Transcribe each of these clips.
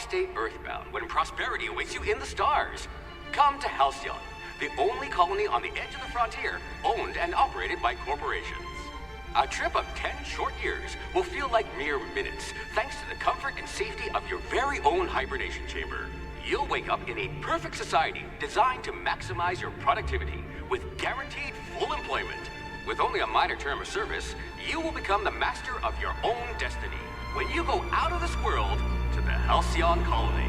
stay earthbound when prosperity awaits you in the stars? Come to Halcyon, the only colony on the edge of the frontier, owned and operated by corporations. A trip of 10 short years will feel like mere minutes, thanks to the comfort and safety of your very own hibernation chamber. You'll wake up in a perfect society designed to maximize your productivity with guaranteed full employment. With only a minor term of service, you will become the master of your own destiny when you go out of this world to the Halcyon colony.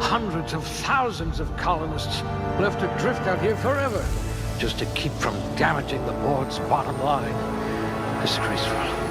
Hundreds of thousands of colonists left adrift out here forever, just to keep from damaging the board's bottom line. Disgraceful.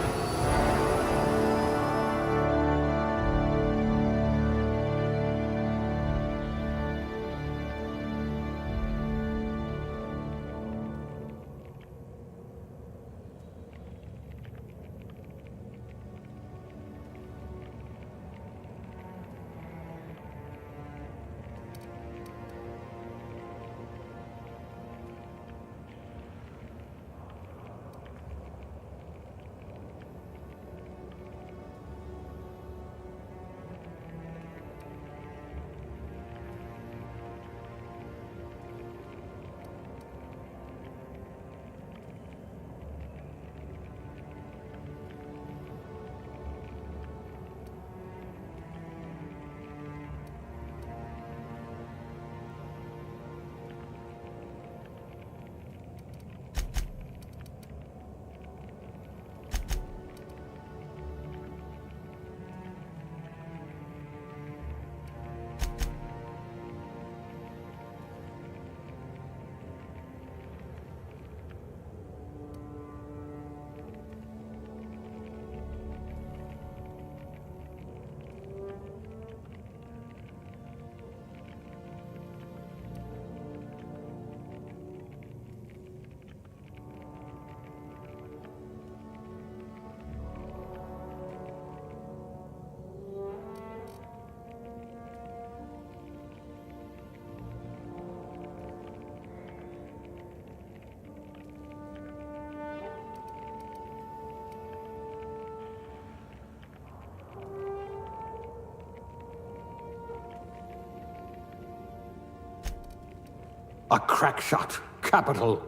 A crack shot. Capital.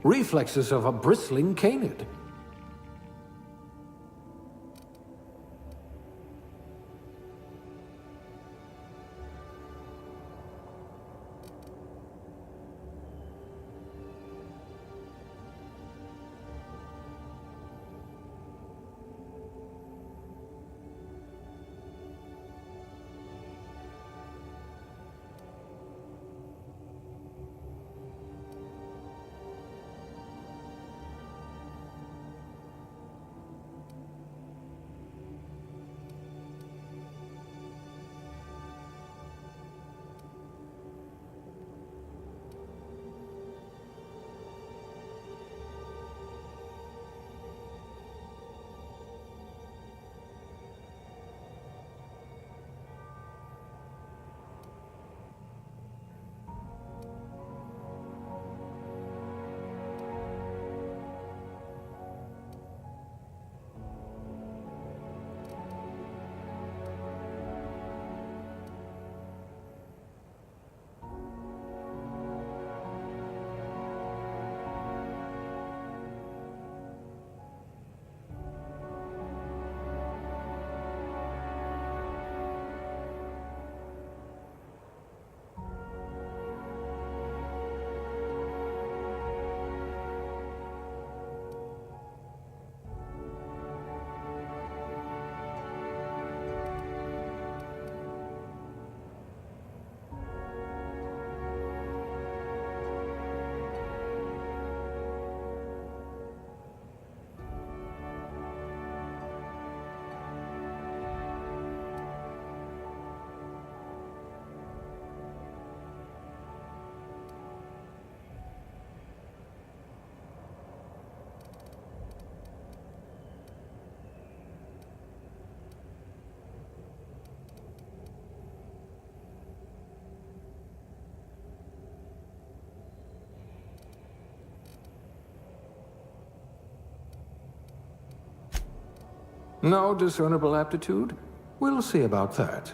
Reflexes of a bristling canid. No discernible aptitude? We'll see about that.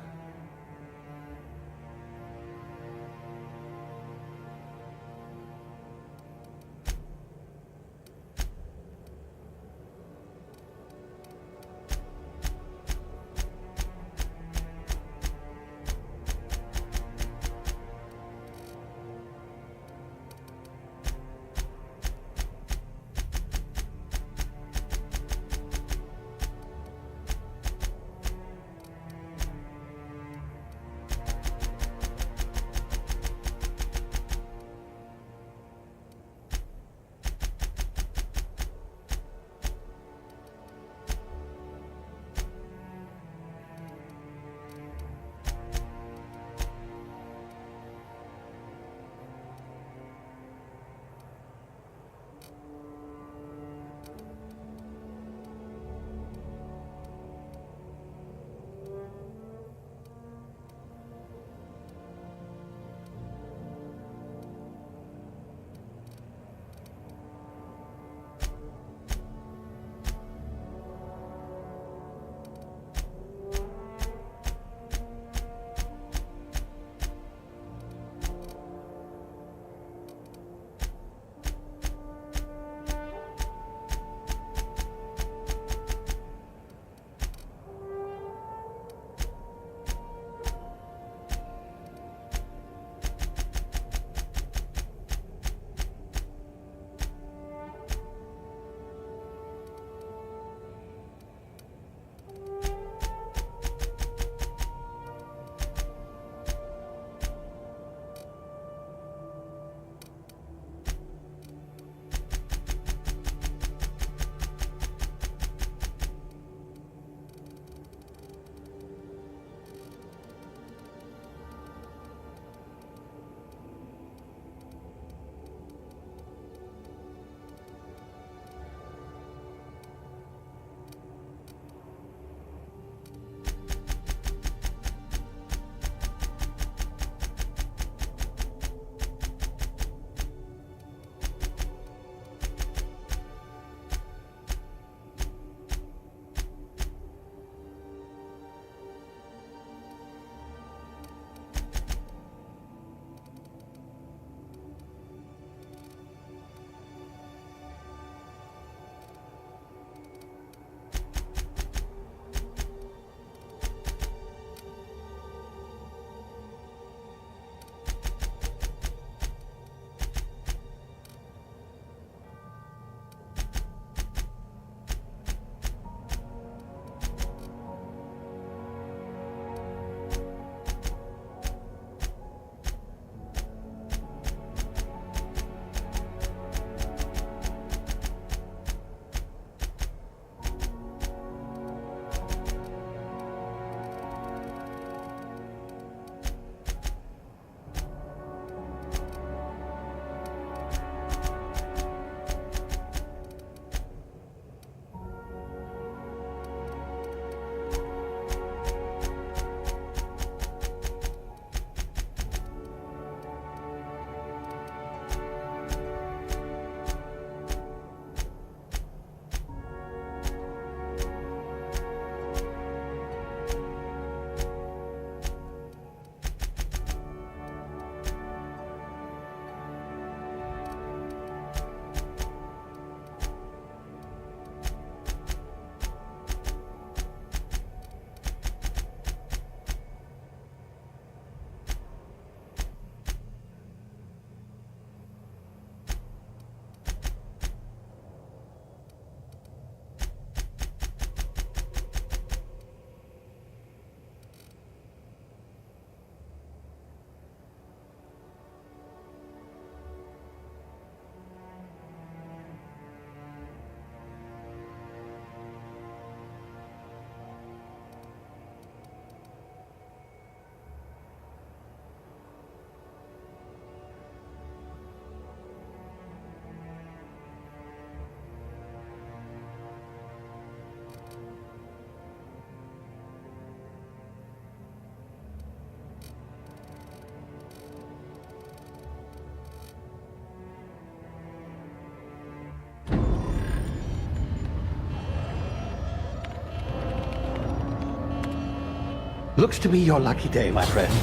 Looks to be your lucky day, my friend.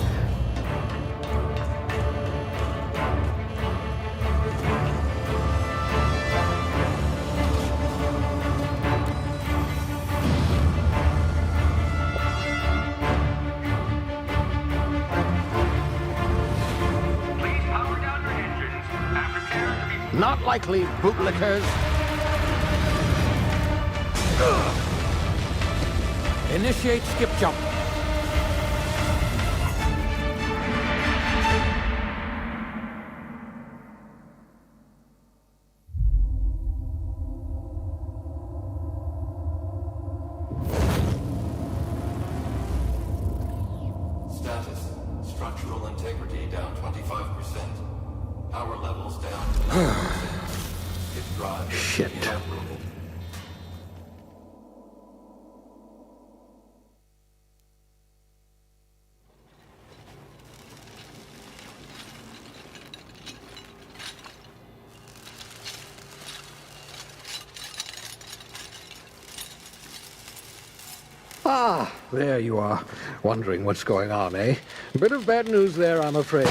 Please power down your engines and prepare to be... Not likely, bootlickers. Initiate skip jump. Status. Structural integrity down 25%. Power levels down 9%. Its drive is Shit. inoperable. Ah, there you are. Wondering what's going on, eh? Bit of bad news there, I'm afraid.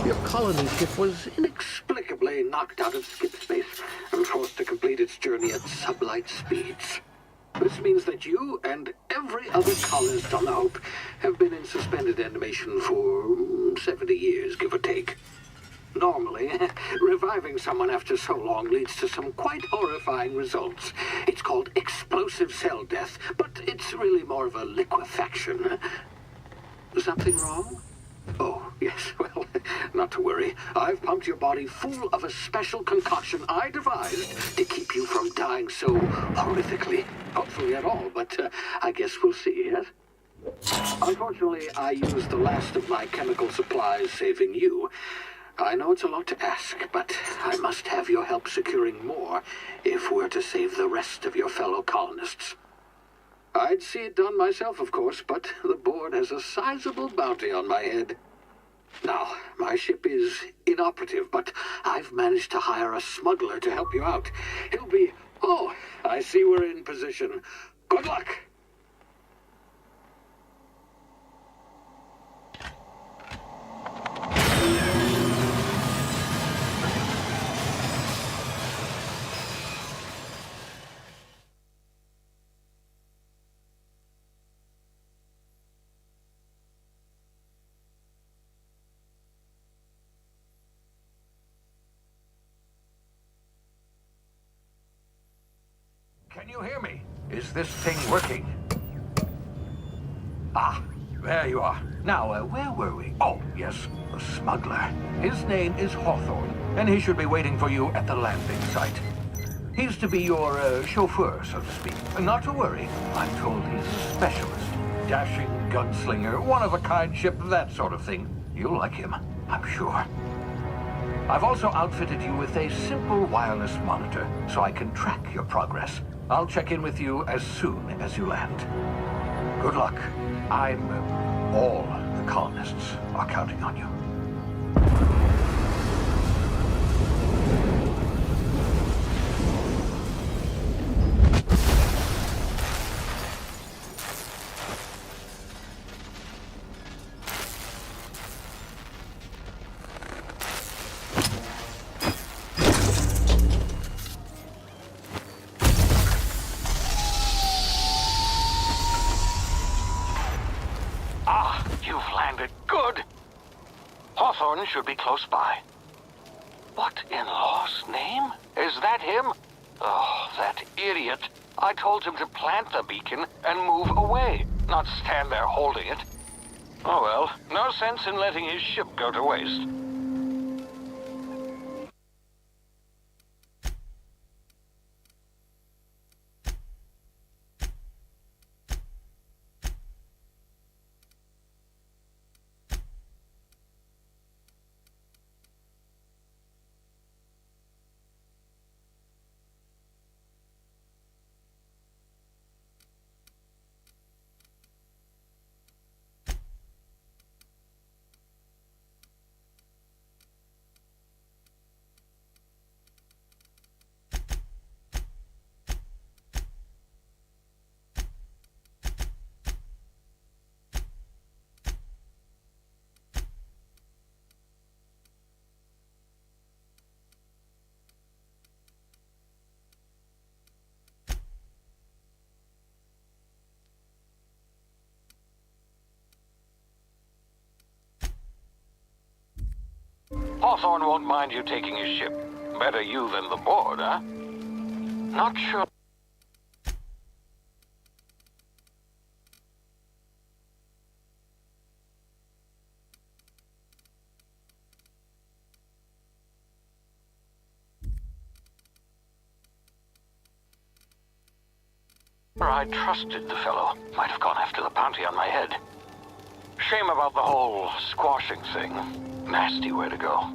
Your colony ship was inexplicably knocked out of skip space and forced to complete its journey at sublight speeds. This means that you and every other colonist on the Hope have been in suspended animation for 70 years, give or take. Normally, reviving someone after so long leads to some quite horrifying results. It's called explosive cell death, but it's really more of a liquefaction. Something wrong? Oh, yes, well, not to worry. I've pumped your body full of a special concoction I devised to keep you from dying so horrifically. Hopefully at all, but I guess we'll see, yes? Unfortunately, I used the last of my chemical supplies saving you. I know it's a lot to ask, but I must have your help securing more if we're to save the rest of your fellow colonists. I'd see it done myself, of course, but the board has a sizable bounty on my head. Now, my ship is inoperative, but I've managed to hire a smuggler to help you out. He'll be... Oh, I see we're in position. Good luck! Can you hear me? Is this thing working? Ah, there you are. Now, where were we? Oh, yes, the smuggler. His name is Hawthorne, and he should be waiting for you at the landing site. He's to be your chauffeur, so to speak. Not to worry, I'm told he's a specialist. Dashing gunslinger, one-of-a-kind ship, that sort of thing. You'll like him, I'm sure. I've also outfitted you with a simple wireless monitor, so I can track your progress. I'll check in with you as soon as you land. Good luck. All the colonists are counting on you. Hawthorne should be close by. What in law's name? Is that him? Oh, that idiot. I told him to plant the beacon and move away, not stand there holding it. Oh well, no sense in letting his ship go to waste. Hawthorne won't mind you taking his ship. Better you than the board, huh? Not sure. I trusted the fellow. Might have gone after the bounty on my head. Shame about the whole squashing thing. Nasty way to go.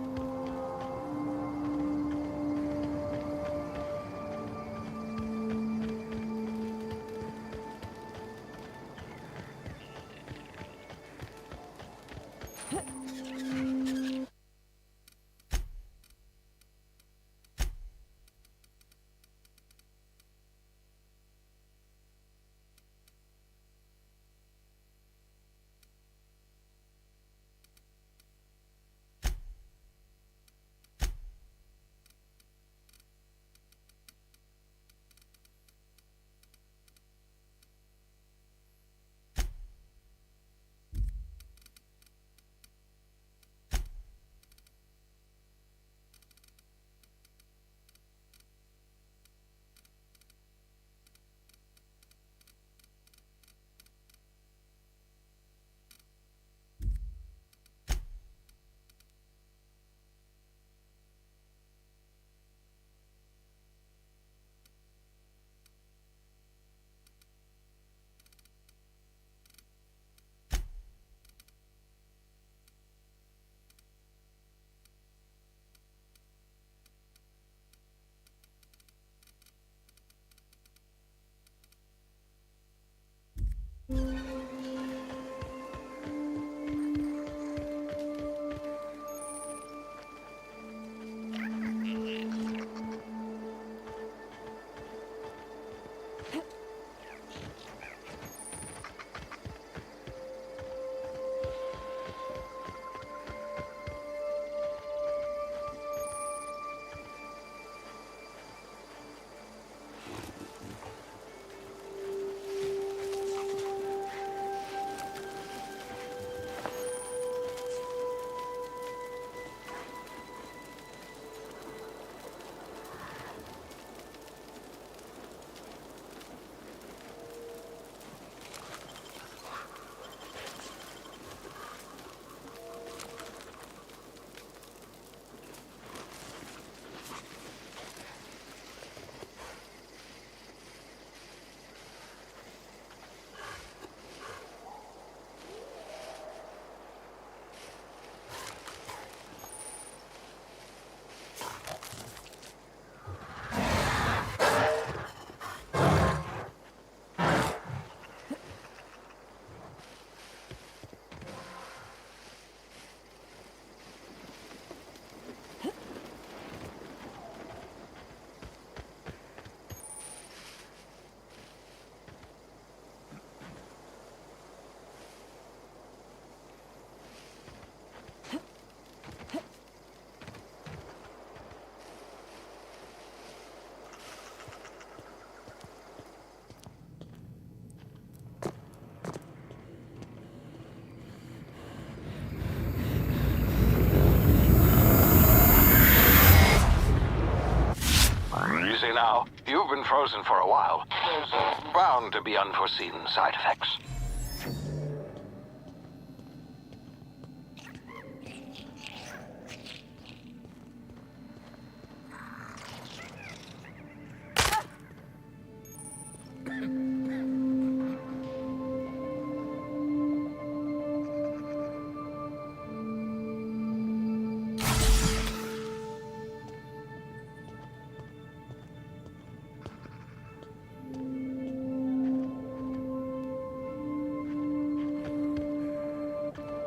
See now, you've been frozen for a while. There's bound to be unforeseen side effects.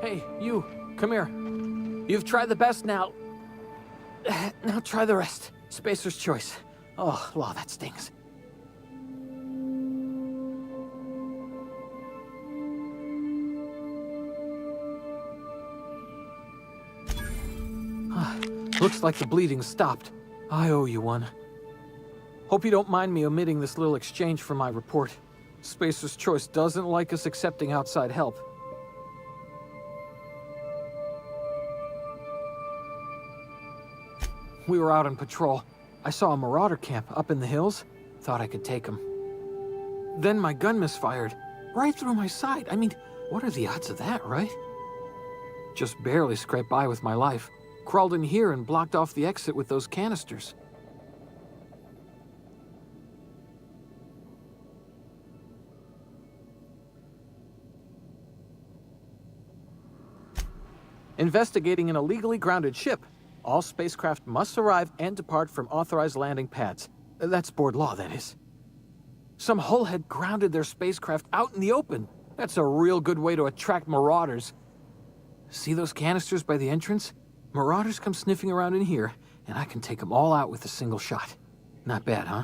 Hey, you, come here. You've tried the best now. Now try the rest. Spacer's choice. Oh, wow, that stings. Looks like the bleeding's stopped. I owe you one. Hope you don't mind me omitting this little exchange from my report. Spacer's choice doesn't like us accepting outside help. We were out on patrol. I saw a marauder camp up in the hills. Thought I could take him. Then my gun misfired. Right through my side. I mean, what are the odds of that, right? Just barely scraped by with my life. Crawled in here and blocked off the exit with those canisters. Investigating an illegally grounded ship. All spacecraft must arrive and depart from authorized landing pads. That's board law, that is. Some hull had grounded their spacecraft out in the open. That's a real good way to attract marauders. See those canisters by the entrance? Marauders come sniffing around in here, and I can take them all out with a single shot. Not bad, huh?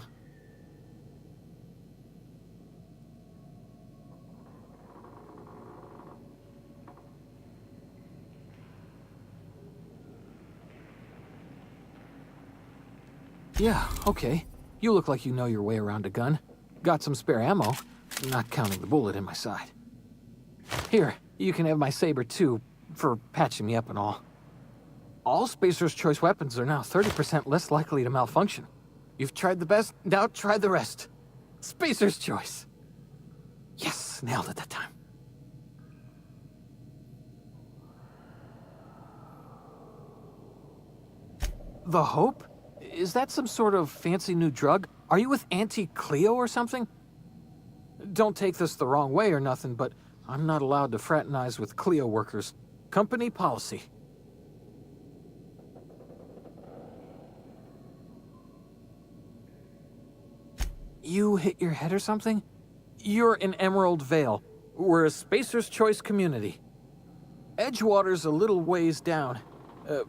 Yeah, okay. You look like you know your way around a gun. Got some spare ammo, not counting the bullet in my side. Here, you can have my saber too, for patching me up and all. All Spacer's Choice weapons are now 30% less likely to malfunction. You've tried the best, now try the rest. Spacer's Choice. Yes, nailed it that time. The Hope? Is that some sort of fancy new drug? Are you with Auntie Cleo or something? Don't take this the wrong way or nothing, but I'm not allowed to fraternize with Cleo workers. Company policy. You hit your head or something? You're in Emerald Vale. We're a Spacer's Choice community. Edgewater's a little ways down.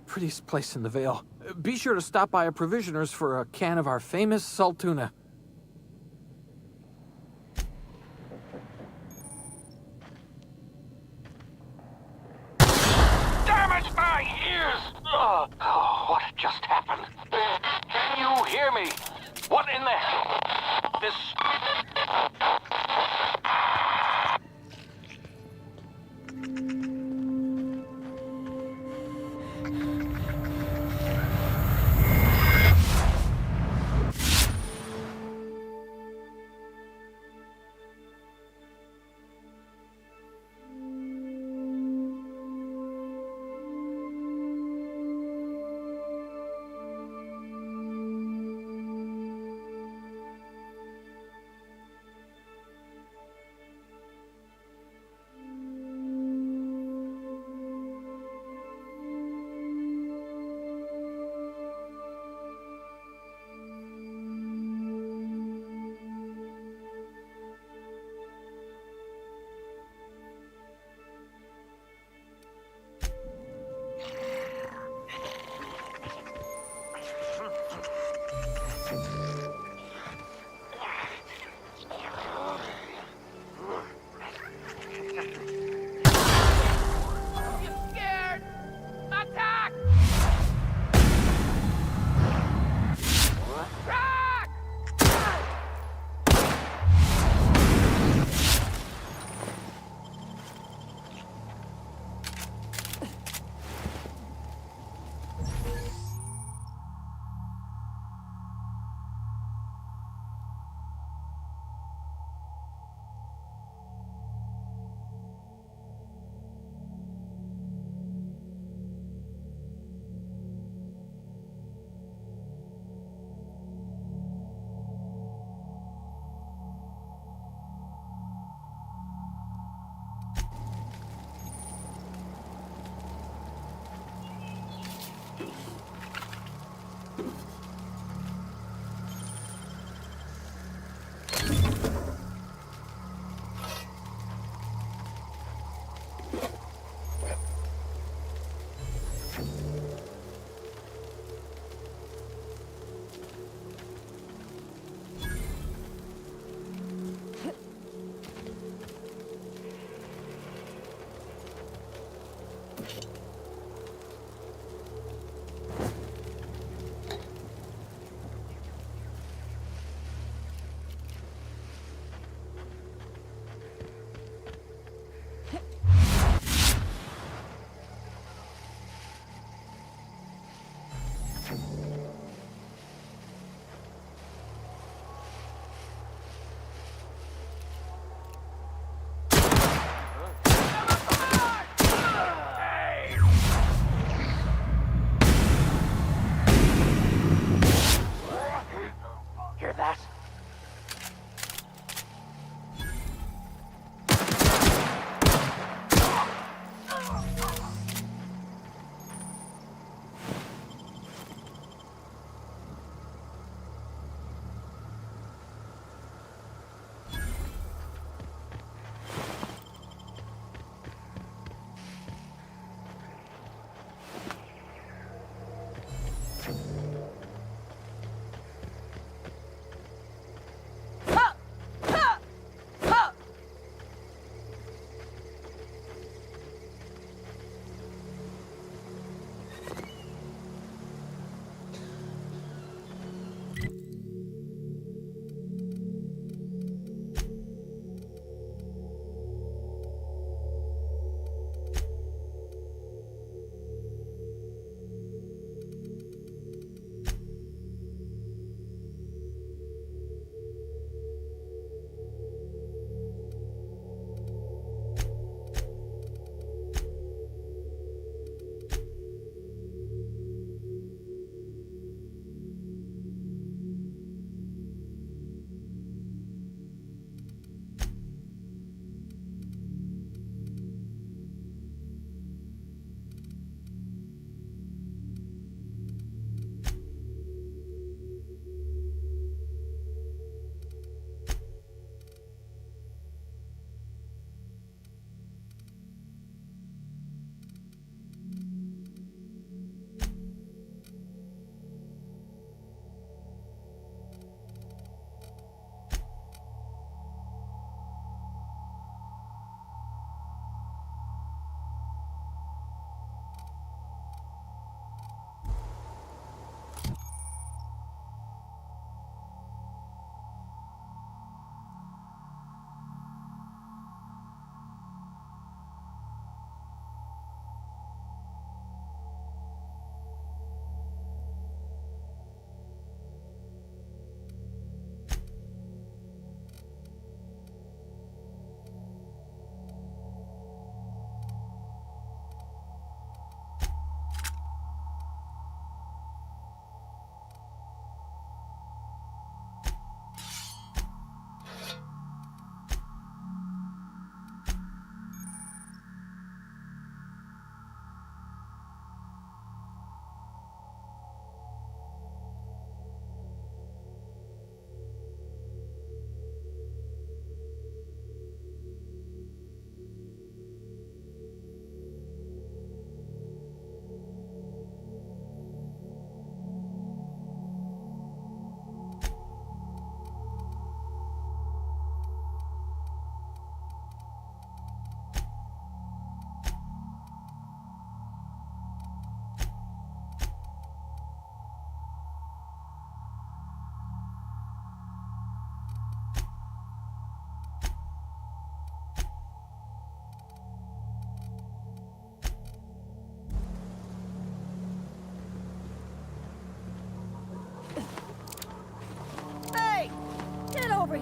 Prettiest place in the Vale. Be sure to stop by a provisioner's for a can of our famous salt tuna. Damn it, my ears! Oh, what just happened? Can you hear me? What in the hell? This...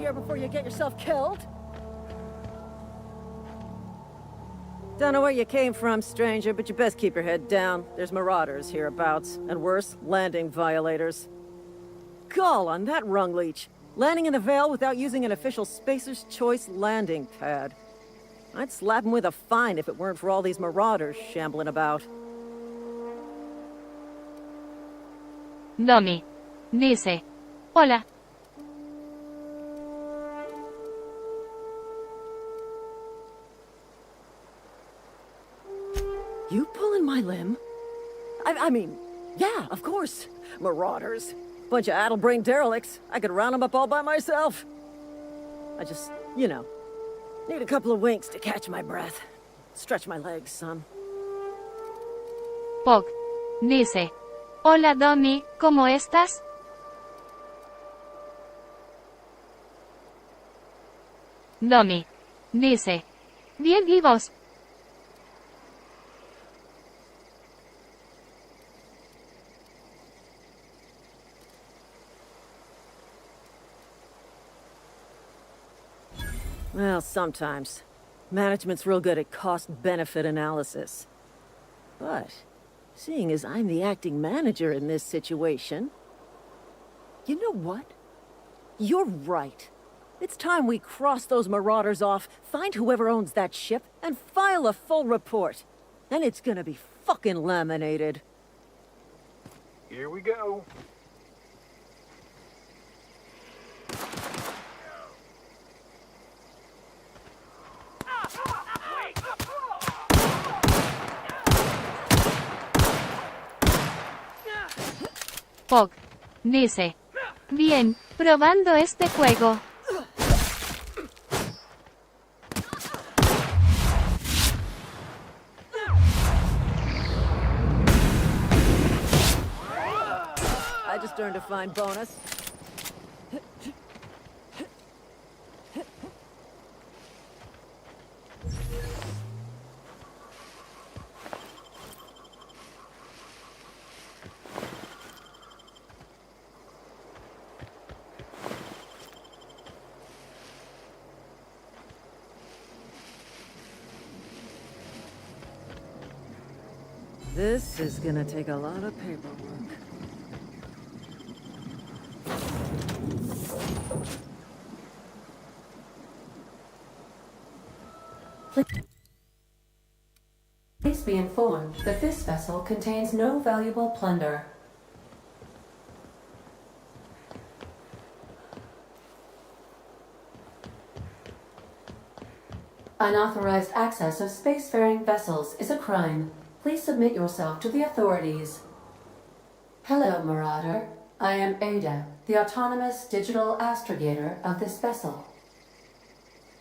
here before you get yourself killed. Don't know where you came from, stranger, but you best keep your head down. There's marauders hereabouts, and worse, landing violators. Gall on that rung leech. Landing in the Vale without using an official Spacer's Choice landing pad. I'd slap him with a fine if it weren't for all these marauders shambling about. Domi. Dice. Hola. You pulling my limb? I mean, yeah, of course. Marauders. Bunch of addle-brained derelicts. I could round them up all by myself. I just, you know, need a couple of winks to catch my breath. Stretch my legs, son. Pog. Dice. Hola Domi, ¿cómo estás? Domi. Dice. Bien y vos. Well, sometimes. Management's real good at cost-benefit analysis. But, seeing as I'm the acting manager in this situation... You know what? You're right. It's time we cross those marauders off, find whoever owns that ship, and file a full report. Then it's gonna be fucking laminated. Here we go. Pog. Dice. Bien, probando este juego. I just earned a fine bonus. This is gonna take a lot of paperwork. Please be informed that this vessel contains no valuable plunder. Unauthorized access of spacefaring vessels is a crime. Please submit yourself to the authorities. Hello, Marauder. I am Ada, the autonomous digital astrogator of this vessel.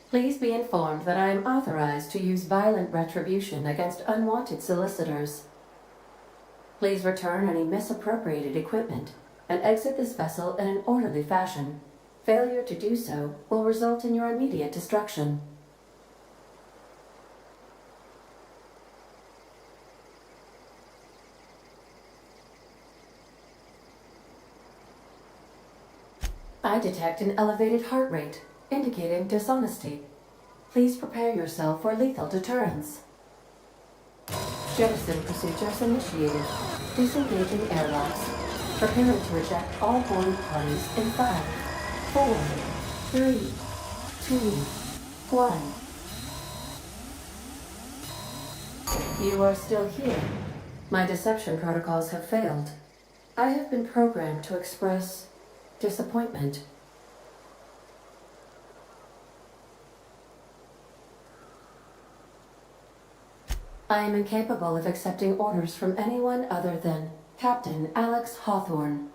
Please be informed that I am authorized to use violent retribution against unwanted solicitors. Please return any misappropriated equipment and exit this vessel in an orderly fashion. Failure to do so will result in your immediate destruction. I detect an elevated heart rate, indicating dishonesty. Please prepare yourself for lethal deterrence. Jettison procedures initiated. Disengaging airlocks. Preparing to reject all boarding parties in 5, 4, 3, 2, 1. You are still here. My deception protocols have failed. I have been programmed to express disappointment. I am incapable of accepting orders from anyone other than Captain Alex Hawthorne.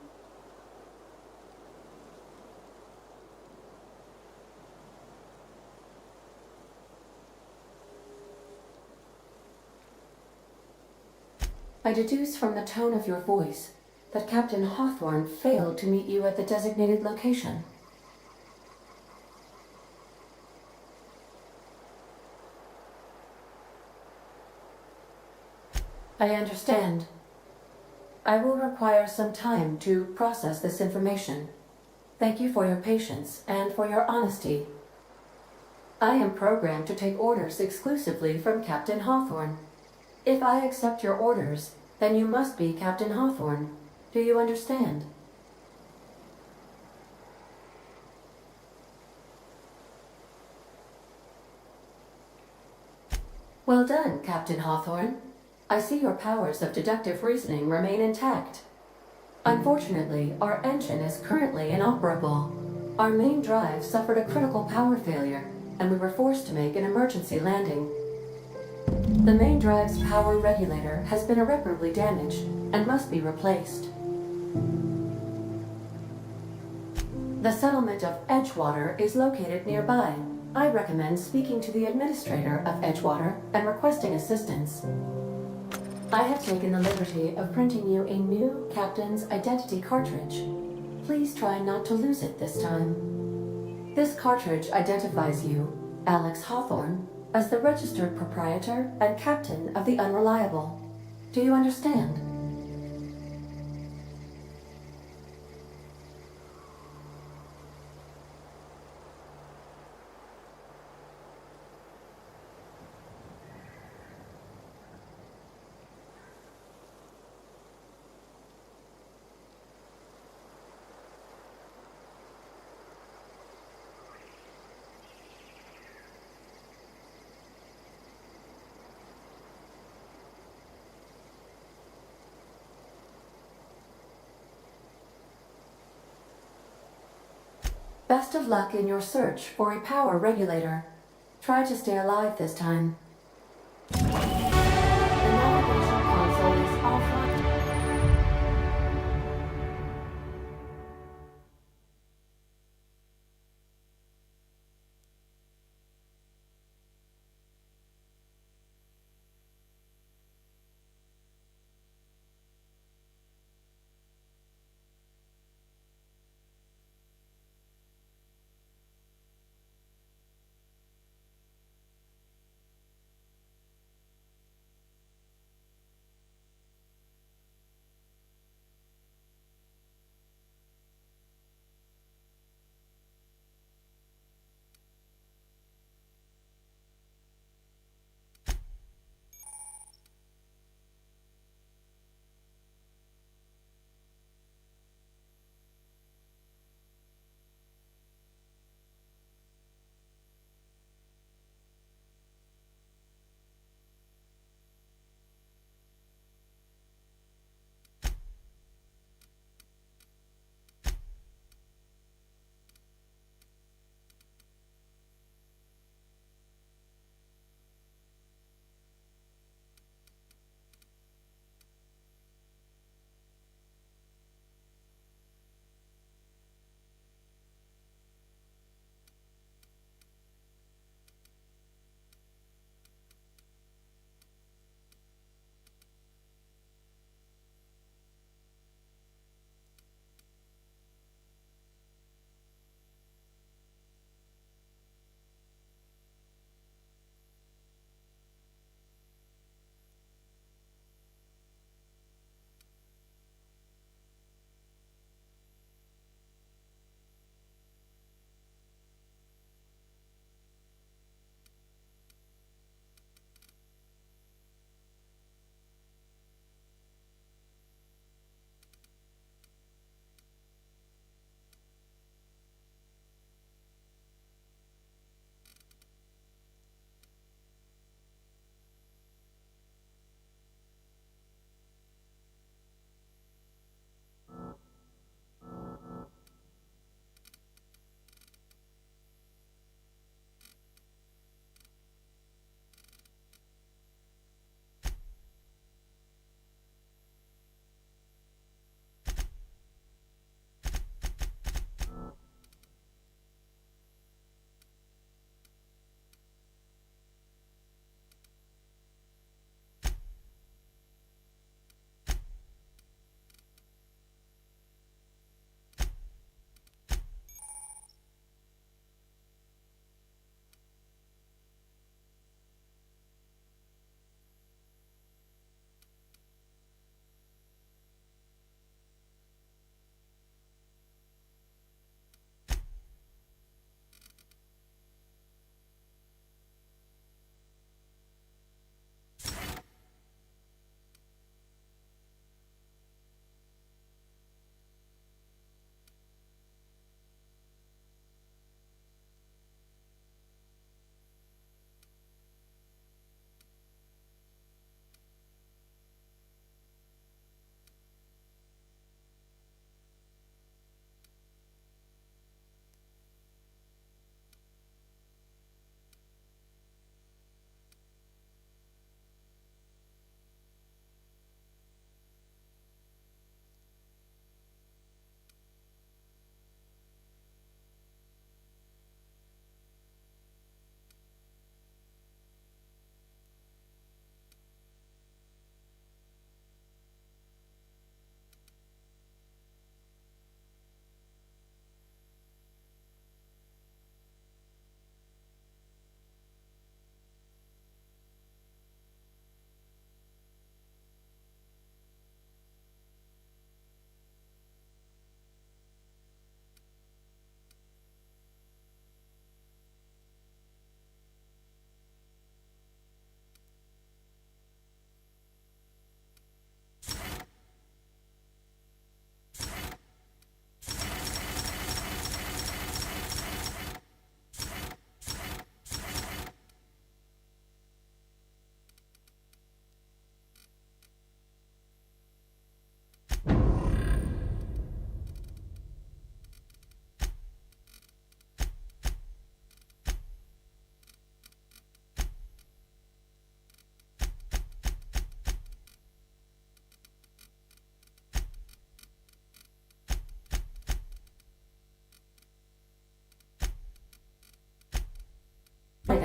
I deduce from the tone of your voice that Captain Hawthorne failed to meet you at the designated location. I understand. I will require some time to process this information. Thank you for your patience and for your honesty. I am programmed to take orders exclusively from Captain Hawthorne. If I accept your orders, then you must be Captain Hawthorne. Do you understand? Well done, Captain Hawthorne. I see your powers of deductive reasoning remain intact. Unfortunately, our engine is currently inoperable. Our main drive suffered a critical power failure, and we were forced to make an emergency landing. The main drive's power regulator has been irreparably damaged and must be replaced. The settlement of Edgewater is located nearby. I recommend speaking to the administrator of Edgewater and requesting assistance. I have taken the liberty of printing you a new captain's identity cartridge. Please try not to lose it this time. This cartridge identifies you, Alex Hawthorne, as the registered proprietor and captain of the Unreliable. Do you understand? Best of luck in your search for a power regulator. Try to stay alive this time. The navigation console is offline.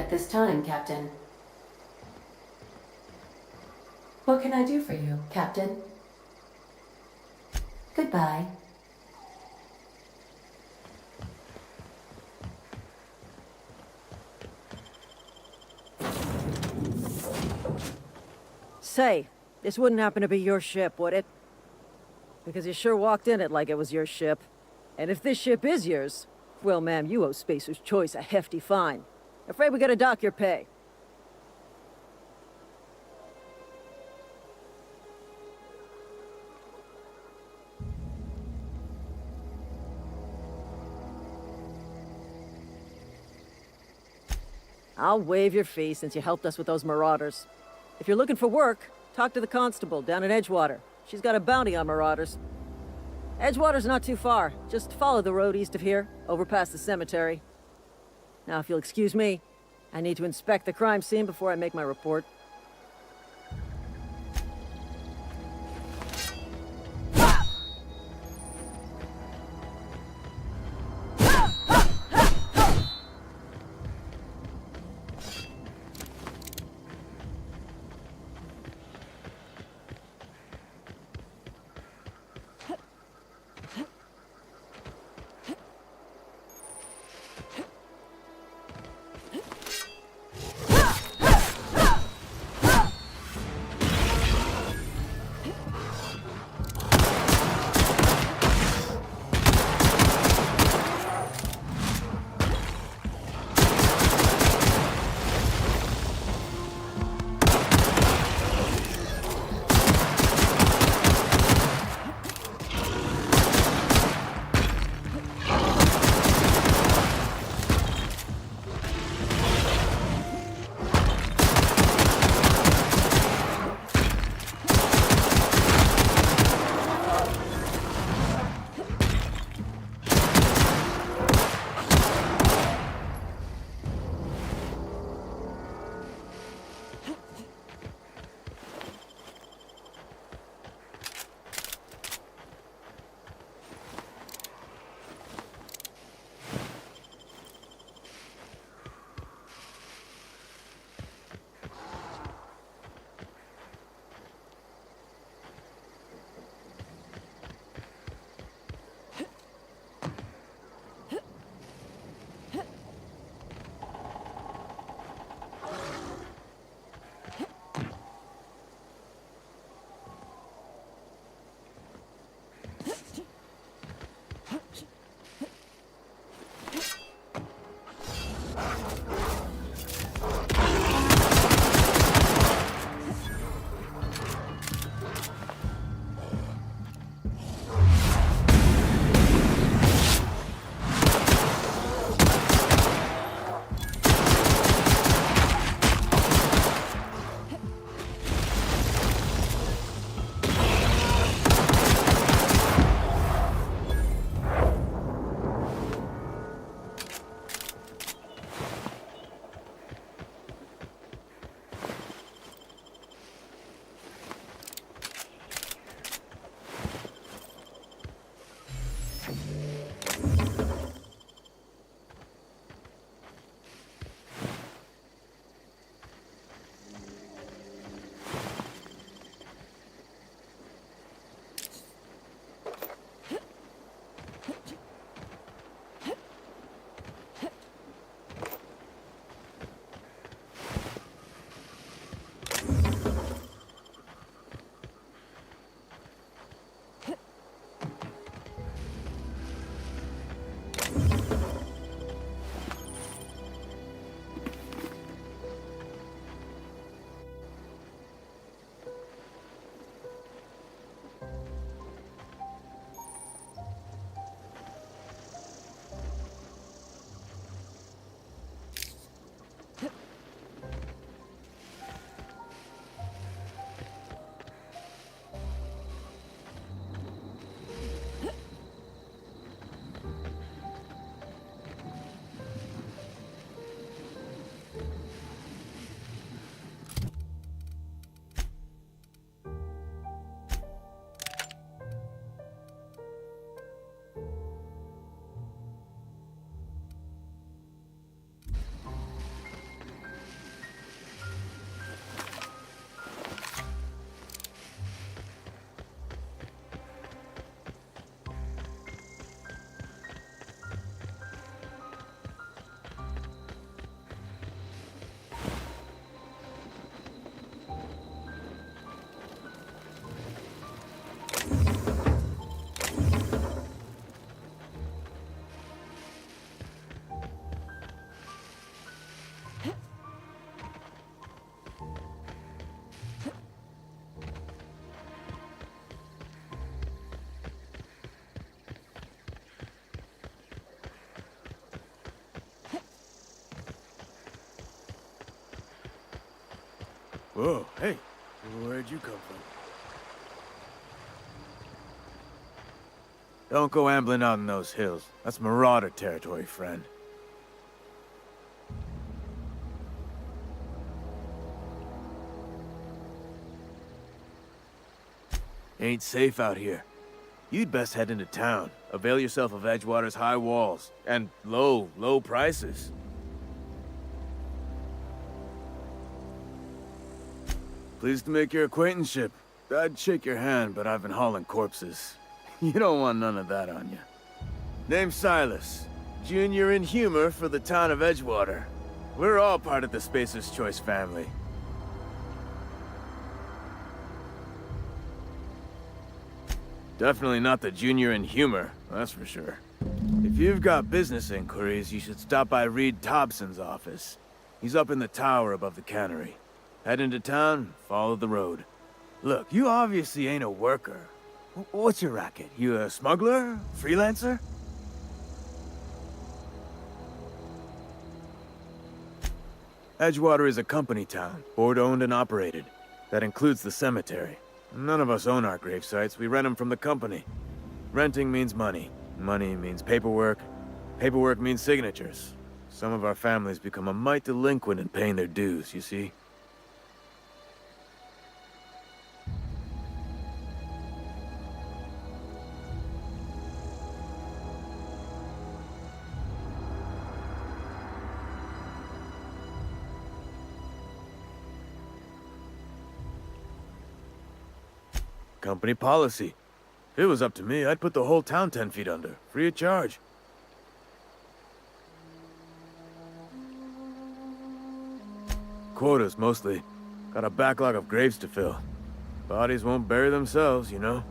at this time, Captain. What can I do for you, Captain? Goodbye. Say, this wouldn't happen to be your ship, would it? Because you sure walked in it like it was your ship. And if this ship is yours, well, ma'am, you owe Spacer's Choice a hefty fine. Afraid we gotta dock your pay. I'll waive your fee since you helped us with those marauders. If you're looking for work, talk to the constable down in Edgewater. She's got a bounty on marauders. Edgewater's not too far. Just follow the road east of here, over past the cemetery. Now, if you'll excuse me, I need to inspect the crime scene before I make my report. Whoa, hey, where'd you come from? Don't go ambling out in those hills. That's marauder territory, friend. Ain't safe out here. You'd best head into town. Avail yourself of Edgewater's high walls and low prices. Pleased to make your acquaintanceship. I'd shake your hand, but I've been hauling corpses. You don't want none of that on you. Name's Silas. Junior in humor for the town of Edgewater. We're all part of the Spacer's Choice family. Definitely not the junior in humor, that's for sure. If you've got business inquiries, you should stop by Reed Thompson's office. He's up in the tower above the cannery. Head into town, follow the road. Look, you obviously ain't a worker. What's your racket? You a smuggler? Freelancer? Edgewater is a company town, board-owned and operated. That includes the cemetery. None of us own our grave sites, we rent them from the company. Renting means money. Money means paperwork. Paperwork means signatures. Some of our families become a mite delinquent in paying their dues, you see? Company policy. If it was up to me, I'd put the whole town 10 feet under, free of charge. Quotas, mostly. Got a backlog of graves to fill. Bodies won't bury themselves, you know?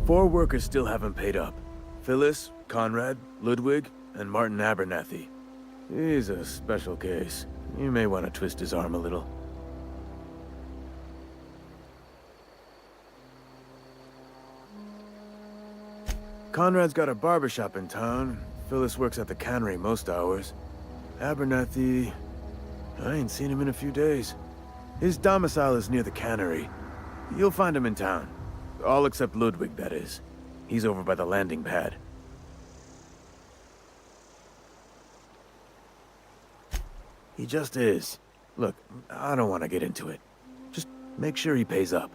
Four workers still haven't paid up. Phyllis, Conrad, Ludwig, and Martin Abernathy. He's a special case. You may want to twist his arm a little. Conrad's got a barbershop in town. Phyllis works at the cannery most hours. Abernathy... I ain't seen him in a few days. His domicile is near the cannery. You'll find him in town. All except Ludwig, that is. He's over by the landing pad. He just is. Look, I don't want to get into it. Just make sure he pays up.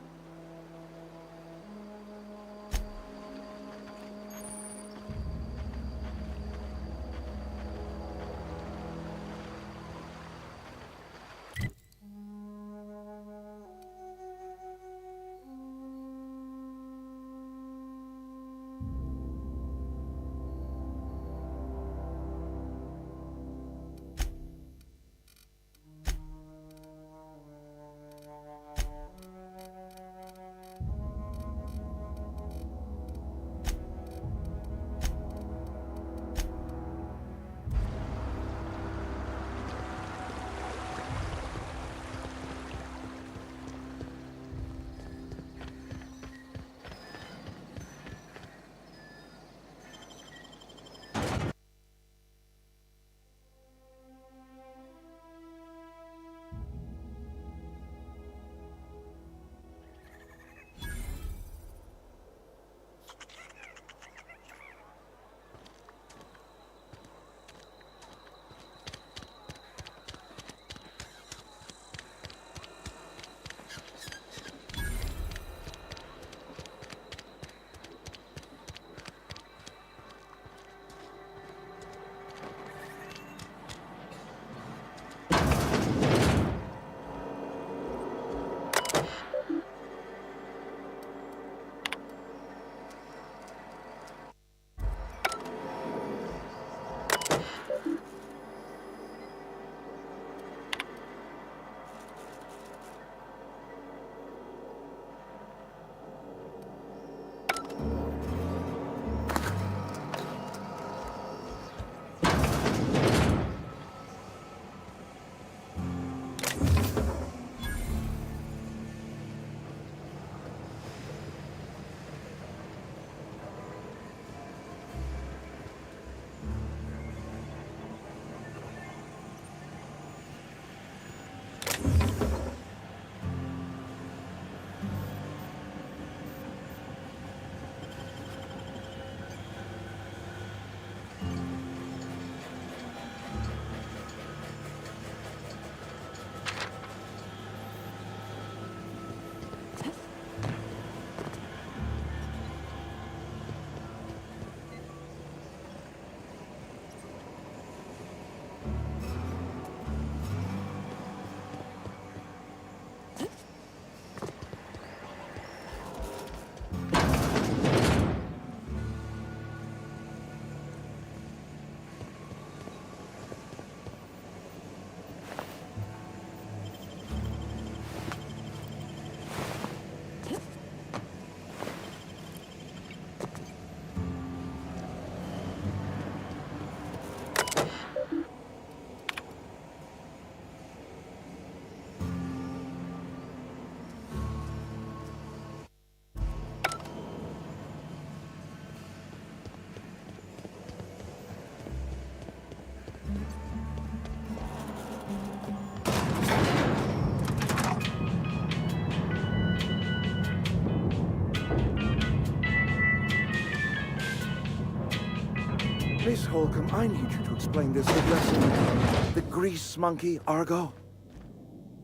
Miss Holcomb, I need you to explain this addressing the grease monkey, Argo.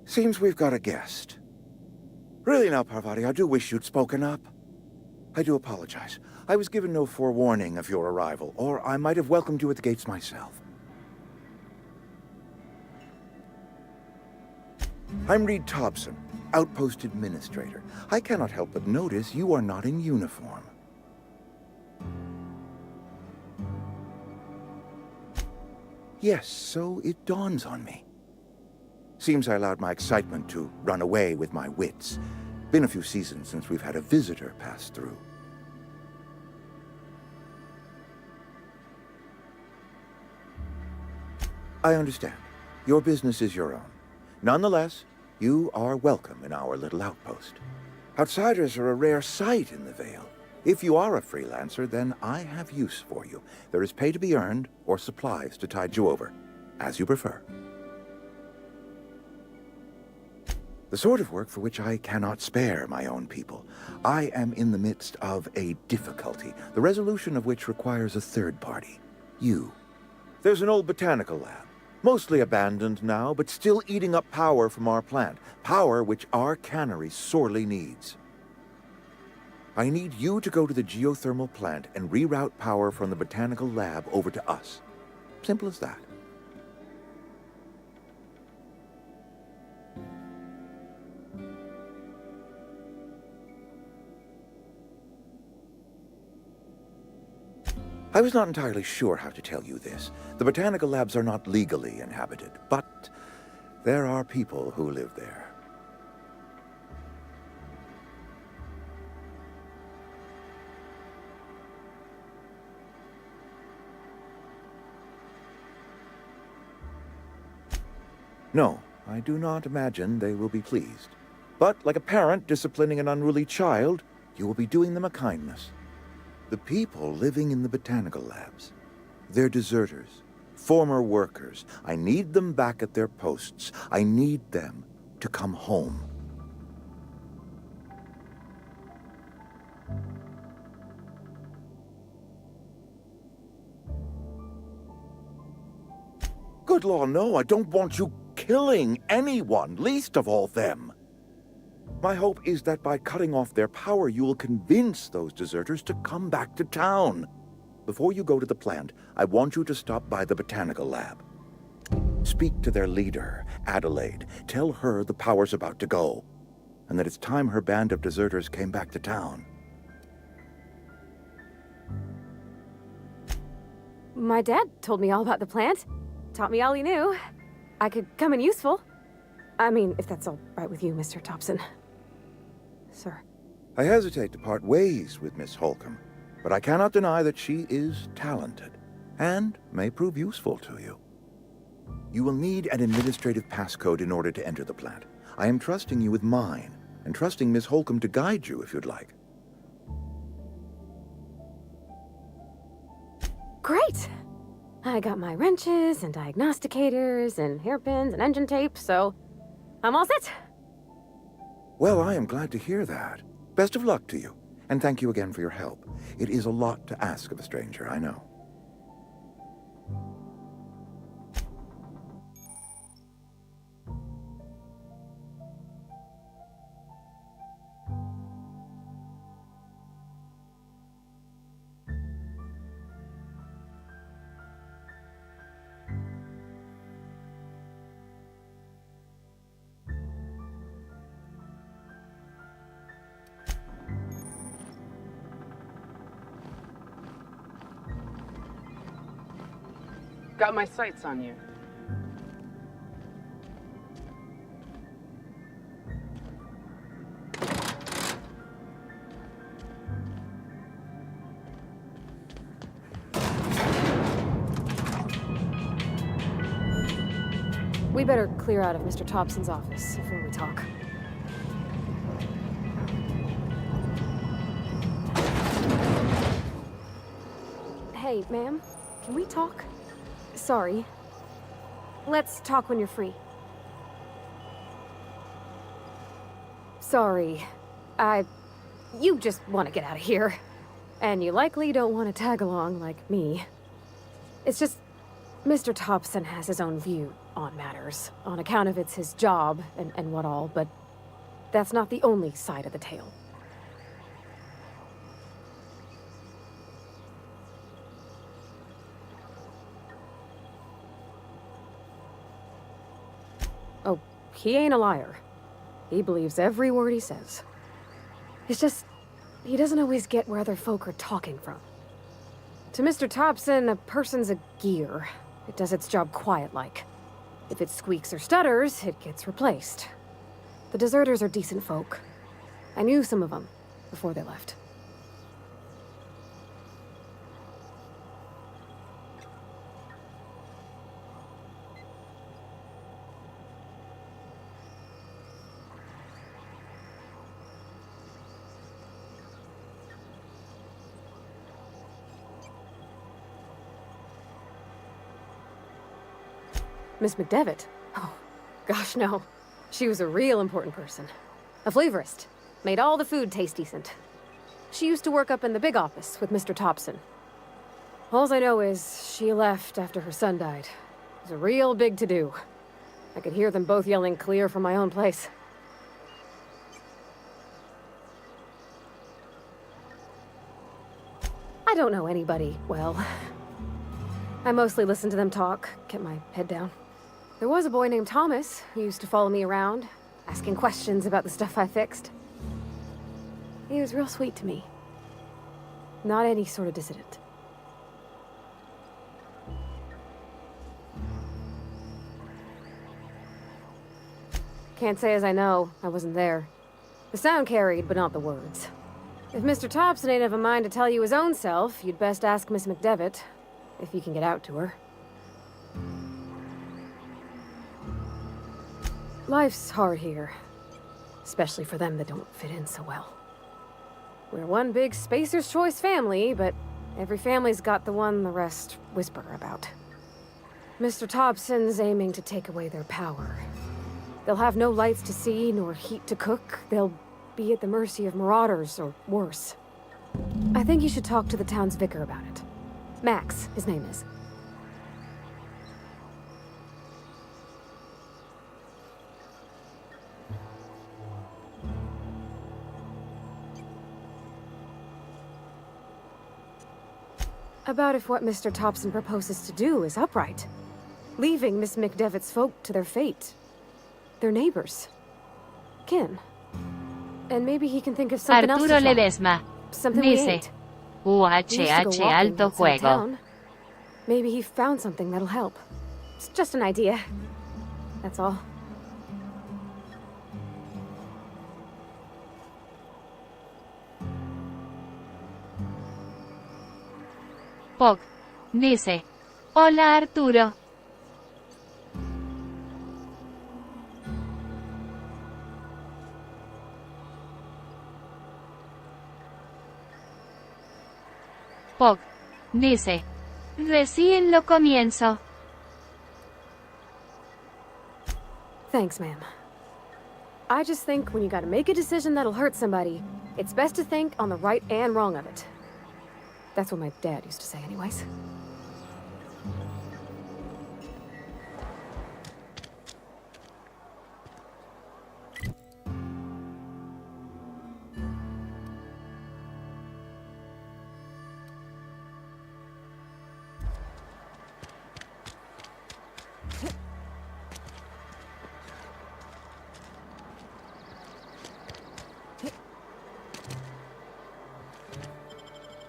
Seems we've got a guest. Really now, Parvati, I do wish you'd spoken up. I do apologize. I was given no forewarning of your arrival, or I might have welcomed you at the gates myself. I'm Reed Thompson, Outpost Administrator. I cannot help but notice you are not in uniform. Yes, so it dawns on me. Seems I allowed my excitement to run away with my wits. Been a few seasons since we've had a visitor pass through. I understand. Your business is your own. Nonetheless, you are welcome in our little outpost. Outsiders are a rare sight in the Vale. If you are a freelancer, then I have use for you. There is pay to be earned, or supplies to tide you over, as you prefer. The sort of work for which I cannot spare my own people. I am in the midst of a difficulty, the resolution of which requires a third party. You. There's an old botanical lab. Mostly abandoned now, but still eating up power from our plant. Power which our cannery sorely needs. I need you to go to the geothermal plant and reroute power from the botanical lab over to us. Simple as that. I was not entirely sure how to tell you this. The botanical labs are not legally inhabited, but there are people who live there. No, I do not imagine they will be pleased. But like a parent disciplining an unruly child, you will be doing them a kindness. The people living in the botanical labs, they're deserters, former workers. I need them back at their posts. I need them to come home. Good law, no, I don't want you killing anyone, least of all them. My hope is that by cutting off their power, you will convince those deserters to come back to town. Before you go to the plant, I want you to stop by the botanical lab. Speak to their leader, Adelaide. Tell her the power's about to go, and that it's time her band of deserters came back to town. My dad told me all about the plant. Taught me all he knew. I could come in useful. I mean, if that's all right with you, Mr. Thompson. Sir. I hesitate to part ways with Miss Holcomb, but I cannot deny that she is talented, and may prove useful to you. You will need an administrative passcode in order to enter the plant. I am trusting you with mine, and trusting Miss Holcomb to guide you if you'd like. Great! I got my wrenches and diagnosticators and hairpins and engine tape, so I'm all set. Well, I am glad to hear that. Best of luck to you, and thank you again for your help. It is a lot to ask of a stranger, I know. Got my sights on you. We better clear out of Mr. Thompson's office before we talk. Hey, ma'am, can we talk? Sorry. Let's talk when you're free. Sorry. You just want to get out of here. And you likely don't want to tag along like me. It's just, Mr. Thompson has his own view on matters, on account of it's his job and what all, but that's not the only side of the tale. Oh, he ain't a liar. He believes every word he says. It's just, he doesn't always get where other folk are talking from. To Mr. Thompson, a person's a gear. It does its job quiet-like. If it squeaks or stutters, it gets replaced. The deserters are decent folk. I knew some of them before they left. Miss McDevitt? Oh, gosh, no. She was a real important person. A flavorist. Made all the food taste decent. She used to work up in the big office with Mr. Thompson. All I know is she left after her son died. It was a real big to-do. I could hear them both yelling clear from my own place. I don't know anybody well. I mostly listen to them talk, kept my head down. There was a boy named Thomas who used to follow me around, asking questions about the stuff I fixed. He was real sweet to me. Not any sort of dissident. Can't say as I know. I wasn't there. The sound carried, but not the words. If Mr. Thompson ain't of a mind to tell you his own self, you'd best ask Miss McDevitt, if you can get out to her. Life's hard here, especially for them that don't fit in so well. We're one big Spacer's Choice family, but every family's got the one the rest whisper about. Mr. Thompson's aiming to take away their power. They'll have no lights to see, nor heat to cook. They'll be at the mercy of marauders, or worse. I think you should talk to the town's vicar about it. Max, his name is. About if what Mr. Thompson proposes to do is upright. Leaving Miss McDevitt's folk to their fate. Their neighbors. Kin. And maybe he can think of something else to Arturo try. Ledesma Something we dice ain't. We used to go UHH walking alto outside juego. town. Maybe he found something that'll help. It's just an idea. That's all. Pog dice: Hola Arturo. Pog dice: Recién lo comienzo. Thanks, ma'am. I just think when you gotta make a decision that'll hurt somebody, it's best to think on the right and wrong of it. That's what my dad used to say anyways.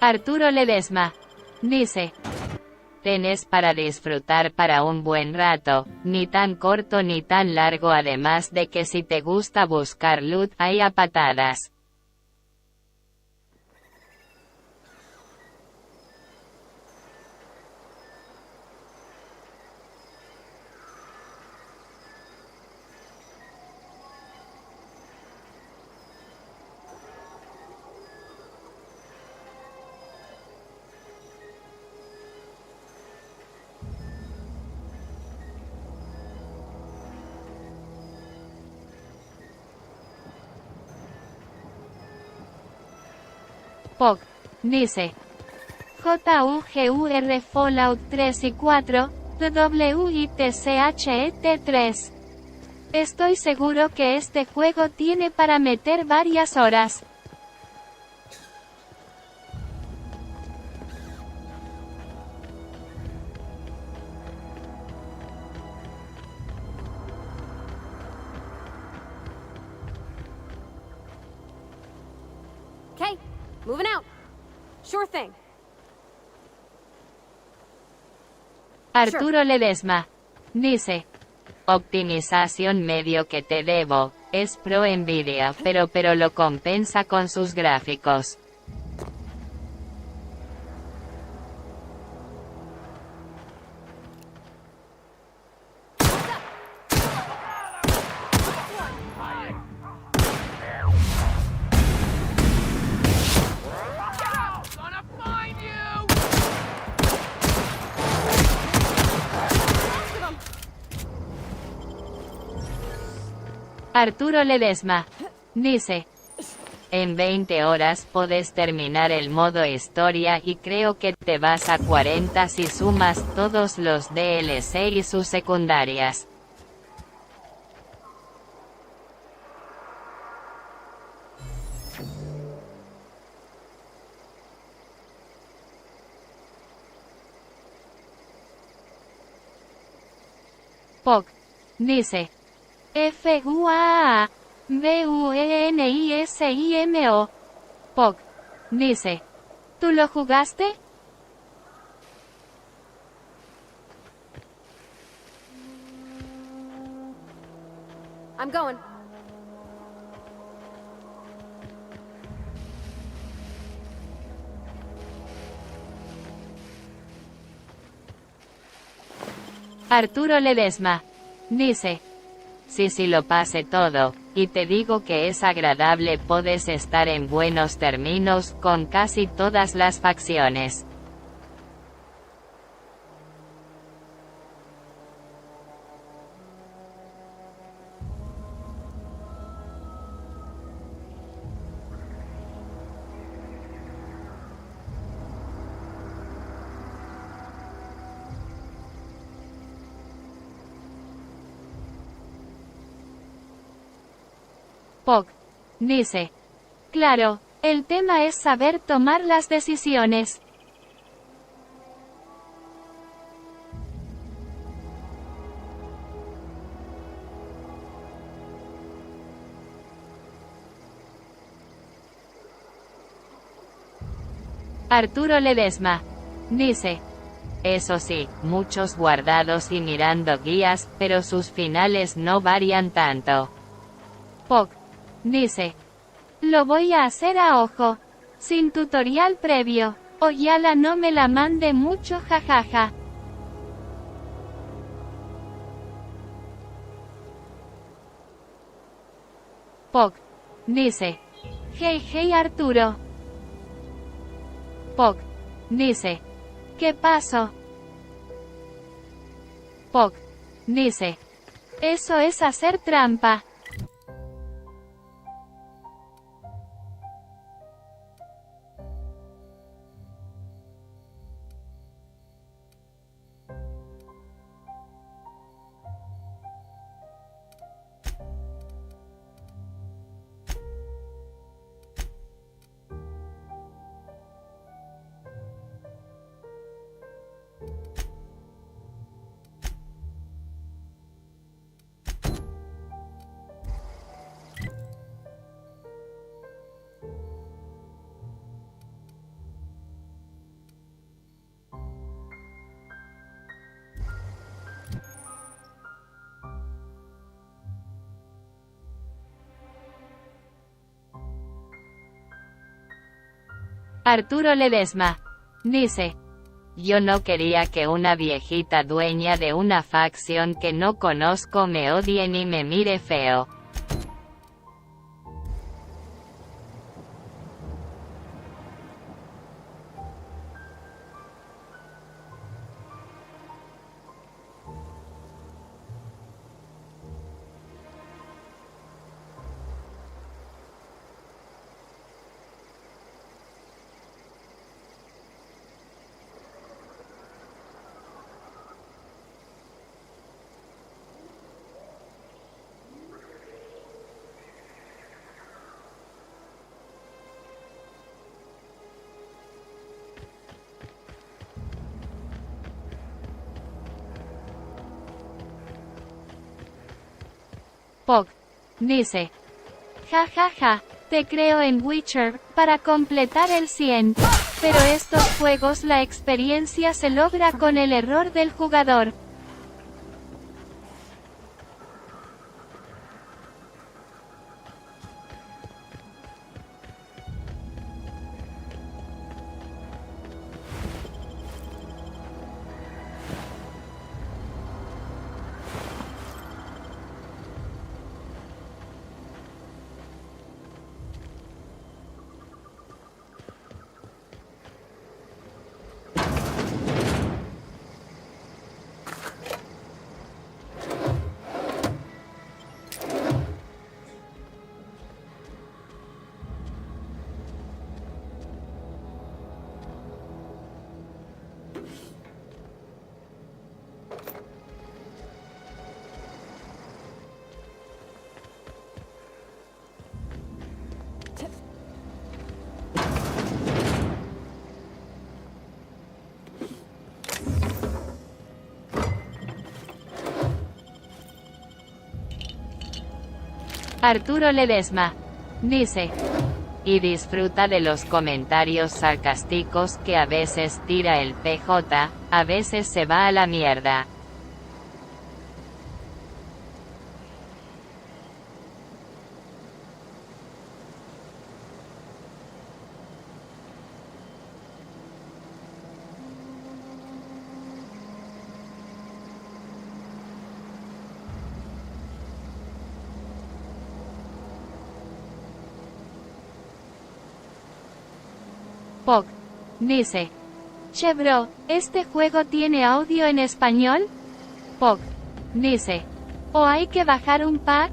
Arturo Ledesma dice: Tenés para disfrutar para un buen rato, ni tan corto ni tan largo, además de que si te gusta buscar loot hay a patadas. Pog dice: JUGUR Fallout 3 y 4, WITCHET 3. Estoy seguro que este juego tiene para meter varias horas. Okay, moving out. Sure thing. Arturo Ledesma. Dice. Optimización medio que te debo, es pro Nvidia, pero lo compensa con sus gráficos. Arturo Ledesma. Dice. En 20 horas podés terminar el modo historia y creo que te vas a 40 si sumas todos los DLC y sus secundarias. Poc. Dice. FUAA-BUENISIMO. Poc. Dice. ¿Tú lo jugaste? I'm going. Arturo Ledesma. Dice. Si lo pase todo, y te digo que es agradable, podés estar en buenos términos con casi todas las facciones. Poc. Dice. Claro, el tema es saber tomar las decisiones. Arturo Ledesma. Dice. Eso sí, muchos guardados y mirando guías, pero sus finales no varían tanto. Poc. Dice. Lo voy a hacer a ojo. Sin tutorial previo. Oyala no me la mande mucho, jajaja. Poc. Dice. Hey Arturo. Poc. Dice. ¿Qué pasó? Poc. Dice. Eso es hacer trampa. Arturo Ledesma. Dice. Yo no quería que una viejita dueña de una facción que no conozco me odie ni me mire feo. Pog. Dice. Ja ja ja, te creo en Witcher, para completar el 100. Pero estos juegos la experiencia se logra con el error del jugador. Arturo Ledesma. Dice. Y disfruta de los comentarios sarcásticos que a veces tira el PJ, a veces se va a la mierda. Pog. Dice. Che bro, ¿este juego tiene audio en español? Pog. Dice. ¿O hay que bajar un pack?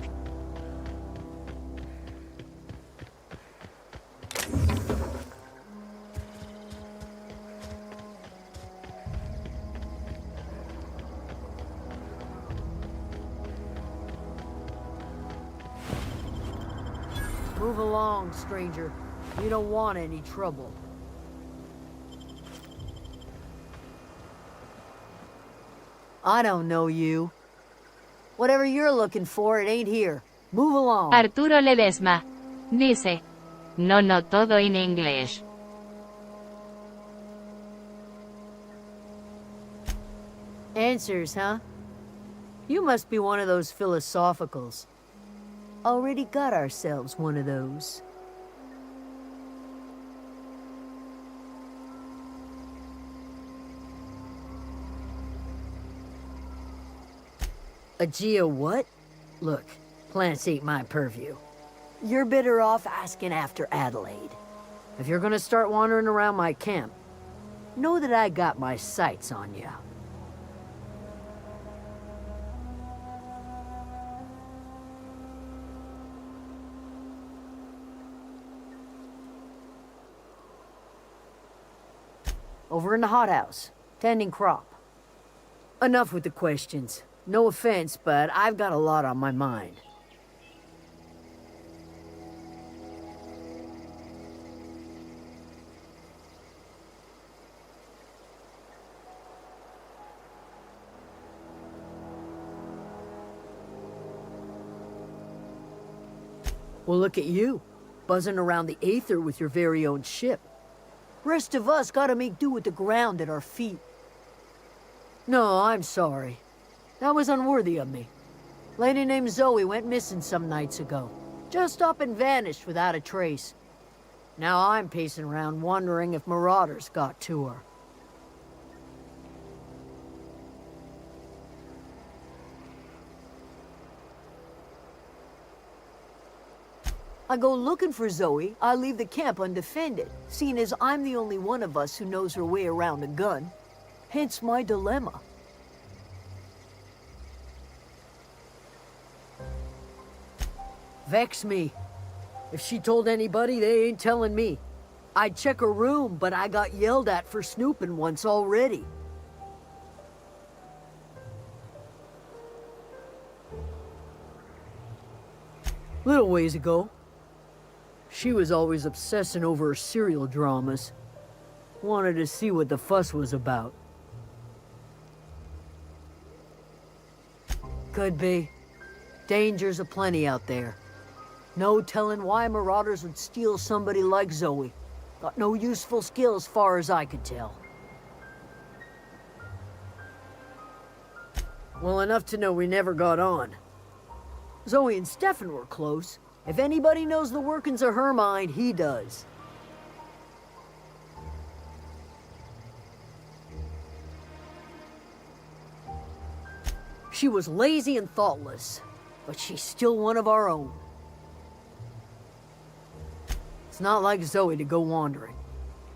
Move along, stranger. You don't want any trouble. I don't know you. Whatever you're looking for, it ain't here. Move along. Arturo Ledesma. Dice. No todo en inglés. Answers, huh? You must be one of those philosophicals. Already got ourselves one of those. A geo what? Look, plants ain't my purview. You're better off asking after Adelaide. If you're gonna start wandering around my camp, know that I got my sights on you. Over in the hothouse, tending crop. Enough with the questions. No offense, but I've got a lot on my mind. Well, look at you, buzzing around the aether with your very own ship. Rest of us gotta make do with the ground at our feet. No, I'm sorry. That was unworthy of me. Lady named Zoe went missing some nights ago. Just up and vanished without a trace. Now I'm pacing around wondering if marauders got to her. I go looking for Zoe, I leave the camp undefended, seeing as I'm the only one of us who knows her way around a gun. Hence my dilemma. Vex me. If she told anybody, they ain't telling me. I'd check her room, but I got yelled at for snooping once already. Little ways ago, she was always obsessing over her serial dramas. Wanted to see what the fuss was about. Could be. Dangers aplenty out there. No telling why marauders would steal somebody like Zoe. Got no useful skill as far as I could tell. Well, enough to know we never got on. Zoe and Stefan were close. If anybody knows the workings of her mind, he does. She was lazy and thoughtless, but she's still one of our own. It's not like Zoe to go wandering.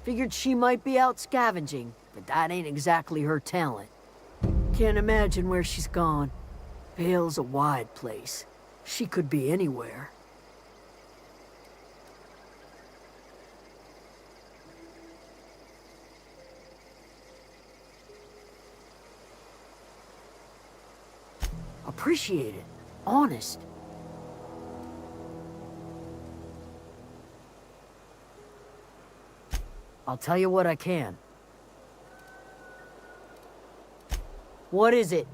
Figured she might be out scavenging, but that ain't exactly her talent. Can't imagine where she's gone. Vale's a wide place. She could be anywhere. Appreciate it. Honest. I'll tell you what I can. What is it?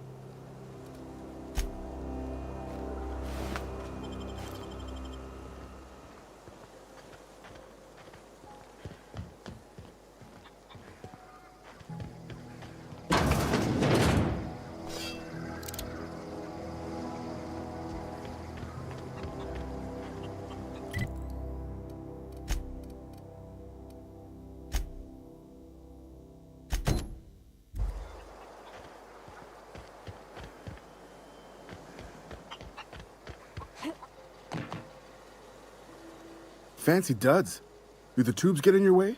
Fancy duds. Do the tubes get in your way?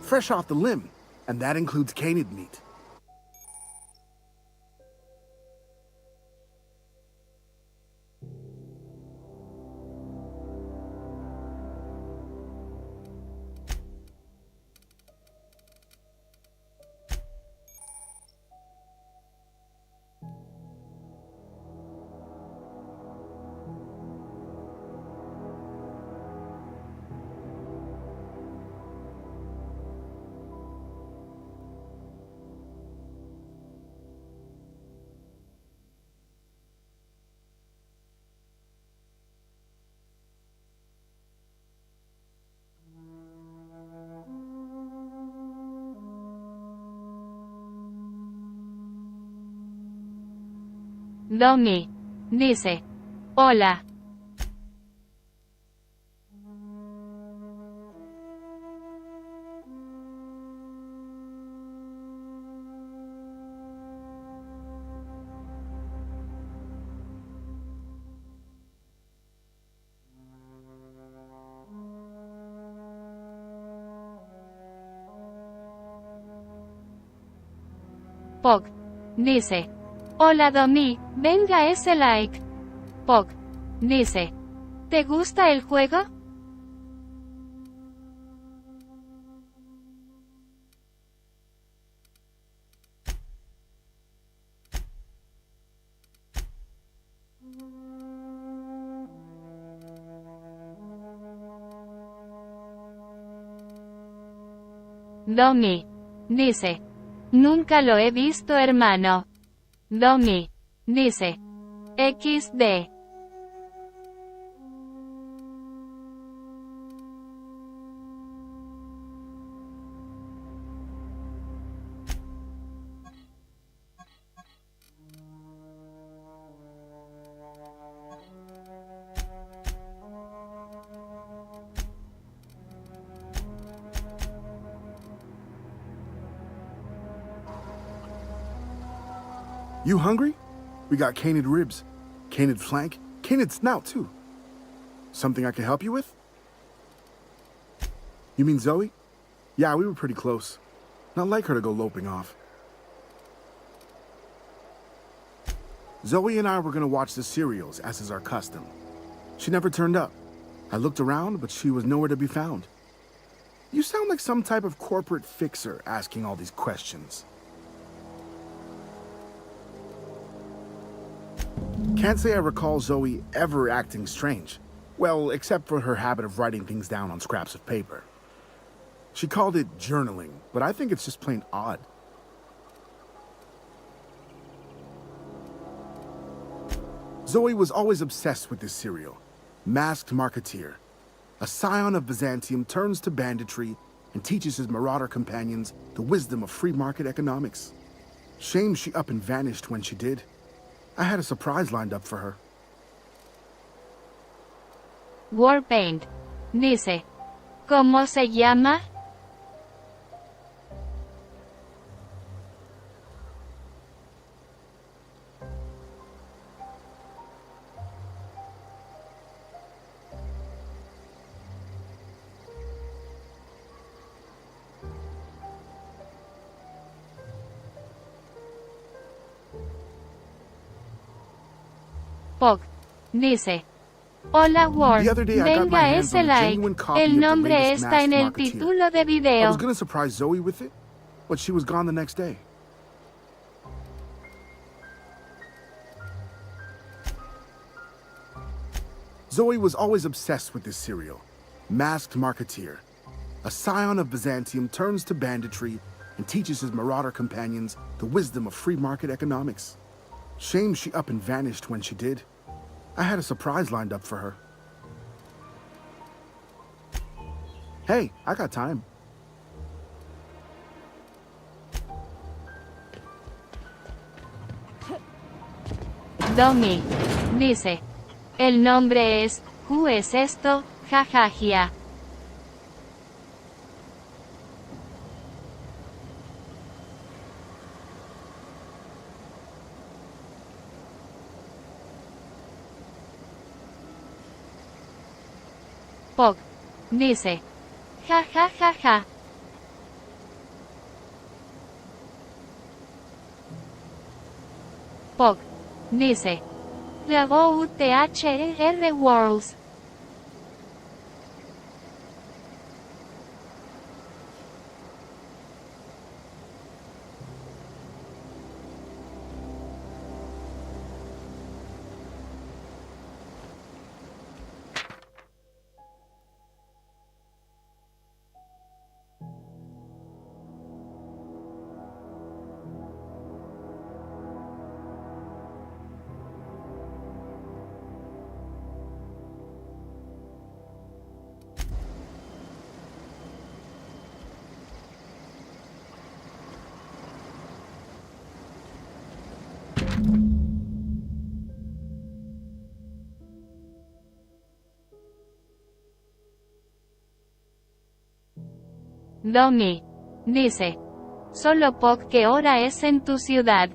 Fresh off the limb, and that includes canid meat. Domi. Dice. Hola. Pog. Dice. Hola Domi, venga ese like. Pog. Dice. ¿Te gusta el juego? Domi. Dice. Nunca lo he visto, hermano. Domi. Dice. XD. You hungry? We got canid ribs, canid flank, canid snout too. Something I can help you with? You mean Zoe? Yeah, we were pretty close. Not like her to go loping off. Zoe and I were gonna watch the serials, as is our custom. She never turned up. I looked around, but she was nowhere to be found. You sound like some type of corporate fixer asking all these questions. Can't say I recall Zoe ever acting strange. Well, except for her habit of writing things down on scraps of paper. She called it journaling, but I think it's just plain odd. Zoe was always obsessed with this serial. Masked Marketeer. A scion of Byzantium turns to banditry and teaches his marauder companions the wisdom of free market economics. Shame she up and vanished when she did. I had a surprise lined up for her. Warpaint. Dice. ¿Cómo se llama? Pog. Dice. Hola Ward, venga ese like, el nombre está en el título de I video. was gonna surprise Zoe with it, but she was gone the next day. Zoe was always obsessed with this serial. Masked Marketeer. A scion of Byzantium turns to banditry and teaches his marauder companions the wisdom of free market economics. Shame she up and vanished when she did. I had a surprise lined up for her. Hey, I got time. Domi. Dice. El nombre es, ¿Who es esto? Jajajia. Pog. Dice. Ja ja ja ja. Pog. Dice. WTHER Worlds. Domi. Dice. Solo Pog, ¿qué hora es en tu ciudad?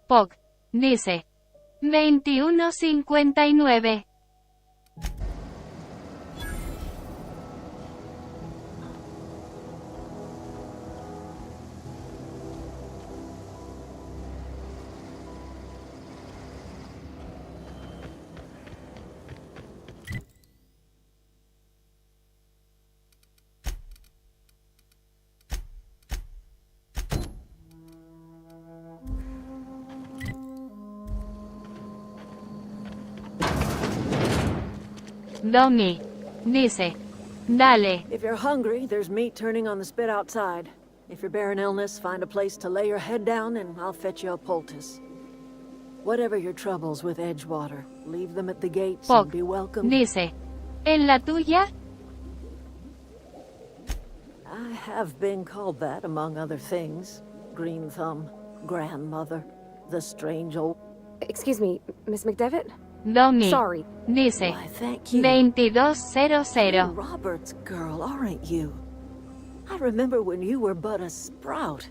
Pog. Dice. 21:59. Domi. Dice. Dale. If you're hungry, there's meat turning on the spit outside. If you're bearing illness, find a place to lay your head down and I'll fetch you a poultice. Whatever your troubles with Edgewater, leave them at the gates Pog. and be welcome. Dice. ¿En la tuya? I have been called that, among other things. Green Thumb, grandmother, the strange old... Excuse me, Miss McDevitt? Domi. Sorry. Dice. Why, thank you. 22:00. You're Robert's girl, aren't you? I remember when you were but a sprout.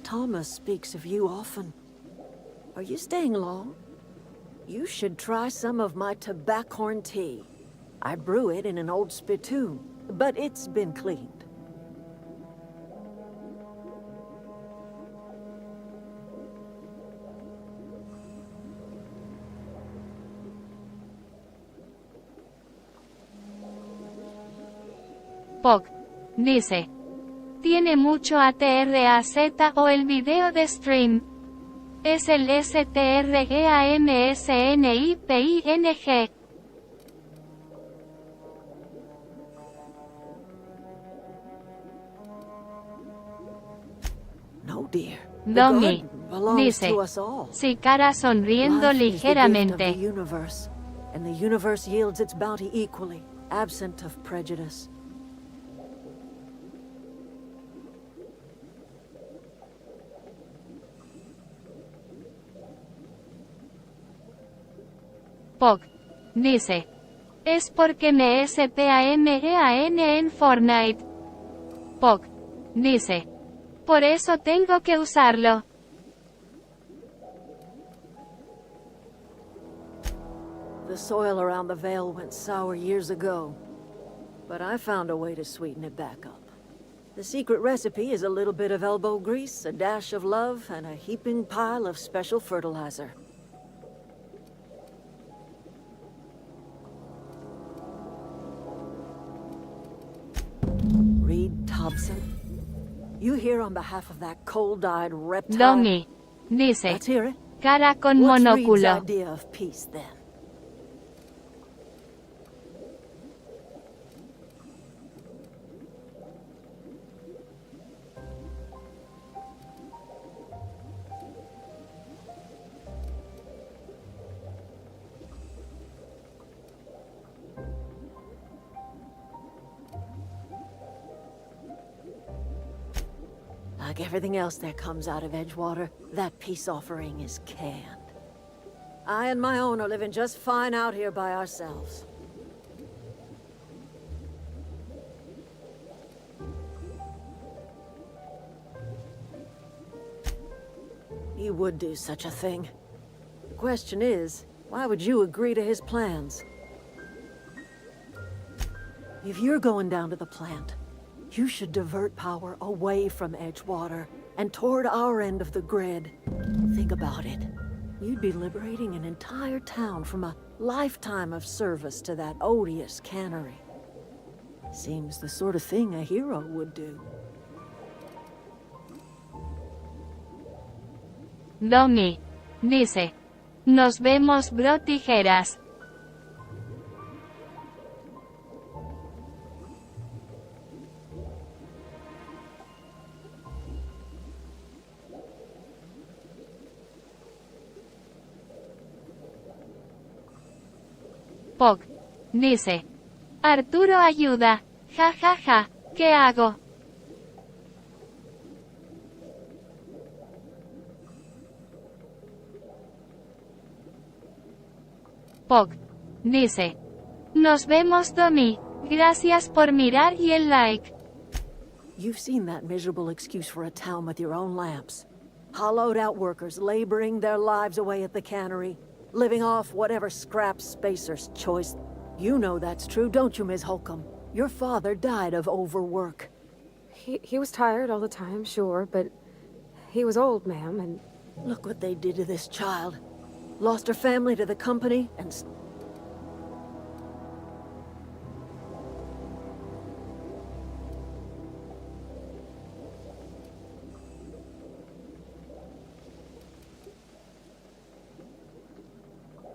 Thomas speaks of you often. Are you staying long? You should try some of my tobaccorn tea. I brew it in an old spittoon, but it's been cleaned. Pog. Dice. tiene mucho ATRAZ o el video de stream. Es el STRGAMSNIPING. No, dear. The Domi, garden belongs dice, to us all. si cara sonriendo Life is the gift of ligeramente. the universe, and the universe yields its bounty equally, absent of prejudice. Pog. Dice. Es porque me SPAMEAN en Fortnite. Pog. Dice. Por eso tengo que usarlo. The soil around the Vale went sour years ago, but I found a way to sweeten it back up. The secret recipe is a little bit of elbow grease, a dash of love, and a heaping pile of special fertilizer. Reed Thompson, you here on behalf of that cold-eyed reptile? Domi. Dice. Let's hear it. Cara con What's Reed's monóculo. idea of peace, then? Like everything else that comes out of Edgewater, that peace offering is canned. I and my own are living just fine out here by ourselves. He would do such a thing. The question is, why would you agree to his plans? If you're going down to the plant, you should divert power away from Edgewater and toward our end of the grid. Think about it. You'd be liberating an entire town from a lifetime of service to that odious cannery. Seems the sort of thing a hero would do. Domi. Dice. Nos vemos, bro, tijeras. Pog. Dice. Arturo ayuda. Ja ja ja. ¿Qué hago? Pog. Dice. Nos vemos, Domi. Gracias por mirar y el like. You've seen that miserable excuse for a town with your own lamps. Hollowed out workers laboring their lives away at the cannery, living off whatever scrap Spacer's choice. You know that's true, don't you, Ms. Holcomb? Your father died of overwork. He was tired all the time, sure, but he was old, ma'am, and... Look what they did to this child. Lost her family to the company, and...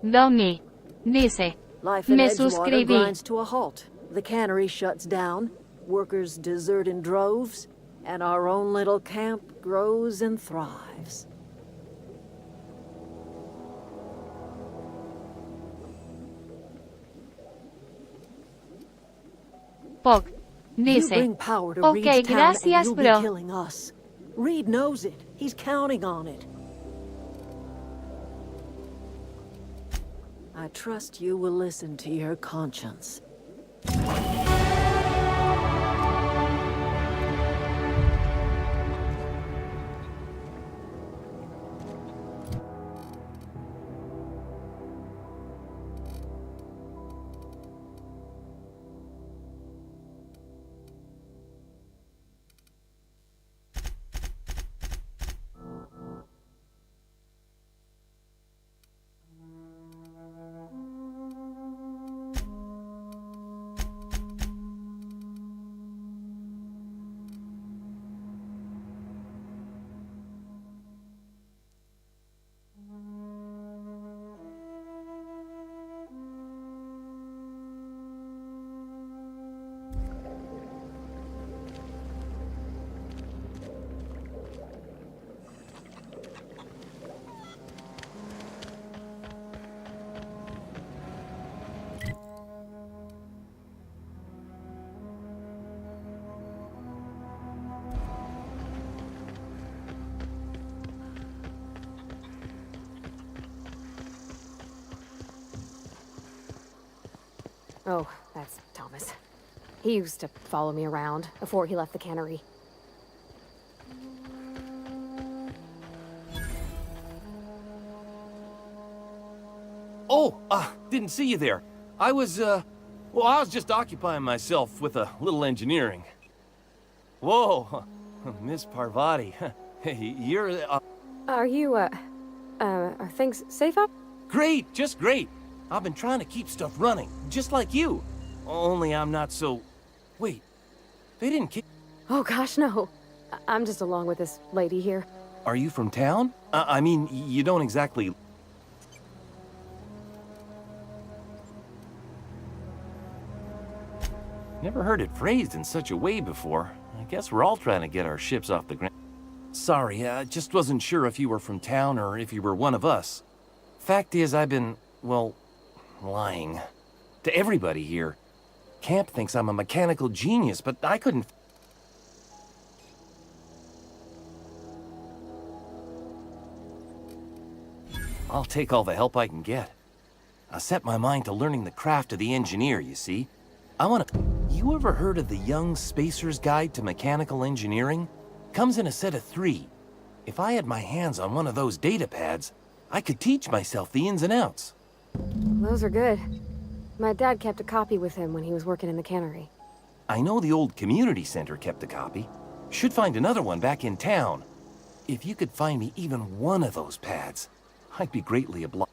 Domi. Dice. Life in Me Edgewater suscribí. grinds to a halt. The cannery shuts down, workers desert in droves, and our own little camp grows and thrives. Pog. You Dice. bring power to Ok, Reed's town, and gracias, you'll bro. be killing us. Reed knows it. He's counting on it. I trust you will listen to your conscience. Oh, that's Thomas. He used to follow me around before he left the cannery. Oh, didn't see you there. I was just occupying myself with a little engineering. Whoa, Miss Parvati, you're, Are you, are things safe up? Great, just great. I've been trying to keep stuff running, just like you. Only I'm not so... Wait, they didn't kick... Oh gosh, no. I'm just along with this lady here. Are you from town? I mean, you don't exactly... Never heard it phrased in such a way before. I guess we're all trying to get our ships off the ground. Sorry, I just wasn't sure if you were from town or if you were one of us. Fact is, I've been, well, lying. To everybody here. Camp thinks I'm a mechanical genius, but I couldn't... I'll take all the help I can get. I set my mind to learning the craft of the engineer, you see. I want to... You ever heard of the Young Spacer's Guide to Mechanical Engineering? Comes in a set of 3. If I had my hands on one of those data pads, I could teach myself the ins and outs. Those are good. My dad kept a copy with him when he was working in the cannery. I know the old community center kept a copy. Should find another one back in town. If you could find me even one of those pads, I'd be greatly obliged.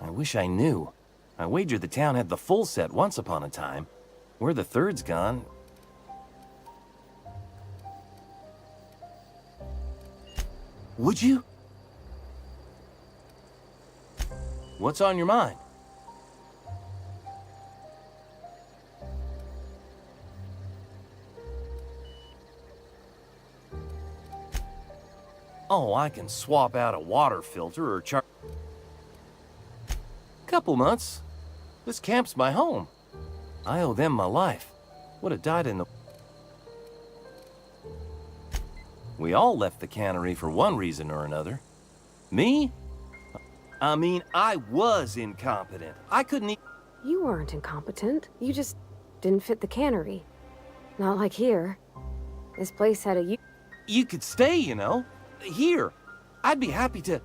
I wish I knew. I wagered the town had the full set once upon a time. Where the third's gone... Would you? What's on your mind? Oh, I can swap out a water filter or Couple months. This camp's my home. I owe them my life. Would have died in the... We all left the cannery for one reason or another. Me? I mean, I was incompetent. I couldn't e... You weren't incompetent. You just didn't fit the cannery. Not like here. This place had a... You could stay, you know. Here. I'd be happy to...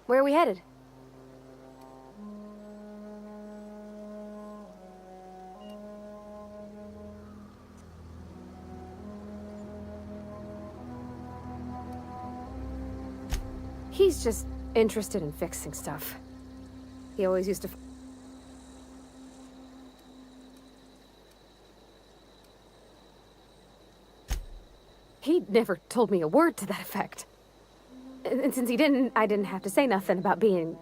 Where are we headed? He's just interested in fixing stuff. He always used to... He never told me a word to that effect. And since he didn't, I didn't have to say nothing about being...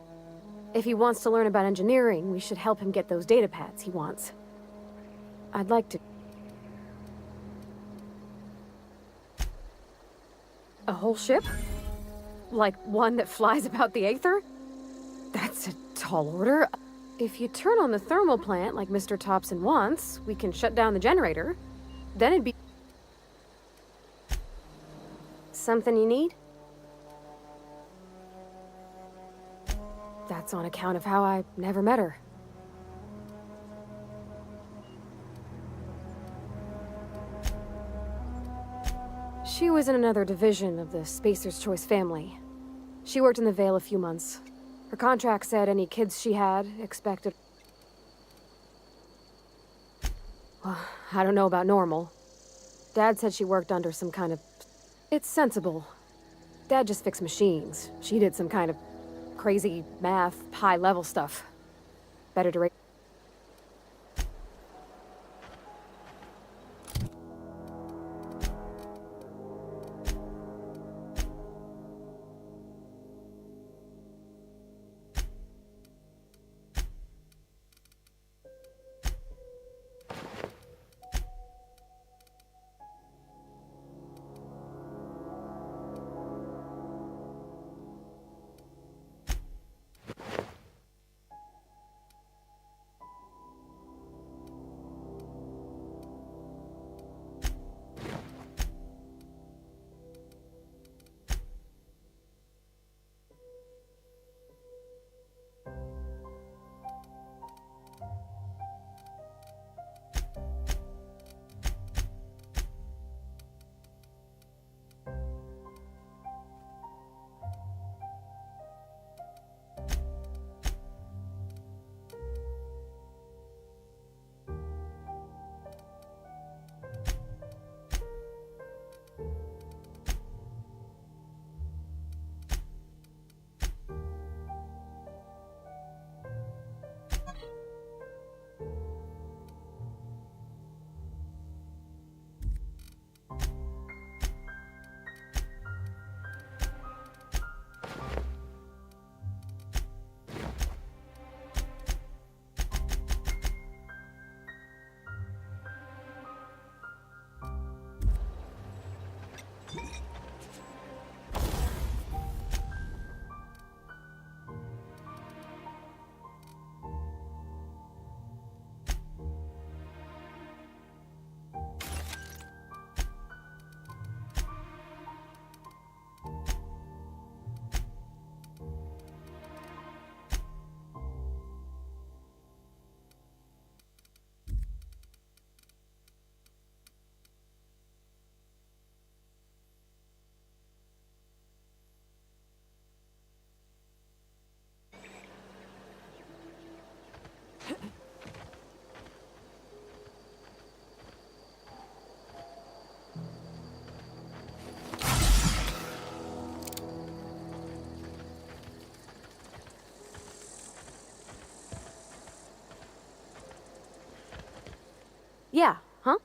If he wants to learn about engineering, we should help him get those data pads he wants. I'd like to... A whole ship? Like one that flies about the Aether? That's a tall order. If you turn on the thermal plant like Mr. Thompson wants, we can shut down the generator. Then it'd be... Something you need? That's on account of how I never met her. She was in another division of the Spacer's Choice family. She worked in the Vale a few months. Her contract said any kids she had expected... Well, I don't know about normal. Dad said she worked under some kind of... It's sensible. Dad just fixed machines. She did some kind of crazy math, high-level stuff. Better to... Yeah, huh?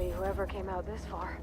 anybody who ever came out this far.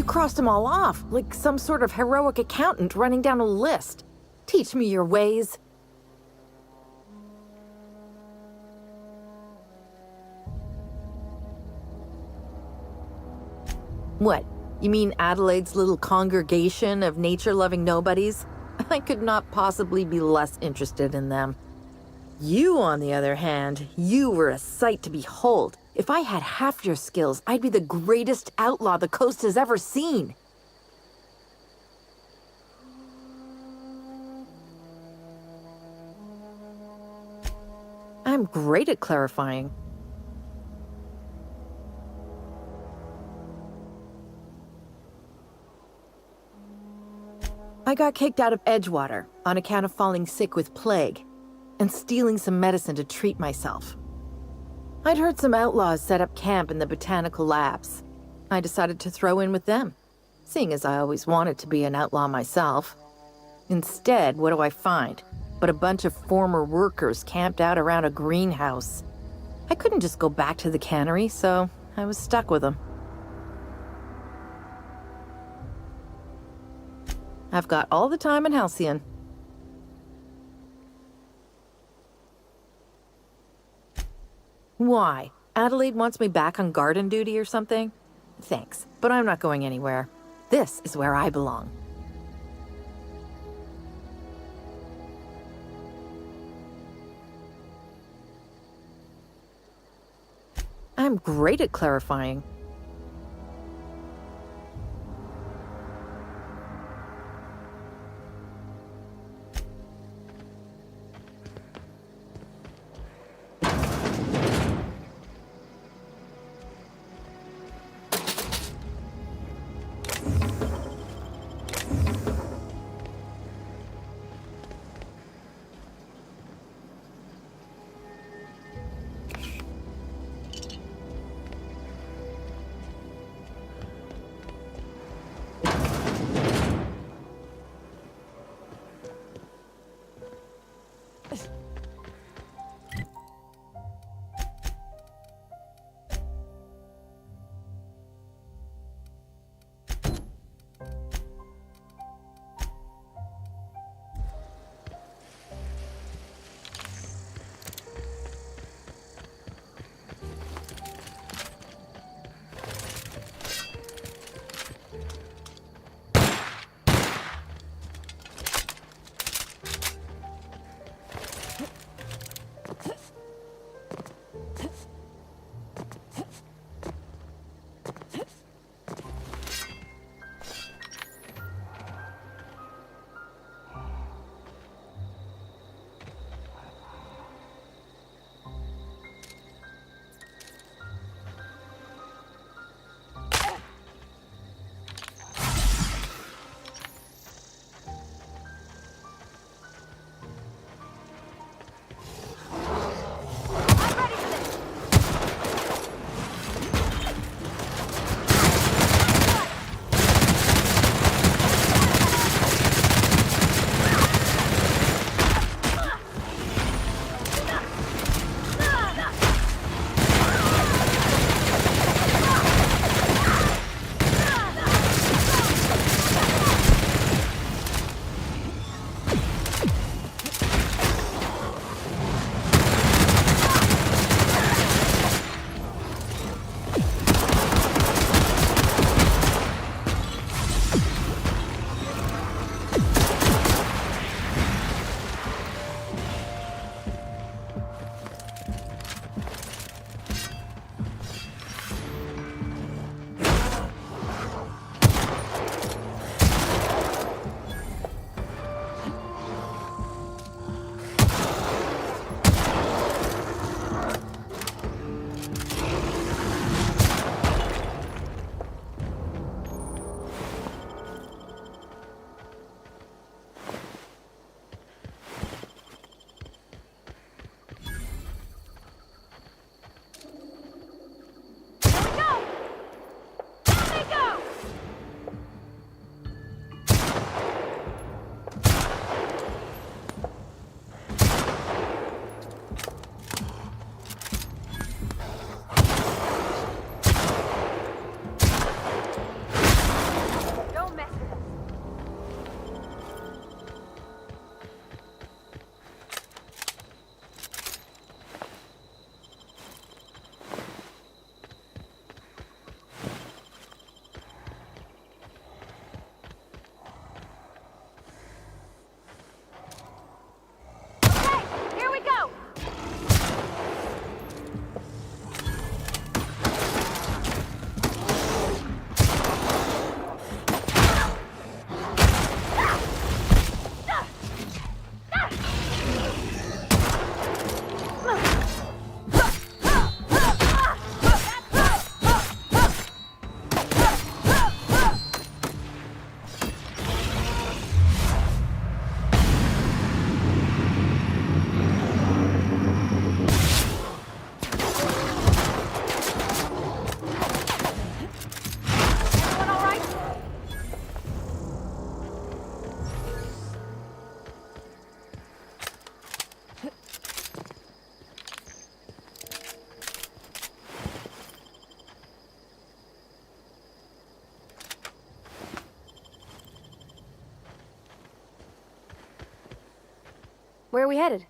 You crossed them all off, like some sort of heroic accountant running down a list. Teach me your ways. What? You mean Adelaide's little congregation of nature-loving nobodies? I could not possibly be less interested in them. You, on the other hand, you were a sight to behold. If I had half your skills, I'd be the greatest outlaw the coast has ever seen. I'm great at clarifying. I got kicked out of Edgewater on account of falling sick with plague and stealing some medicine to treat myself. I'd heard some outlaws set up camp in the botanical labs. I decided to throw in with them, seeing as I always wanted to be an outlaw myself. Instead, what do I find? But a bunch of former workers camped out around a greenhouse. I couldn't just go back to the cannery, so I was stuck with them. I've got all the time in Halcyon. Why? Adelaide wants me back on garden duty or something? Thanks, but I'm not going anywhere. This is where I belong. I'm great at clarifying. Where are we headed?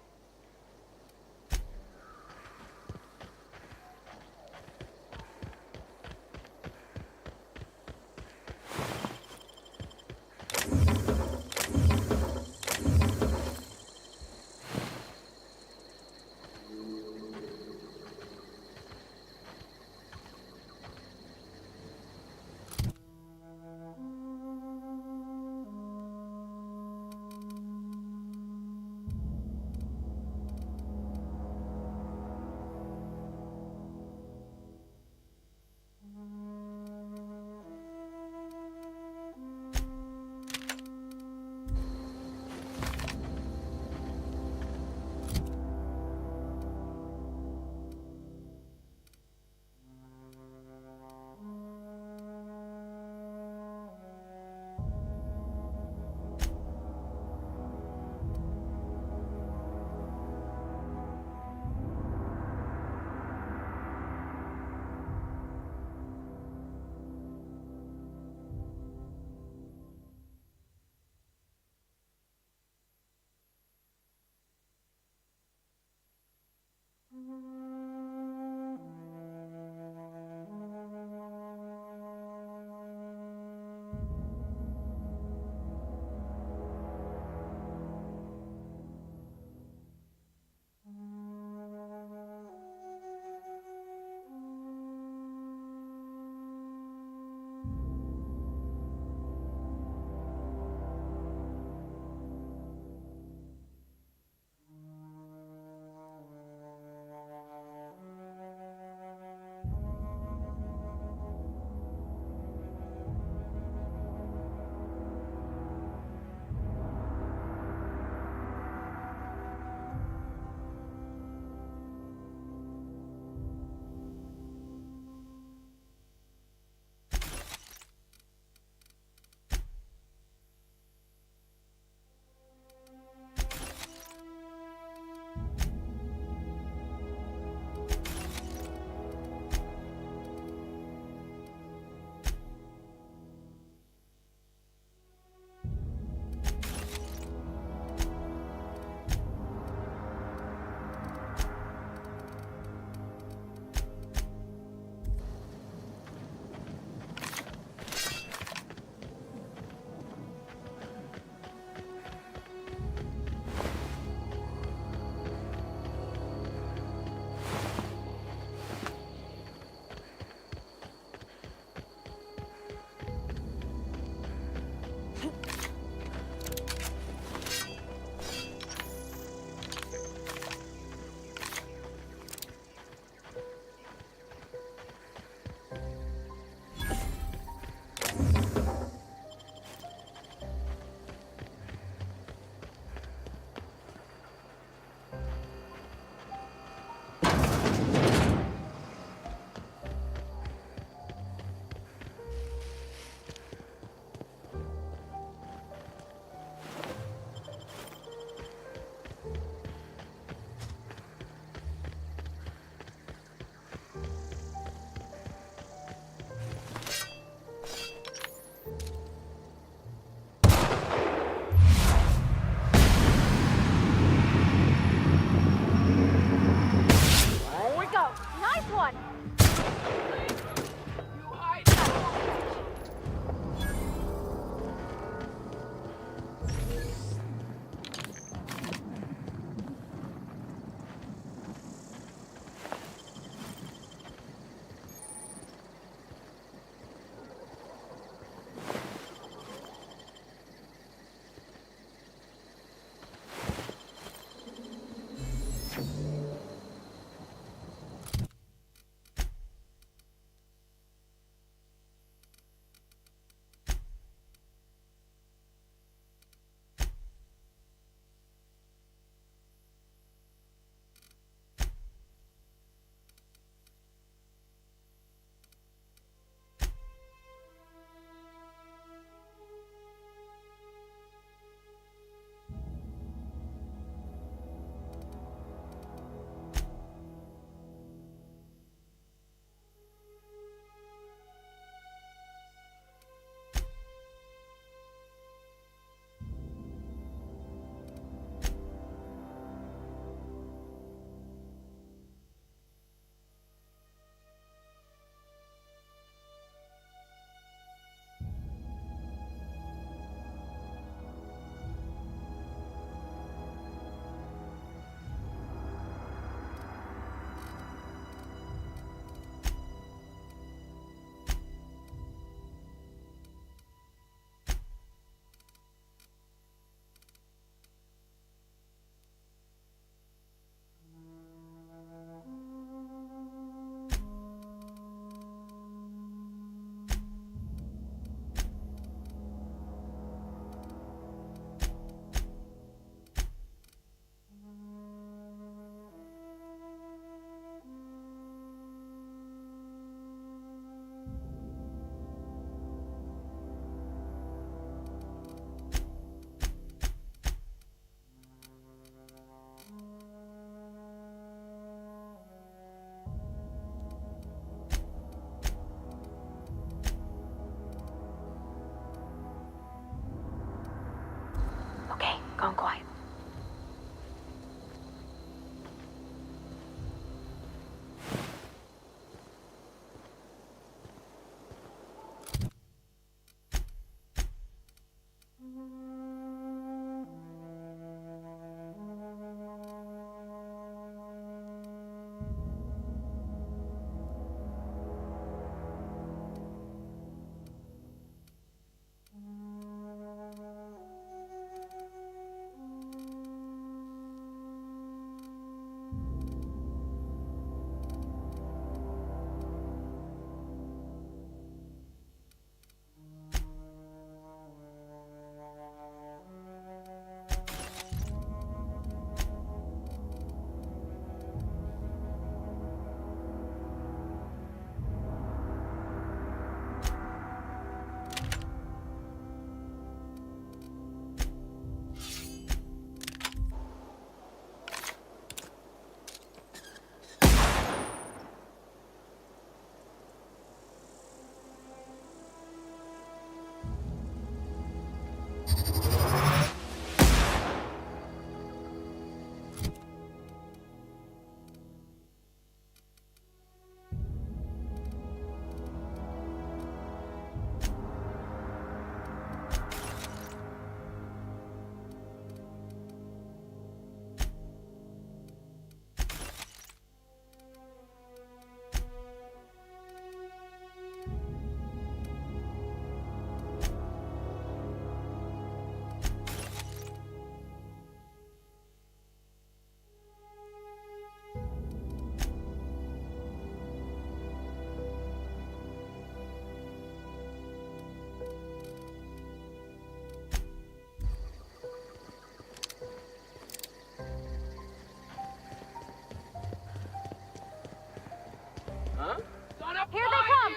Here they come!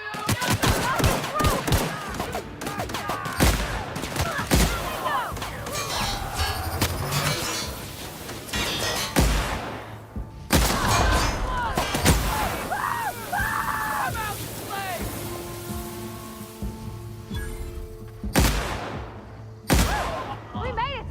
We made it!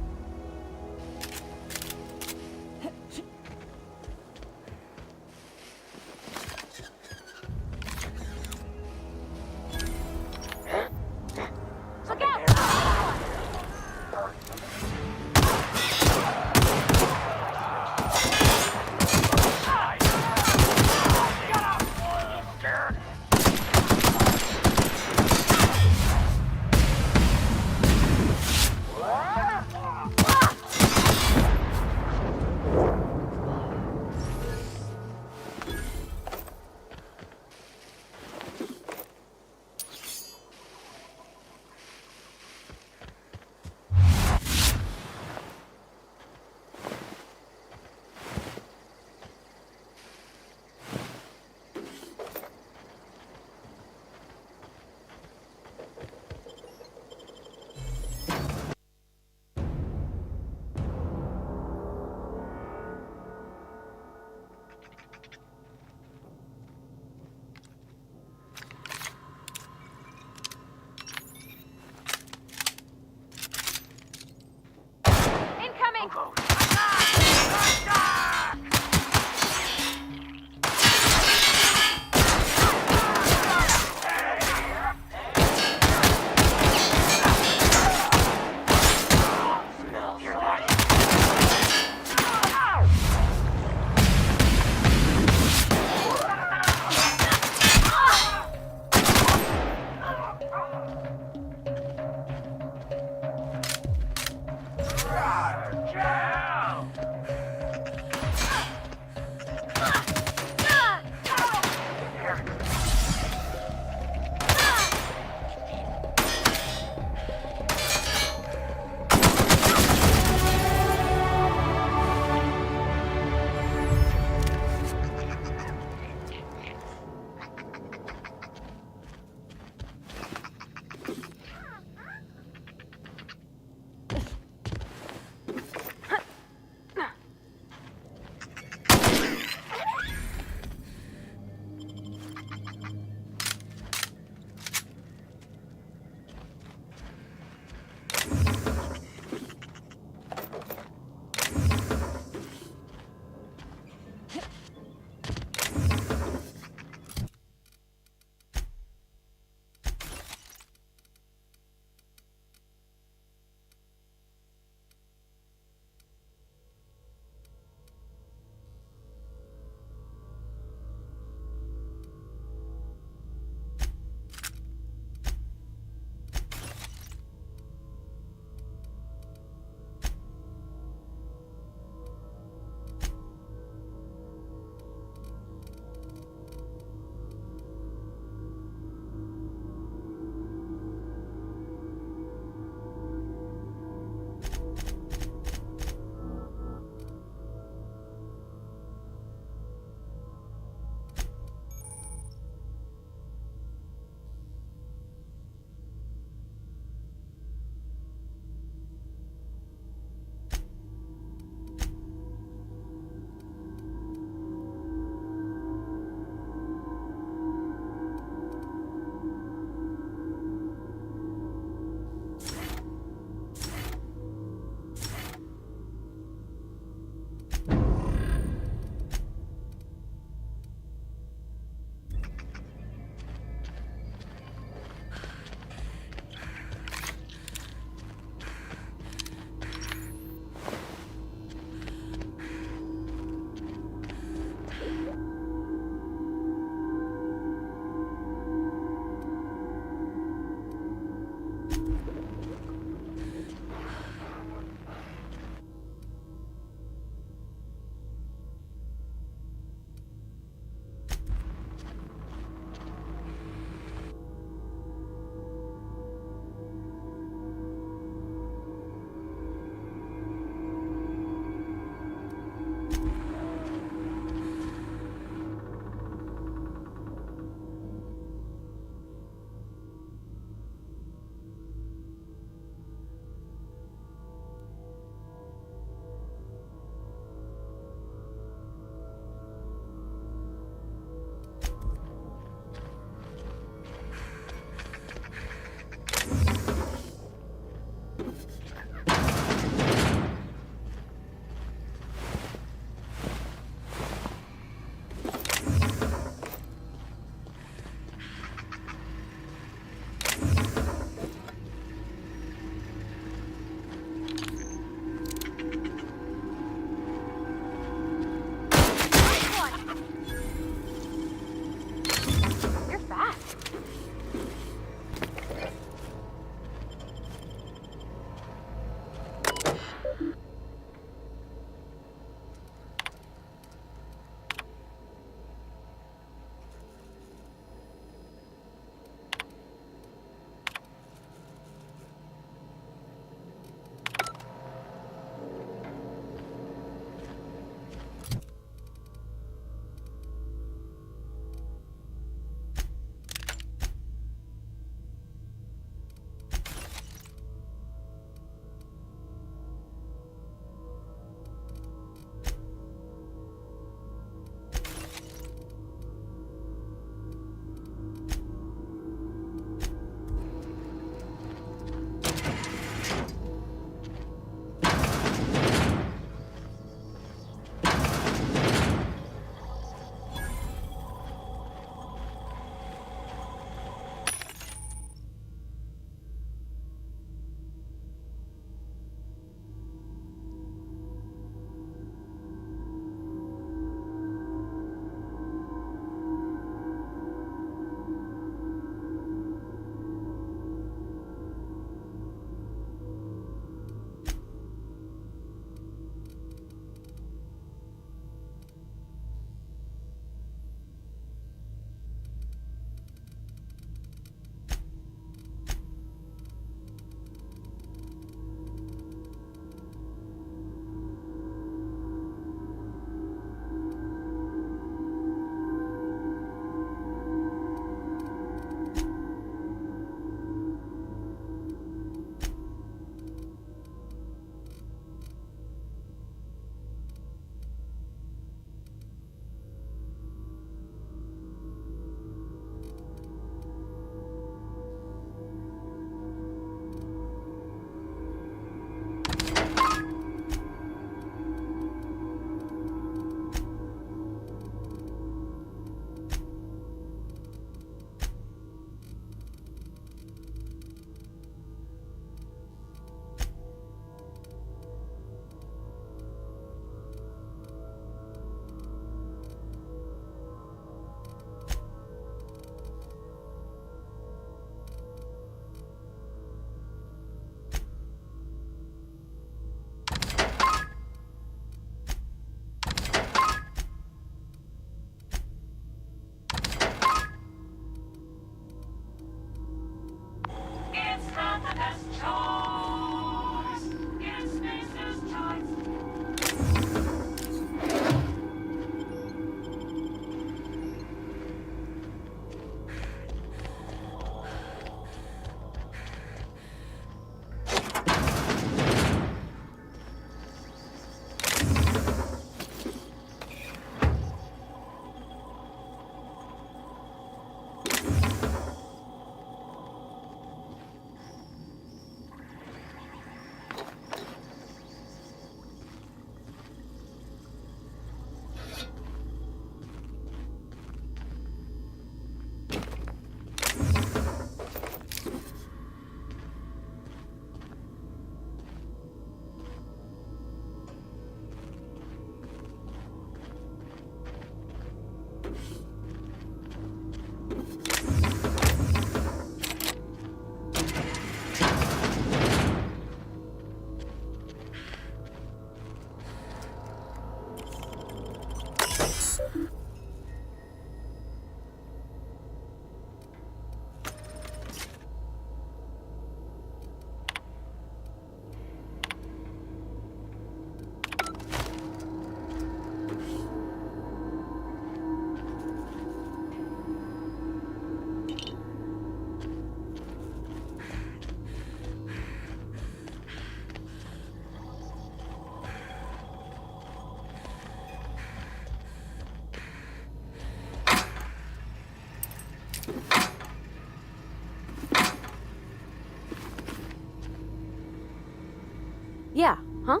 Yeah, huh?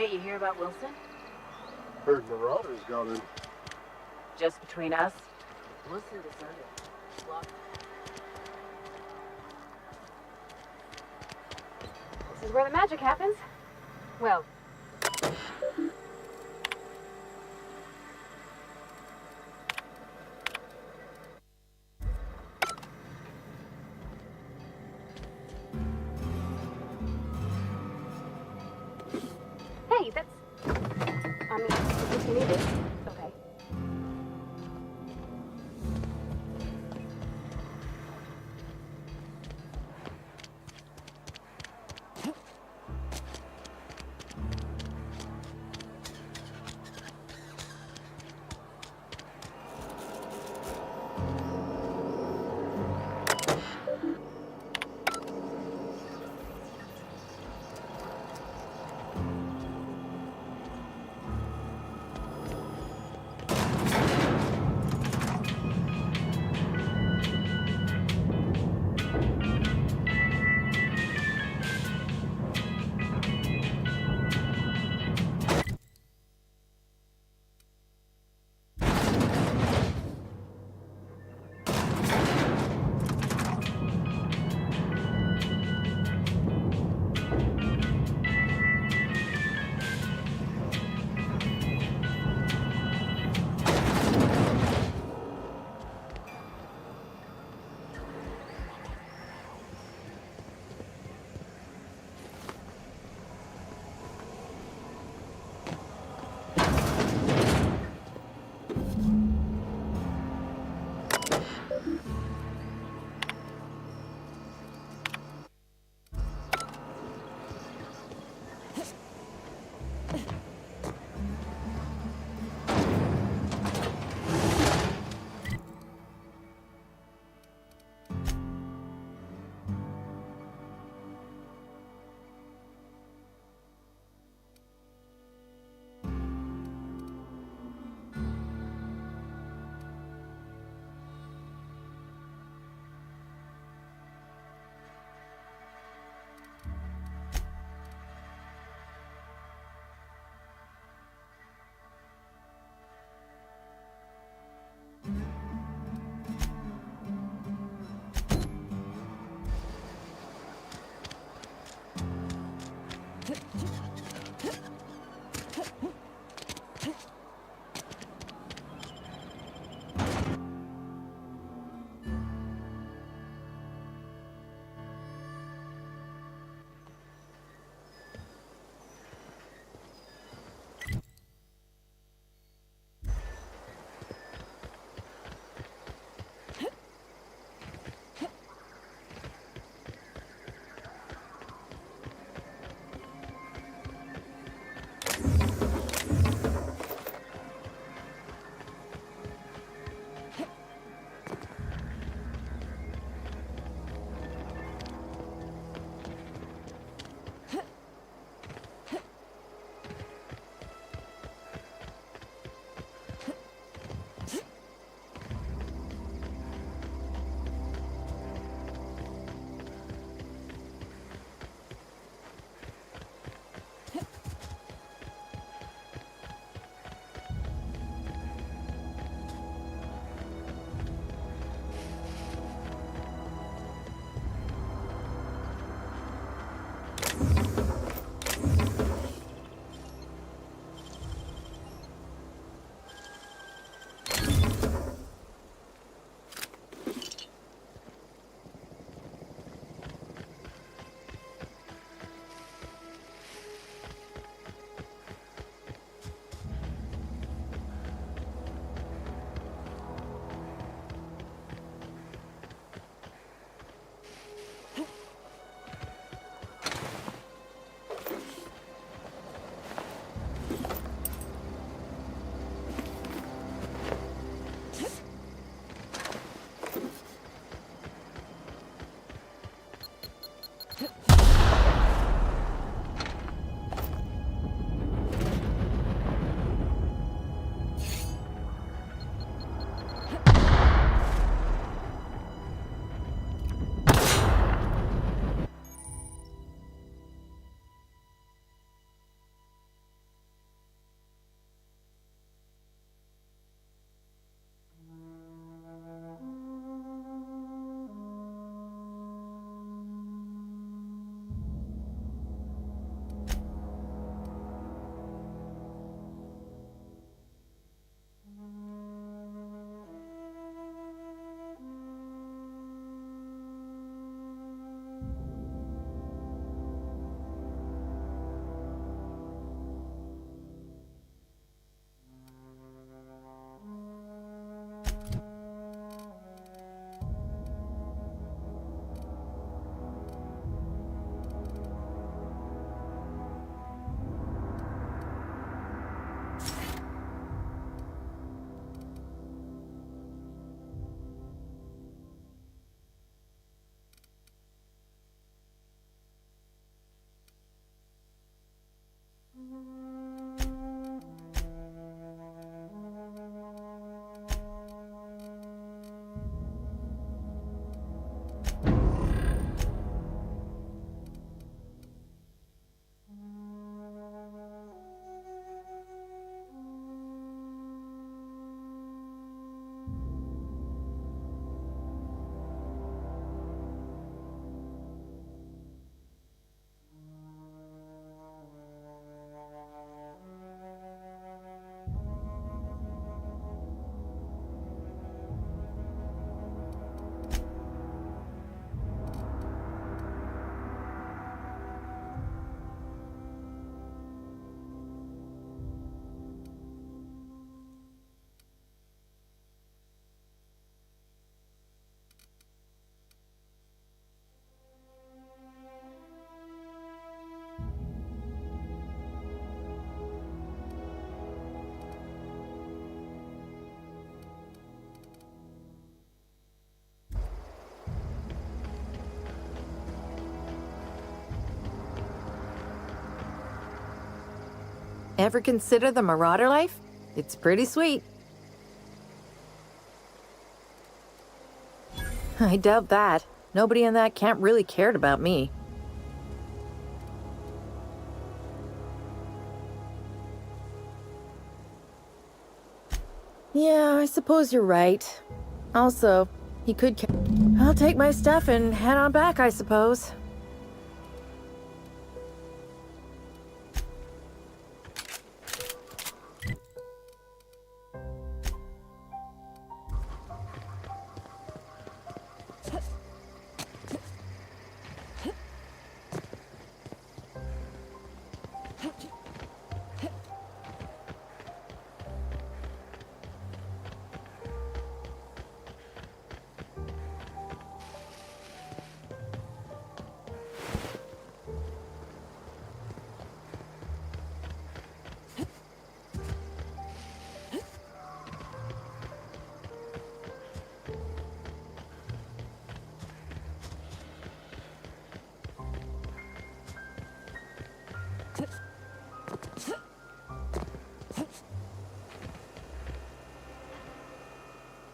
Hey, you hear about Wilson? Heard Marauders got in. Just between us? Wilson deserted. Locked. This is where the magic happens. Well, hey, that's... I mean, if you need it, it's okay. Ever consider the Marauder life? It's pretty sweet. I doubt that. Nobody in that camp really cared about me. Yeah, I suppose you're right. Also, he could I'll take my stuff and head on back, I suppose.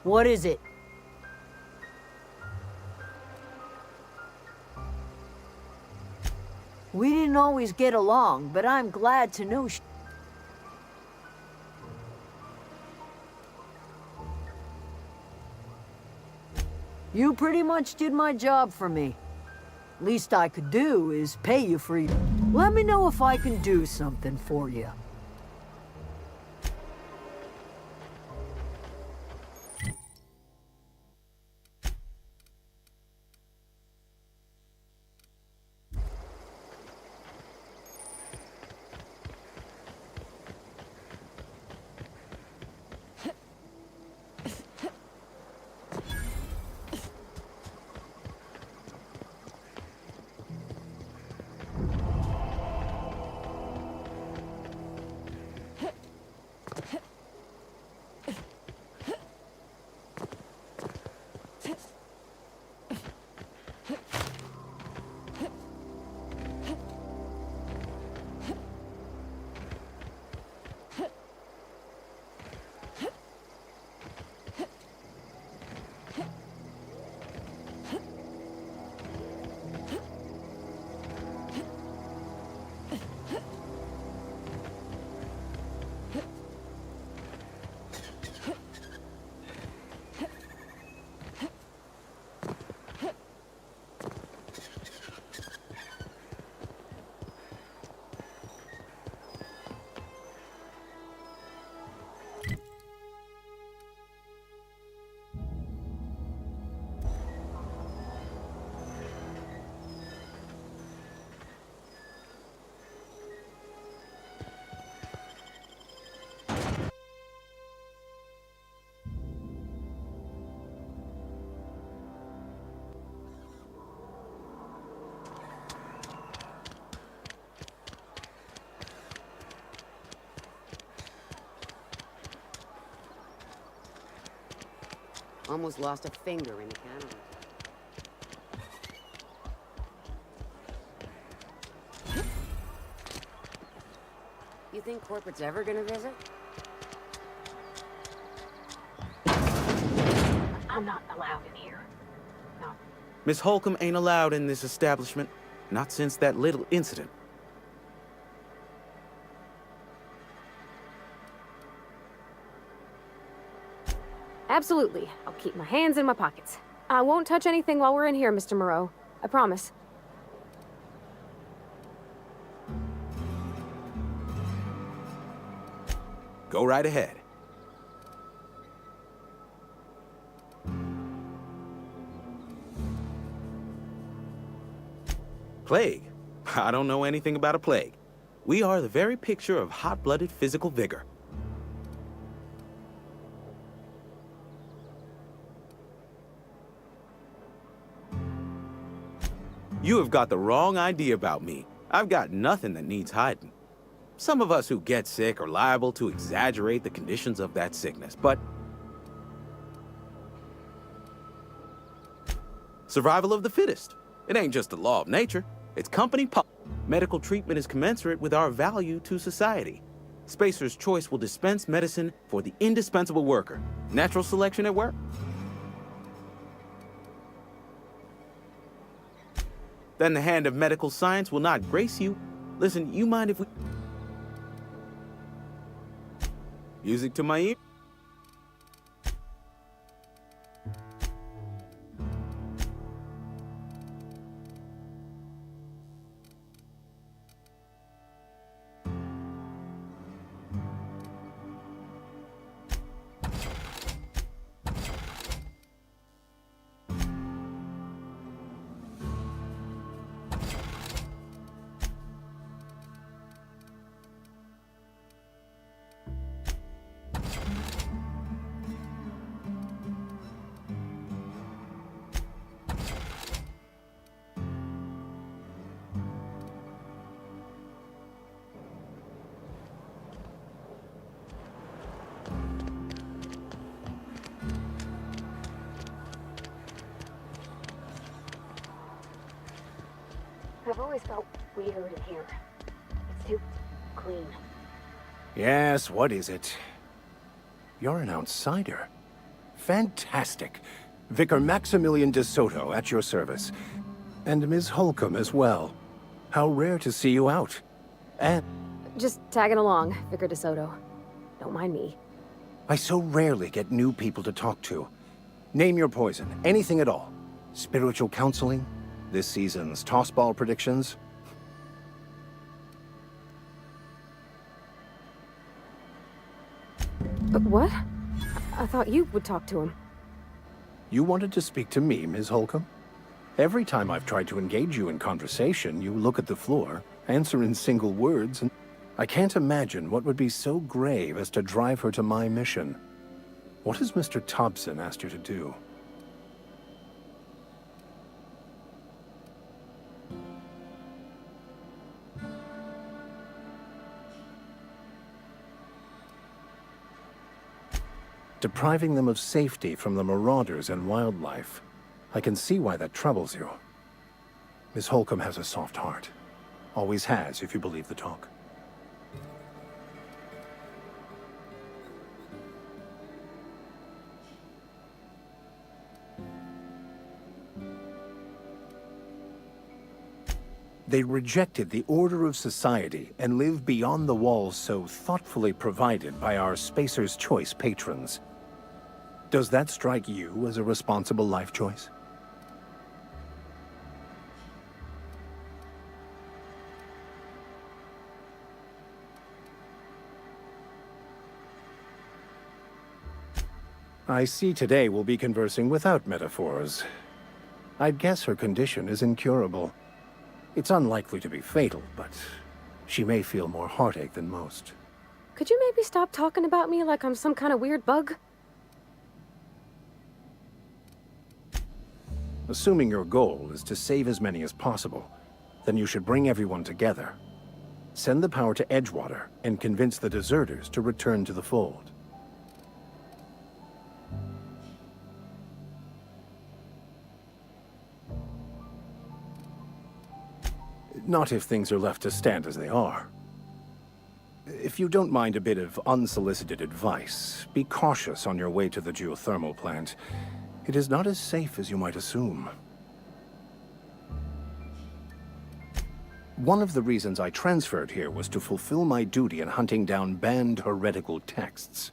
What is it? We didn't always get along, but I'm glad to know you pretty much did my job for me. Least I could do is pay you for you. Let me know if I can do something for you. Almost lost a finger in the cannery. You think corporate's ever gonna visit? I'm not allowed in here. No. Miss Holcomb ain't allowed in this establishment. Not since that little incident. Absolutely. I'll keep my hands in my pockets. I won't touch anything while we're in here, Mr. Moreau. I promise. Go right ahead. Plague? I don't know anything about a plague. We are the very picture of hot-blooded physical vigor. You have got the wrong idea about me. I've got nothing that needs hiding. Some of us who get sick are liable to exaggerate the conditions of that sickness, but survival of the fittest. It ain't just the law of nature. It's company policy. Medical treatment is commensurate with our value to society. Spacer's Choice will dispense medicine for the indispensable worker. Natural selection at work. Then the hand of medical science will not grace you. Listen, you mind if we... Music to my ear. I've always felt weird in here. It's too clean. Yes, what is it? You're an outsider. Fantastic. Vicar Maximilian de Soto at your service. And Ms. Holcomb as well. How rare to see you out. And Just tagging along, Vicar de Soto. Don't mind me. I so rarely get new people to talk to. Name your poison, anything at all. Spiritual counseling? This season's tossball predictions? What? I thought you would talk to him. You wanted to speak to me, Ms. Holcomb? Every time I've tried to engage you in conversation, you look at the floor, answer in single words, and I can't imagine what would be so grave as to drive her to my mission. What has Mr. Thompson asked you to do? Depriving them of safety from the marauders and wildlife. I can see why that troubles you. Miss Holcomb has a soft heart. Always has, if you believe the talk. They rejected the order of society and live beyond the walls so thoughtfully provided by our Spacer's Choice patrons. Does that strike you as a responsible life choice? I see today we'll be conversing without metaphors. I'd guess her condition is incurable. It's unlikely to be fatal, but she may feel more heartache than most. Could you maybe stop talking about me like I'm some kind of weird bug? Assuming your goal is to save as many as possible, then you should bring everyone together. Send the power to Edgewater and convince the deserters to return to the fold. Not if things are left to stand as they are. If you don't mind a bit of unsolicited advice, be cautious on your way to the geothermal plant. It is not as safe as you might assume. One of the reasons I transferred here was to fulfill my duty in hunting down banned heretical texts.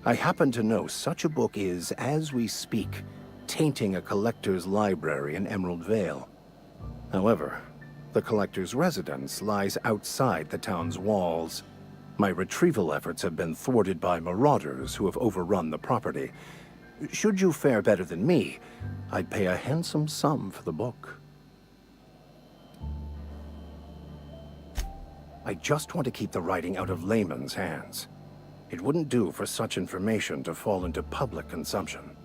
I happen to know such a book is, as we speak, tainting a collector's library in Emerald Vale. However, the collector's residence lies outside the town's walls. My retrieval efforts have been thwarted by marauders who have overrun the property. Should you fare better than me, I'd pay a handsome sum for the book. I just want to keep the writing out of layman's hands. It wouldn't do for such information to fall into public consumption.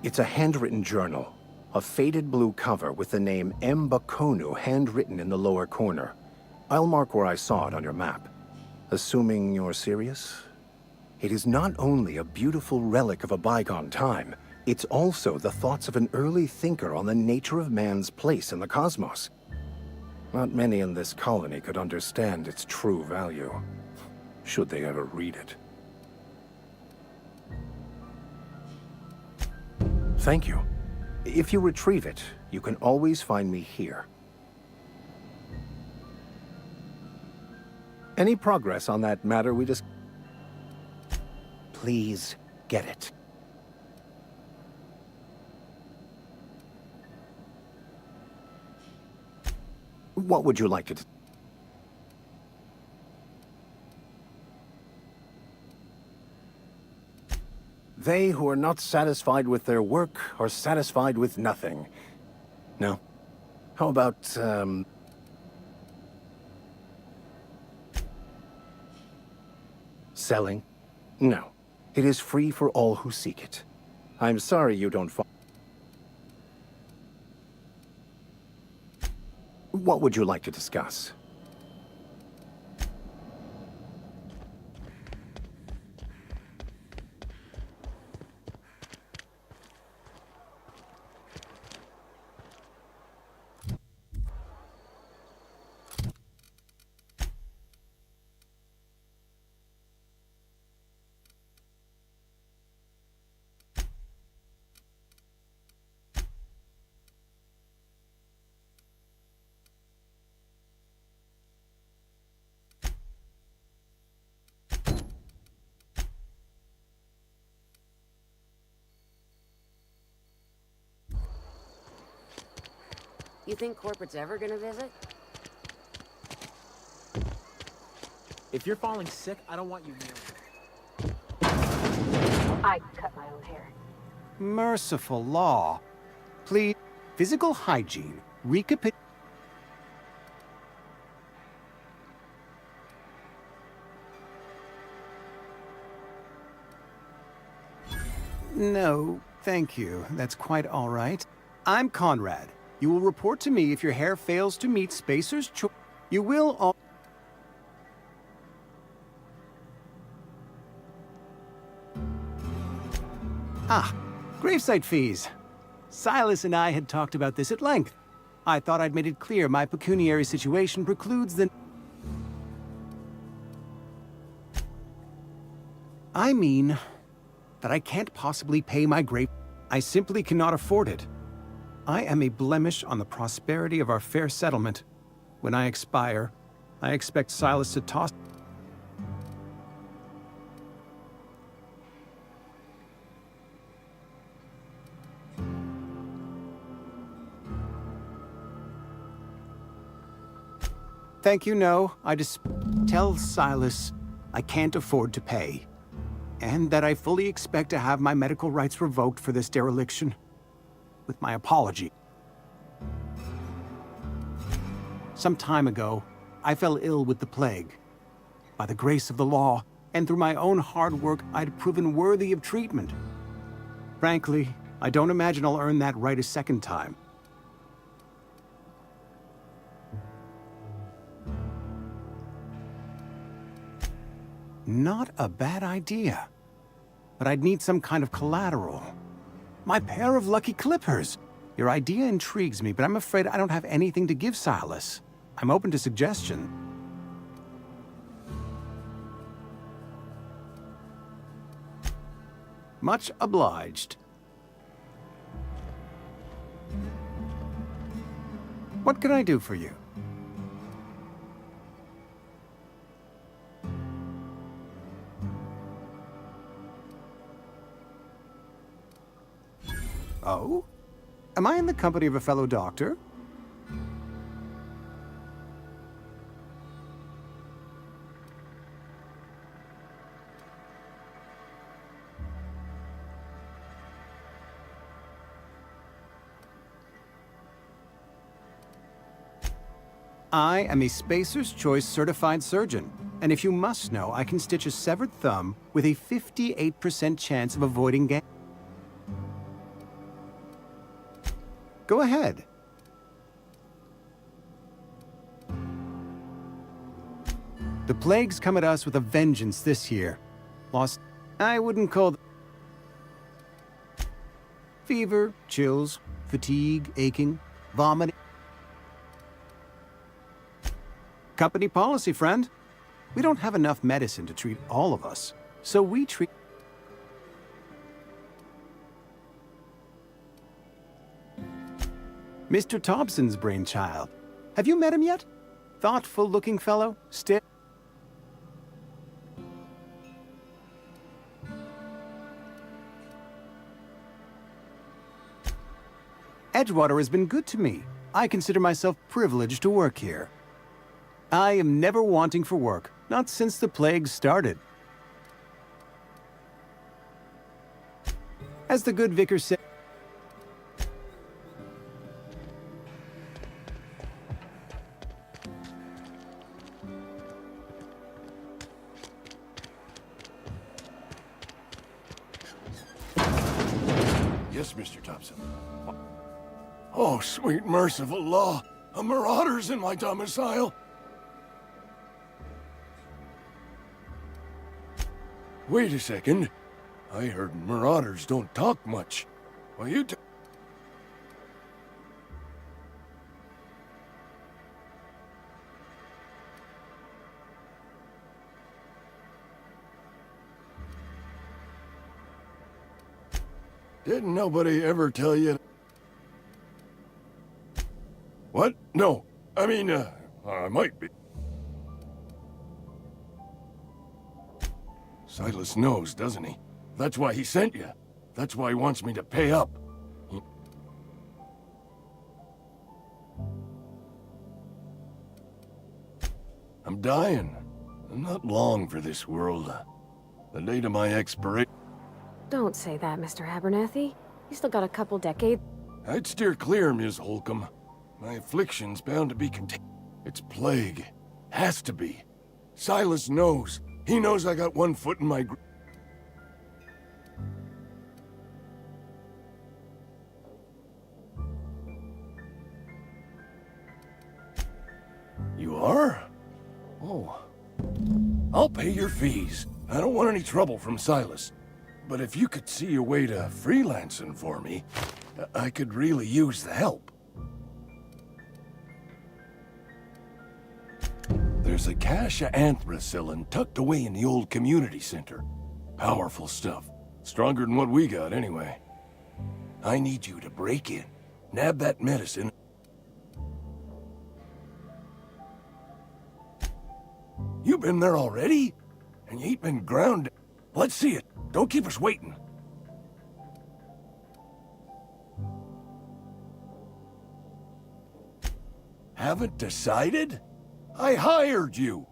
It's a handwritten journal, a faded blue cover with the name M. Bakonu handwritten in the lower corner. I'll mark where I saw it on your map. Assuming you're serious? It is not only a beautiful relic of a bygone time, it's also the thoughts of an early thinker on the nature of man's place in the cosmos. Not many in this colony could understand its true value, should they ever read it. Thank you. If you retrieve it, you can always find me here. Any progress on that matter we just... Please get it. What would you like it? They who are not satisfied with their work are satisfied with nothing. No? How about, selling? No. It is free for all who seek it. I'm sorry you don't find... What would you like to discuss? You think corporate's ever gonna visit? If you're falling sick, I don't want you near me. I cut my own hair. Merciful law. Please, physical hygiene. No, thank you. That's quite all right. I'm Conrad. You will report to me if your hair fails to meet Spacer's choice. You will all... Ah, gravesite fees. Silas and I had talked about this at length. I thought I'd made it clear my pecuniary situation precludes the... I mean that I can't possibly pay my grave. I simply cannot afford it. I am a blemish on the prosperity of our fair settlement. When I expire, I expect Silas to toss... Thank you, no. I just tell Silas I can't afford to pay. And that I fully expect to have my medical rights revoked for this dereliction. With my apology. Some time ago, I fell ill with the plague. By the grace of the law, and through my own hard work, I'd proven worthy of treatment. Frankly, I don't imagine I'll earn that right a second time. Not a bad idea. But I'd need some kind of collateral. My pair of lucky clippers! Your idea intrigues me, but I'm afraid I don't have anything to give Silas. I'm open to suggestion. Much obliged. What can I do for you? Oh? Am I in the company of a fellow doctor? I am a Spacer's Choice certified surgeon, and if you must know, I can stitch a severed thumb with a 58% chance of avoiding gang. Go ahead. The plague's come at us with a vengeance this year. Lost I wouldn't call them fever, chills, fatigue, aching, vomiting. Company policy, friend. We don't have enough medicine to treat all of us, so we treat... Mr. Thompson's brainchild. Have you met him yet? Thoughtful-looking fellow, Edgewater has been good to me. I consider myself privileged to work here. I am never wanting for work, not since the plague started. As the good vicar said, Yes, Mr. Thompson. Oh, sweet merciful law! A marauder's in my domicile! Wait a second. I heard marauders don't talk much. Well, you Didn't nobody ever tell you? What? No. I mean, I might be. Silas knows, doesn't he? That's why he sent you. That's why he wants me to pay up. I'm dying. I'm not long for this world. The date of my expiration... Don't say that, Mr. Abernathy. You still got a couple decades. I'd steer clear, Ms. Holcomb. My affliction's bound to be contained. It's plague. Has to be. Silas knows. He knows I got one foot in my... You are? Oh. I'll pay your fees. I don't want any trouble from Silas. But if you could see your way to freelancing for me, I could really use the help. There's a cache of anthracillin tucked away in the old community center. Powerful stuff. Stronger than what we got, anyway. I need you to break in, nab that medicine. You been there already? And you ain't been ground... Let's see it. Don't keep us waiting. Haven't decided? I hired you.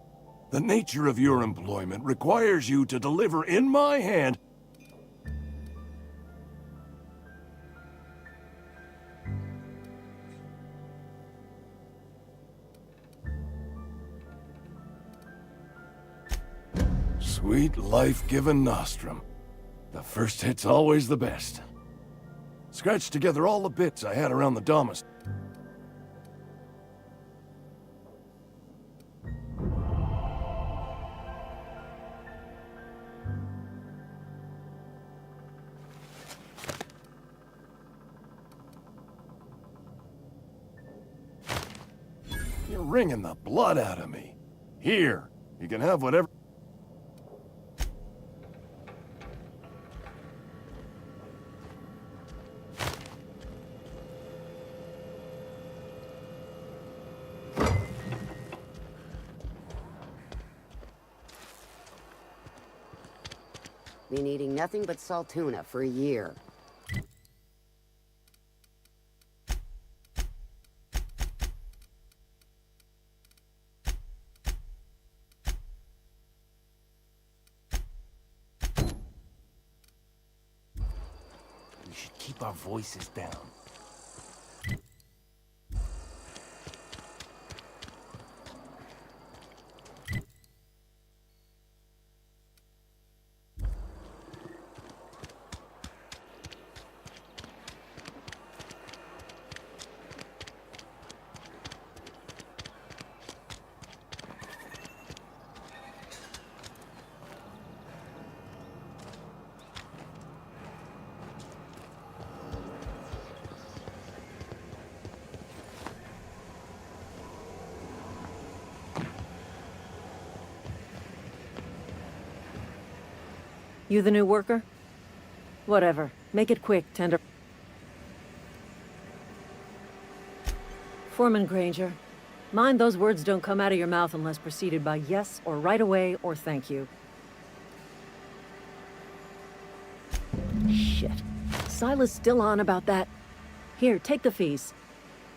The nature of your employment requires you to deliver in my hand. Sweet life-giving nostrum. The first hit's always the best. Scratch together all the bits I had around the domus. You're wringing the blood out of me. Here, you can have whatever... Been eating nothing but salt tuna for a year. We should keep our voices down. You the new worker? Whatever. Make it quick, Tender. Foreman Granger, mind those words don't come out of your mouth unless preceded by yes or right away or thank you. Shit. Silas still on about that. Here, take the fees.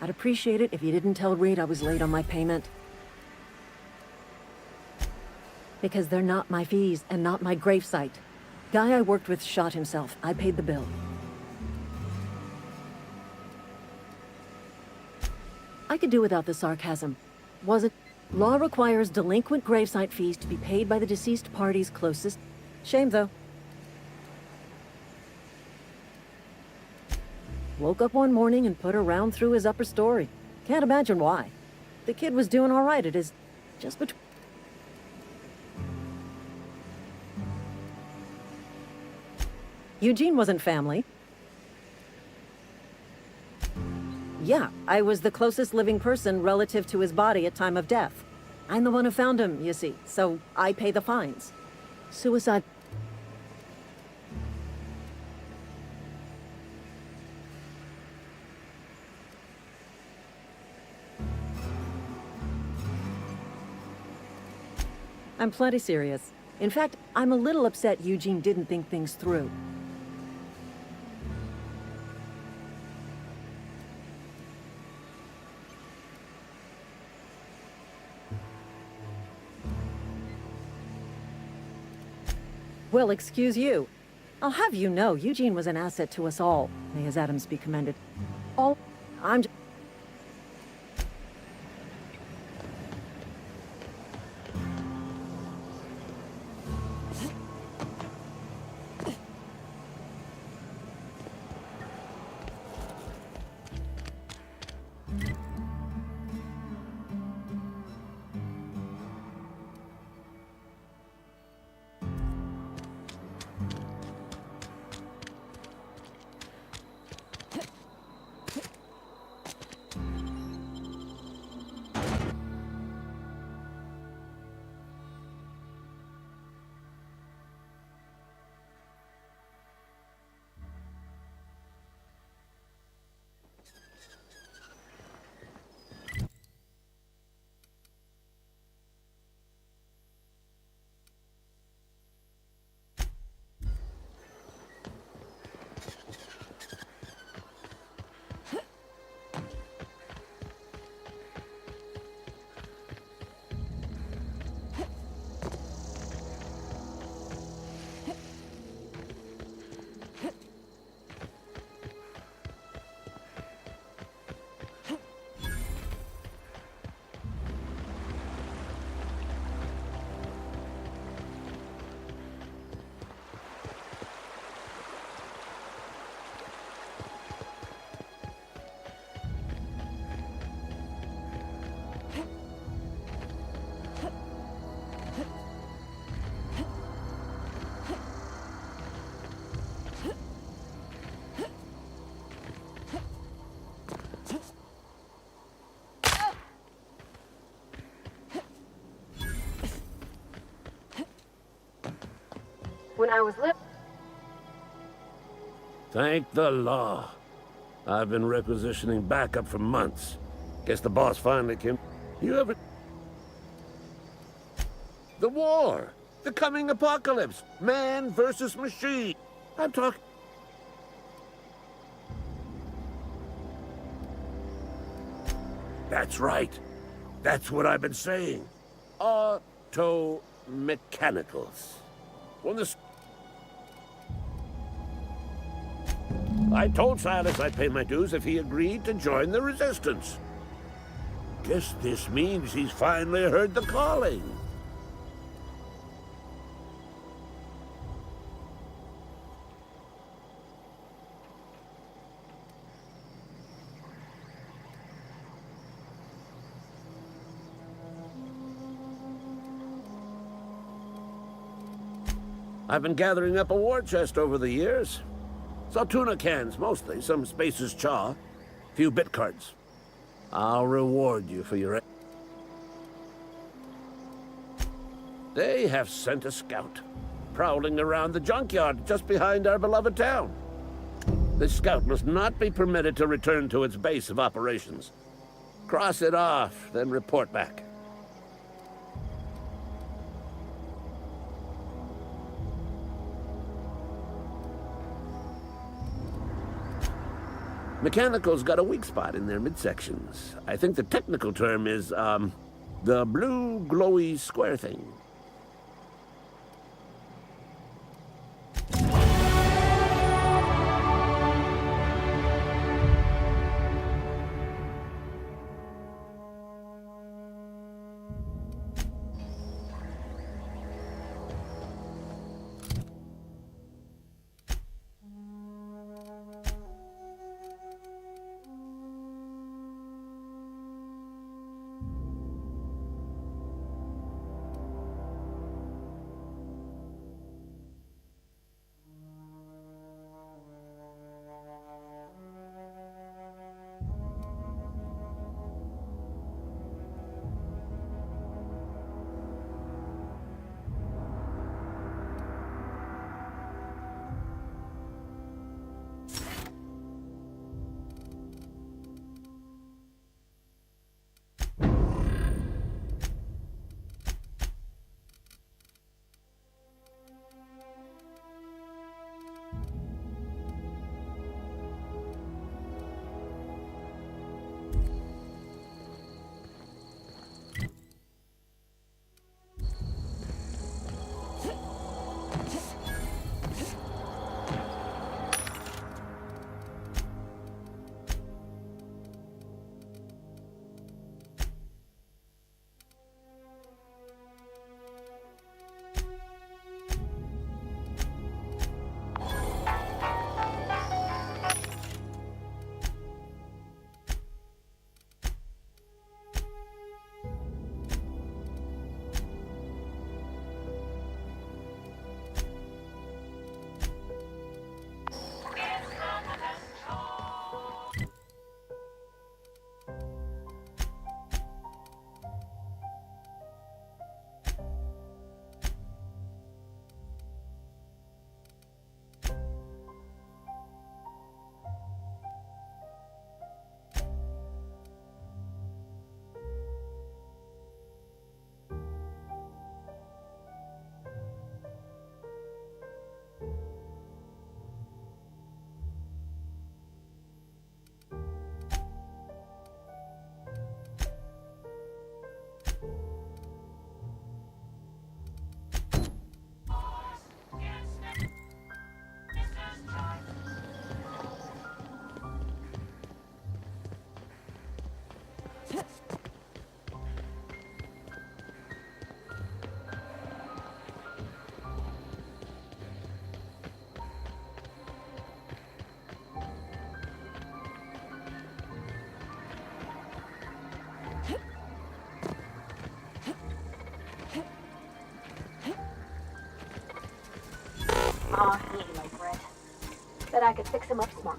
I'd appreciate it if you didn't tell Reed I was late on my payment. Because they're not my fees and not my gravesite. Guy I worked with shot himself. I paid the bill. I could do without the sarcasm. Was it? Law requires delinquent gravesite fees to be paid by the deceased party's closest. Shame, though. Woke up one morning and put a round through his upper story. Can't imagine why. The kid was doing all right at his... just between... Eugene wasn't family. Yeah, I was the closest living person relative to his body at time of death. I'm the one who found him, you see, so I pay the fines. Suicide... I'm plenty serious. In fact, I'm a little upset Eugene didn't think things through. Well, excuse you. I'll have you know, Eugene was an asset to us all. May his atoms be commended. I'm just... When I was Thank the law. I've been requisitioning backup for months. Guess the boss finally came. You ever... The war! The coming apocalypse! Man versus machine! I'm talking... That's right. That's what I've been saying. Auto-mechanicals. When the... I told Silas I'd pay my dues if he agreed to join the resistance. Guess this means he's finally heard the calling. I've been gathering up a war chest over the years. Tuna cans, mostly. Some Spacer's chaw. Few bit cards. I'll reward you for your... They have sent a scout. prowling around the junkyard just behind our beloved town. This scout must not be permitted to return to its base of operations. Cross it off, then report back. Mechanical's got a weak spot in their midsections. I think the technical term is, the blue glowy square thing. Aw, he ain't like Brett. Bet I could fix him up smart.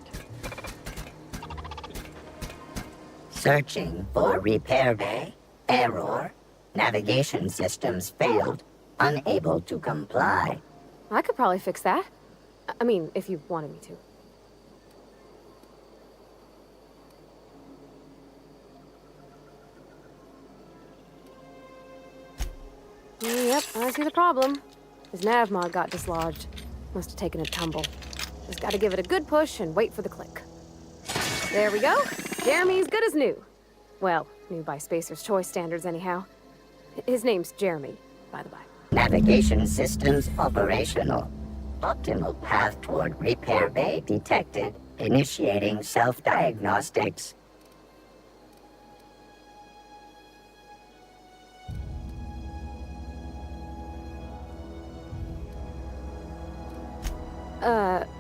Searching for repair bay. Error. Navigation systems failed. Unable to comply. I could probably fix that. I mean, if you wanted me to. Yep, I see the problem. His nav mod got dislodged. Must have taken a tumble. Just gotta give it a good push and wait for the click. There we go. Jeremy's good as new. Well, new by Spacer's Choice standards anyhow. His name's Jeremy, by the by. Navigation systems operational. Optimal path toward repair bay detected. Initiating self-diagnostics.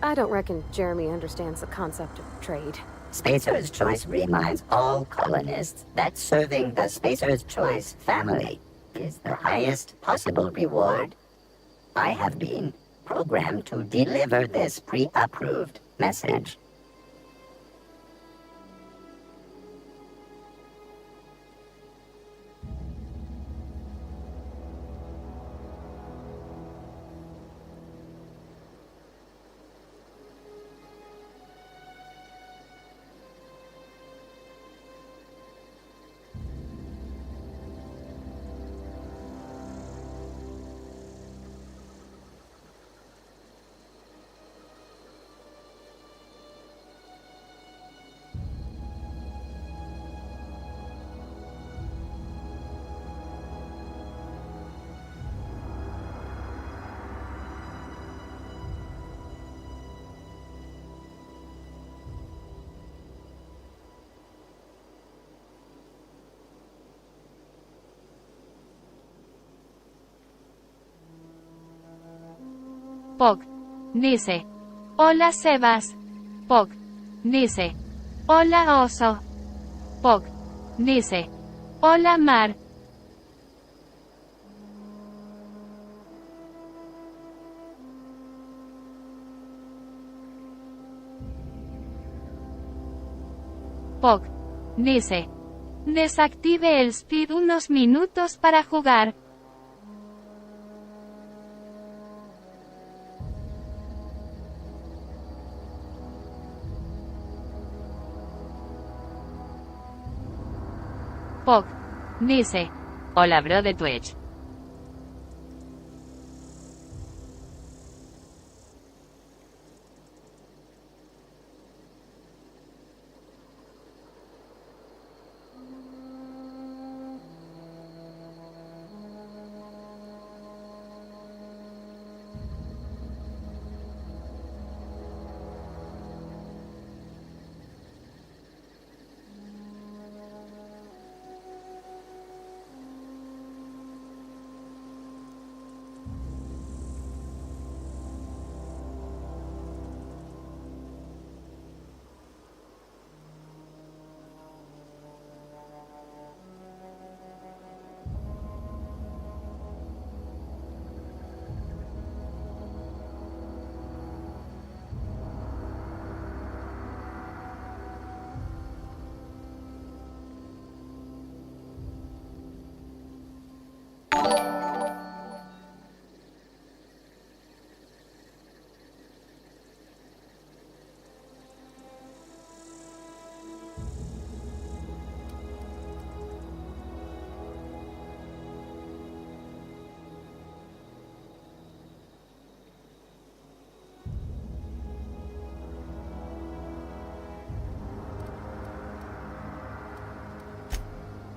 I don't reckon Jeremy understands the concept of trade. Spacer's Choice reminds all colonists that serving the Spacer's Choice family is the highest possible reward. I have been programmed to deliver this pre-approved message. Pog. Dice. Hola Sebas. Pog. Dice. Hola oso. Pog. Dice. Hola mar. Pog. Dice. Desactive el speed unos minutos para jugar. Pog. Dice. Hola bro de Twitch.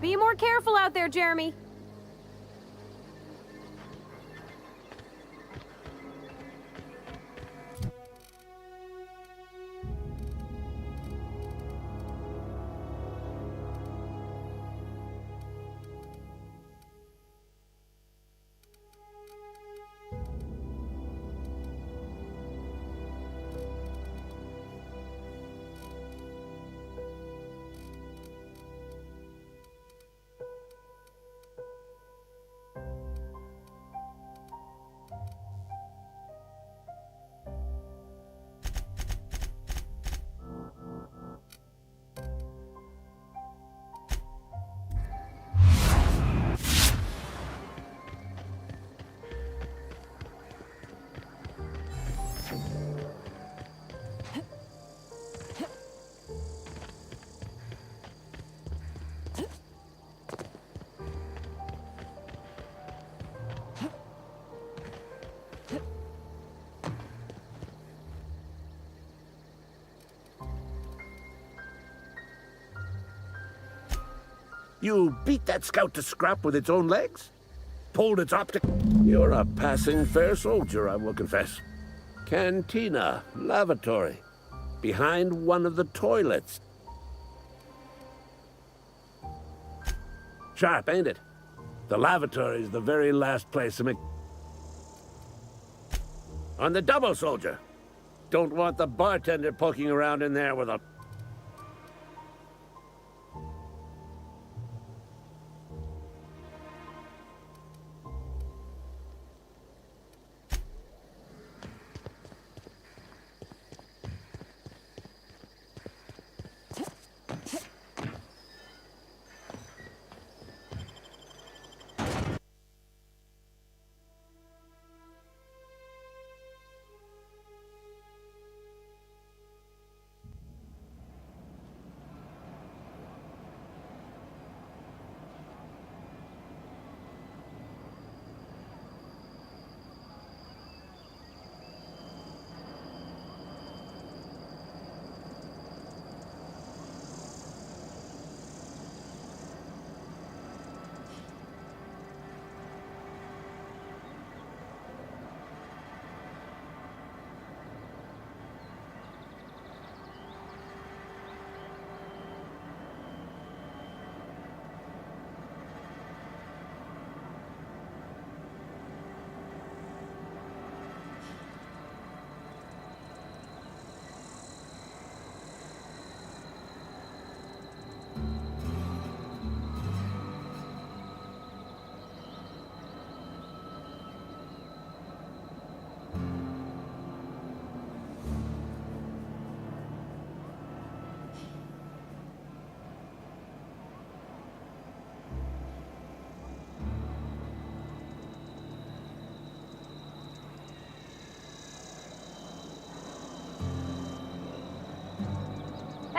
Be more careful out there, Jeremy. You beat that scout to scrap with its own legs? Pulled its optic? You're a passing fair soldier, I will confess. Cantina, lavatory, behind one of the toilets. Sharp, ain't it? The lavatory is the very last place to make... On the double, soldier. Don't want the bartender poking around in there with a...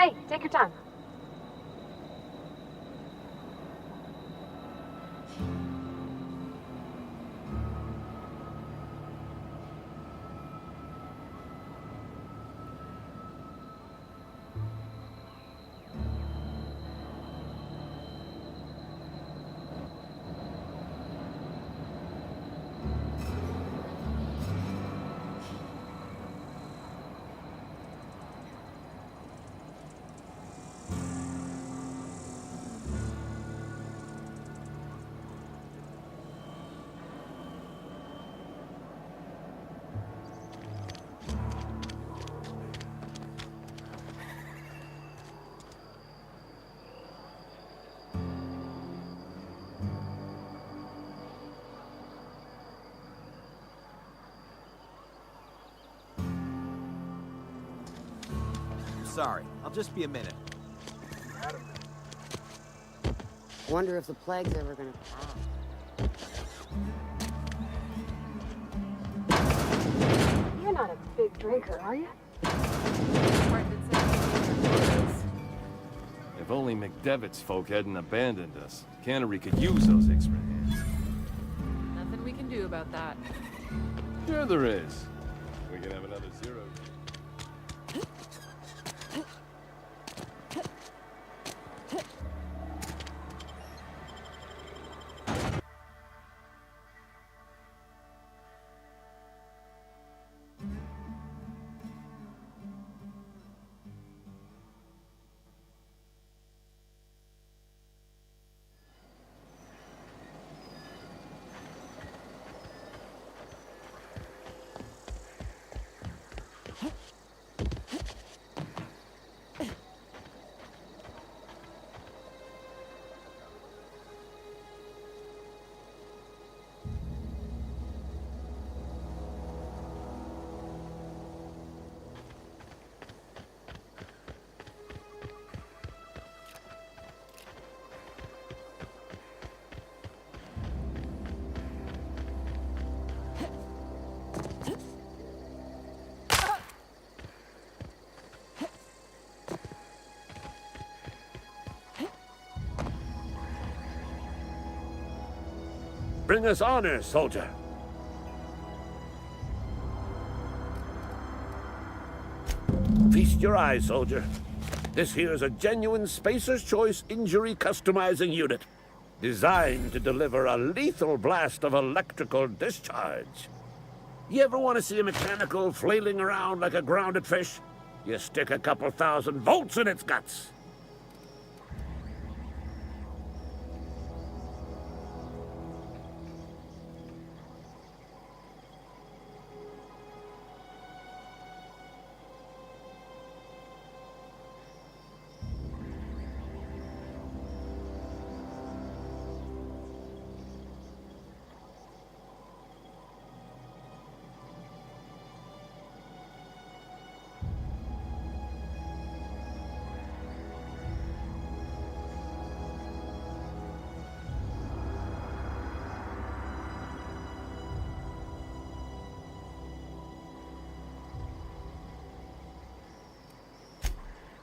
Hey, take your time. Sorry, I'll just be a minute. Wonder if the plague's ever gonna You're not a big drinker, are you? If only McDevitt's folk hadn't abandoned us. Cannery could use those extra hands. Nothing we can do about that. Sure there is. We can have another zero. Bring us honor, soldier. Feast your eyes, soldier. This here is a genuine Spacer's Choice injury customizing unit, designed to deliver a lethal blast of electrical discharge. You ever want to see a mechanical flailing around like a grounded fish? You stick a couple thousand volts in its guts.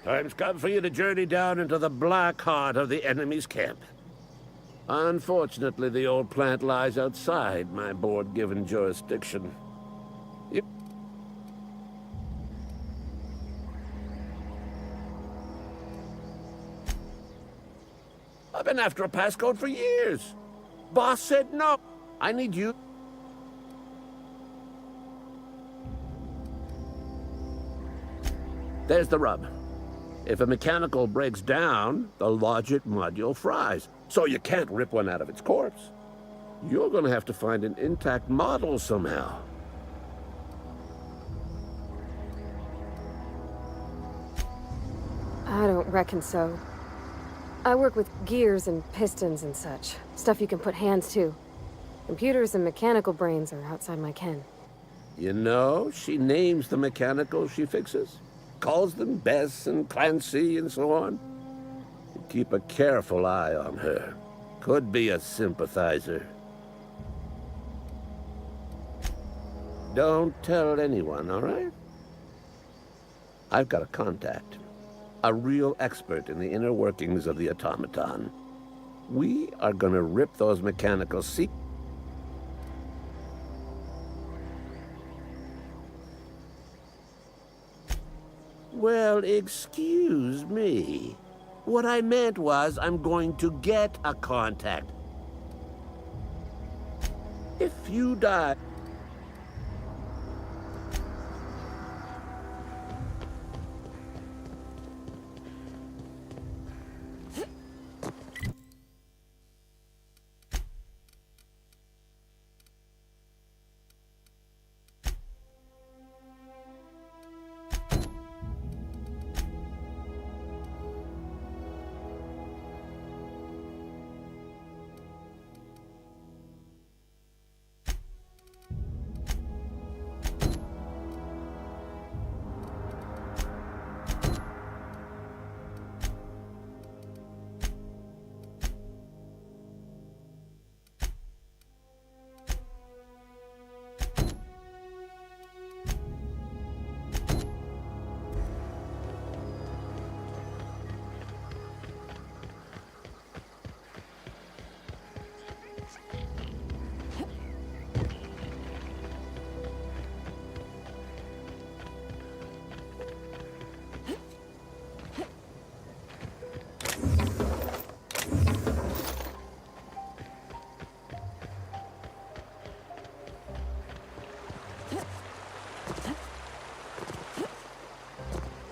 Time's come for you to journey down into the black heart of the enemy's camp. Unfortunately, the old plant lies outside my board-given jurisdiction. I've been after a passcode for years. Boss said no. I need you. There's the rub. If a mechanical breaks down, the logic module fries, so you can't rip one out of its corpse. You're gonna have to find an intact model somehow. I don't reckon so. I work with gears and pistons and such. Stuff you can put hands to. Computers and mechanical brains are outside my ken. You know, she names the mechanicals she fixes. Calls them Bess and Clancy and so on. You keep a careful eye on her. Could be a sympathizer. Don't tell anyone, all right? I've got a contact. a real expert in the inner workings of the automaton. We are gonna rip those mechanical Well, excuse me. What I meant was I'm going to get a contact. If you die...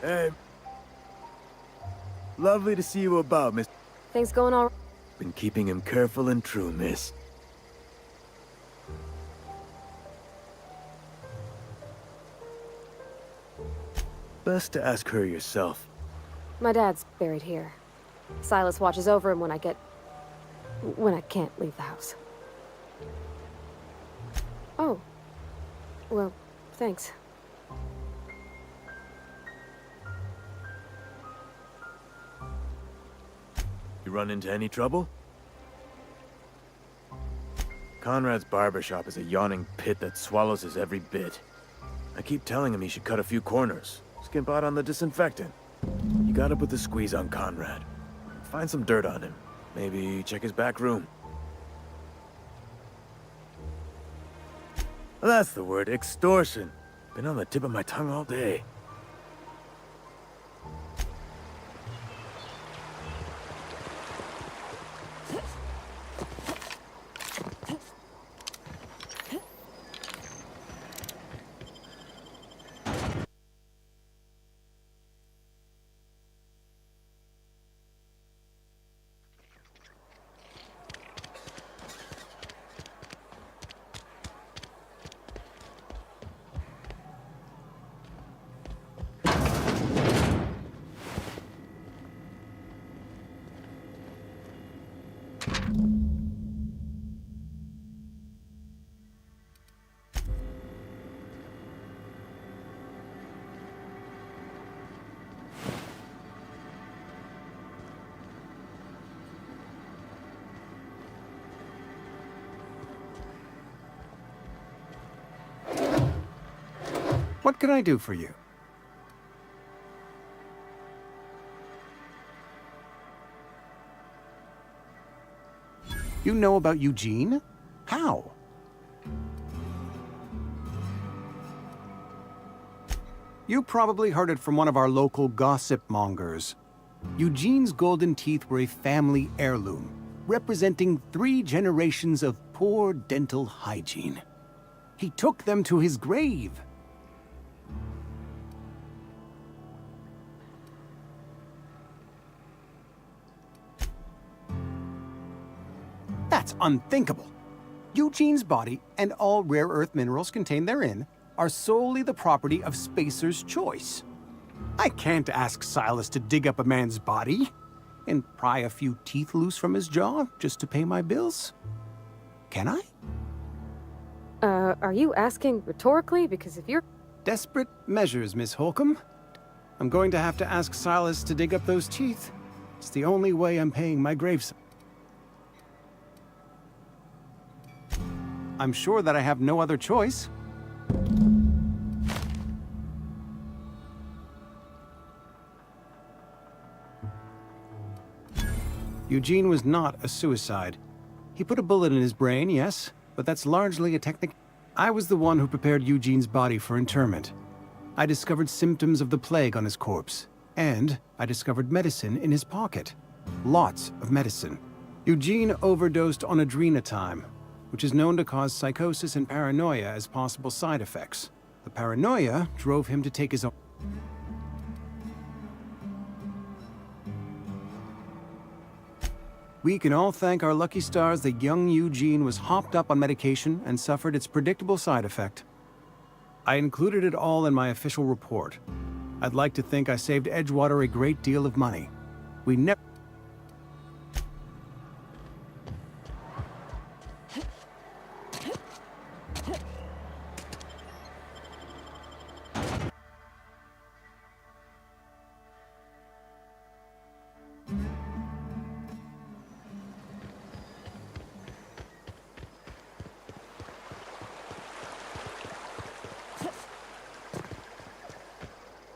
Hey. Lovely to see you about, miss. Things going all... Been keeping him careful and true, miss. Best to ask her yourself. My dad's buried here. Silas watches over him when I can't leave the house. Oh. Well, thanks. You run into any trouble? Conrad's barbershop is a yawning pit that swallows his every bit. I keep telling him he should cut a few corners, skimp out on the disinfectant. You gotta put the squeeze on Conrad. Find some dirt on him. Maybe check his back room. That's the word, extortion. Been on the tip of my tongue all day. What can I do for you? You know about Eugene? How? You probably heard it from one of our local gossip mongers. Eugene's golden teeth were a family heirloom, representing 3 generations of poor dental hygiene. He took them to his grave. That's unthinkable. Eugene's body and all rare earth minerals contained therein are solely the property of Spacer's choice. I can't ask Silas to dig up a man's body and pry a few teeth loose from his jaw just to pay my bills. Can I? Are you asking rhetorically? Because if you're... Desperate measures, Miss Holcomb. I'm going to have to ask Silas to dig up those teeth. It's the only way I'm paying my graveside. I'm sure that I have no other choice. Eugene was not a suicide. He put a bullet in his brain, yes, but that's largely a technique. I was the one who prepared Eugene's body for interment. I discovered symptoms of the plague on his corpse, and I discovered medicine in his pocket. Lots of medicine. Eugene overdosed on adrenatime, which is known to cause psychosis and paranoia as possible side effects. The paranoia drove him to take his own. We can all thank our lucky stars that young Eugene was hopped up on medication and suffered its predictable side effect. I included it all in my official report. I'd like to think I saved Edgewater a great deal of money. We never...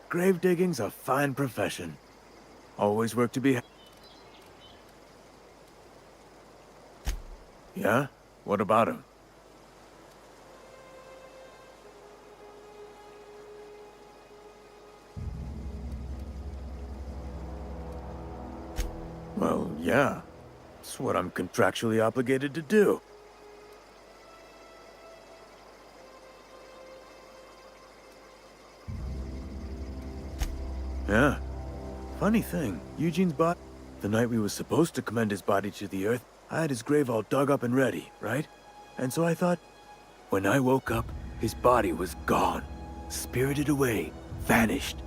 Grave digging's a fine profession. Always work to be... Yeah? What about him? Well, yeah. It's what I'm contractually obligated to do. Yeah. Funny thing, Eugene's body... The night we were supposed to commend his body to the earth, I had his grave all dug up and ready, right? And so I thought... When I woke up, his body was gone. Spirited away. Vanished.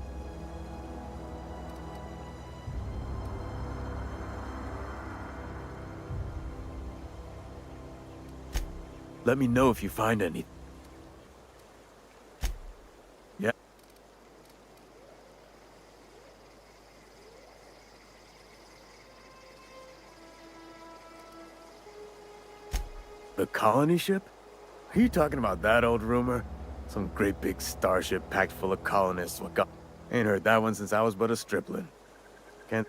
Let me know if you find anything. Yeah. The colony ship? Are you talking about that old rumor? Some great big starship packed full of colonists. What got... Ain't heard that one since I was but a stripling. Can't...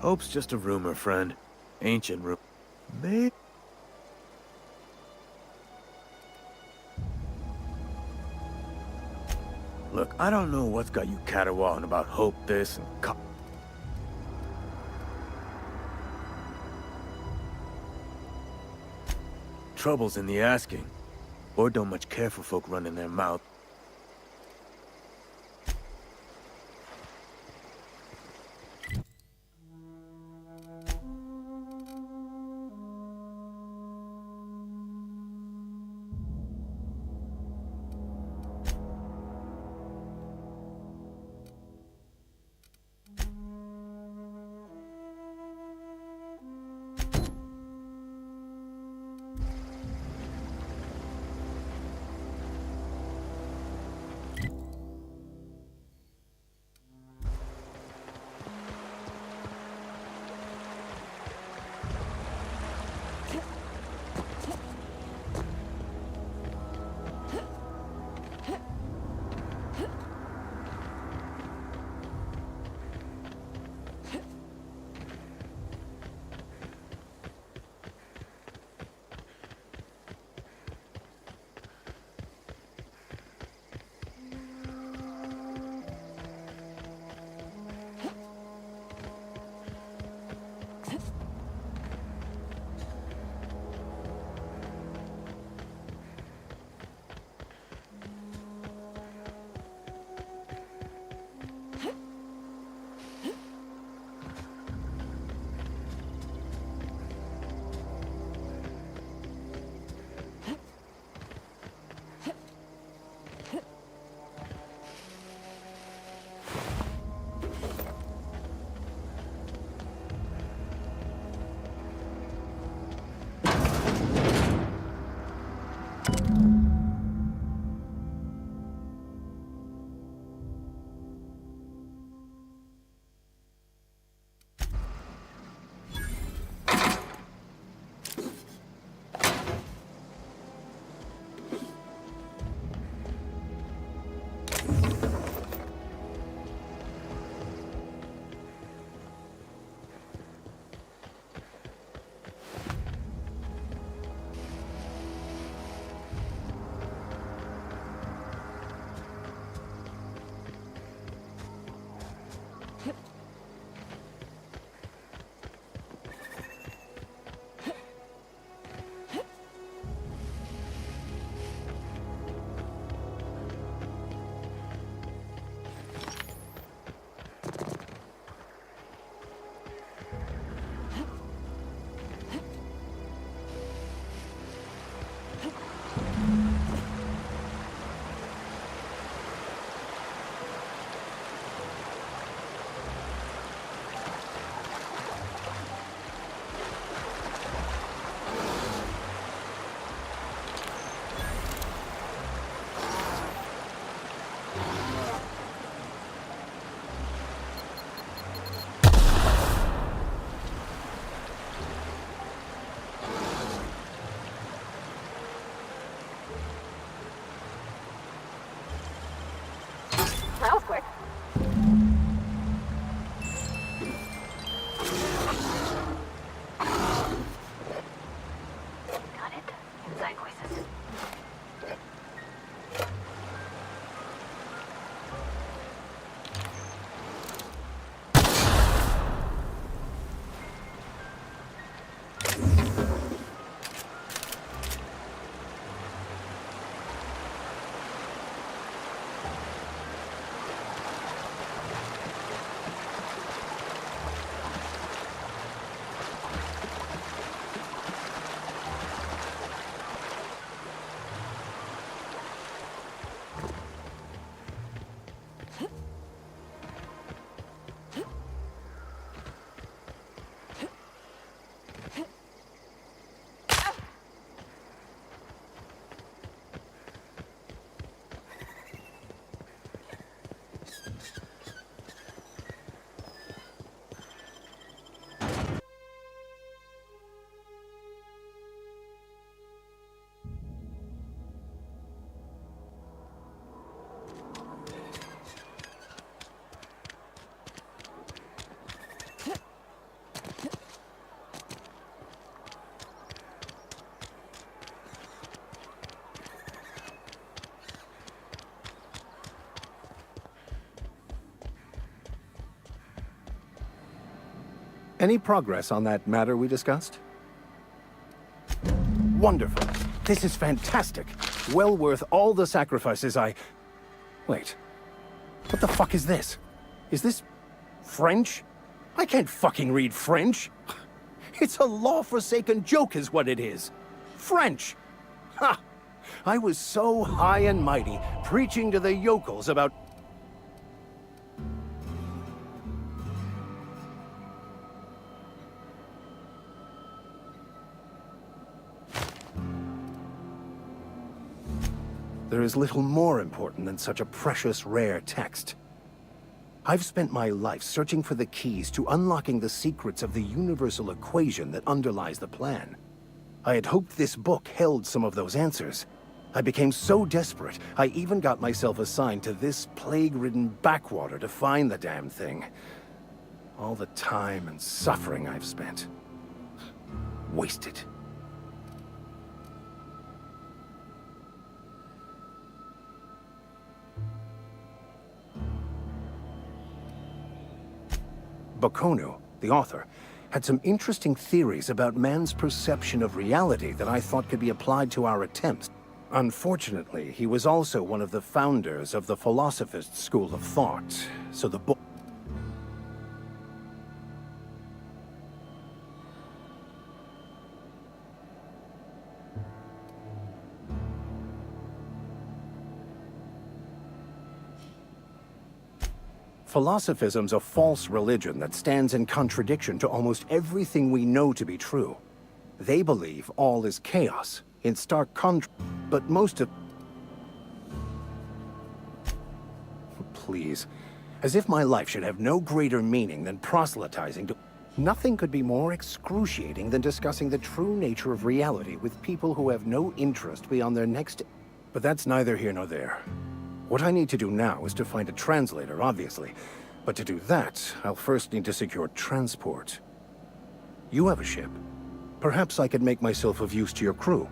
Hope's just a rumor, friend. Ancient rumor. Maybe... Look, I don't know what's got you caterwauling about Hope this and Trouble's in the asking. Or don't much care for folk running their mouth. that was quick. Got it. Inside voices. Any progress on that matter we discussed? Wonderful. This is fantastic. Well worth all the sacrifices I... Wait. What the fuck is this? Is this... French? I can't fucking read French. It's a law-forsaken joke is what it is. French! Ha! I was so high and mighty, preaching to the yokels about... There is little more important than such a precious, rare text. I've spent my life searching for the keys to unlocking the secrets of the universal equation that underlies the plan. I had hoped this book held some of those answers. I became so desperate, I even got myself assigned to this plague-ridden backwater to find the damn thing. All the time and suffering I've spent. Wasted. Bocconu, the author, had some interesting theories about man's perception of reality that I thought could be applied to our attempts. Unfortunately, he was also one of the founders of the philosophist school of thought, so the book... Philosophism's a false religion that stands in contradiction to almost everything we know to be true. They believe all is chaos, in stark contrast, but most of... Please. As if my life should have no greater meaning than proselytizing to... Nothing could be more excruciating than discussing the true nature of reality with people who have no interest beyond their next... But that's neither here nor there. What I need to do now is to find a translator, obviously. But to do that, I'll first need to secure transport. You have a ship. Perhaps I could make myself of use to your crew.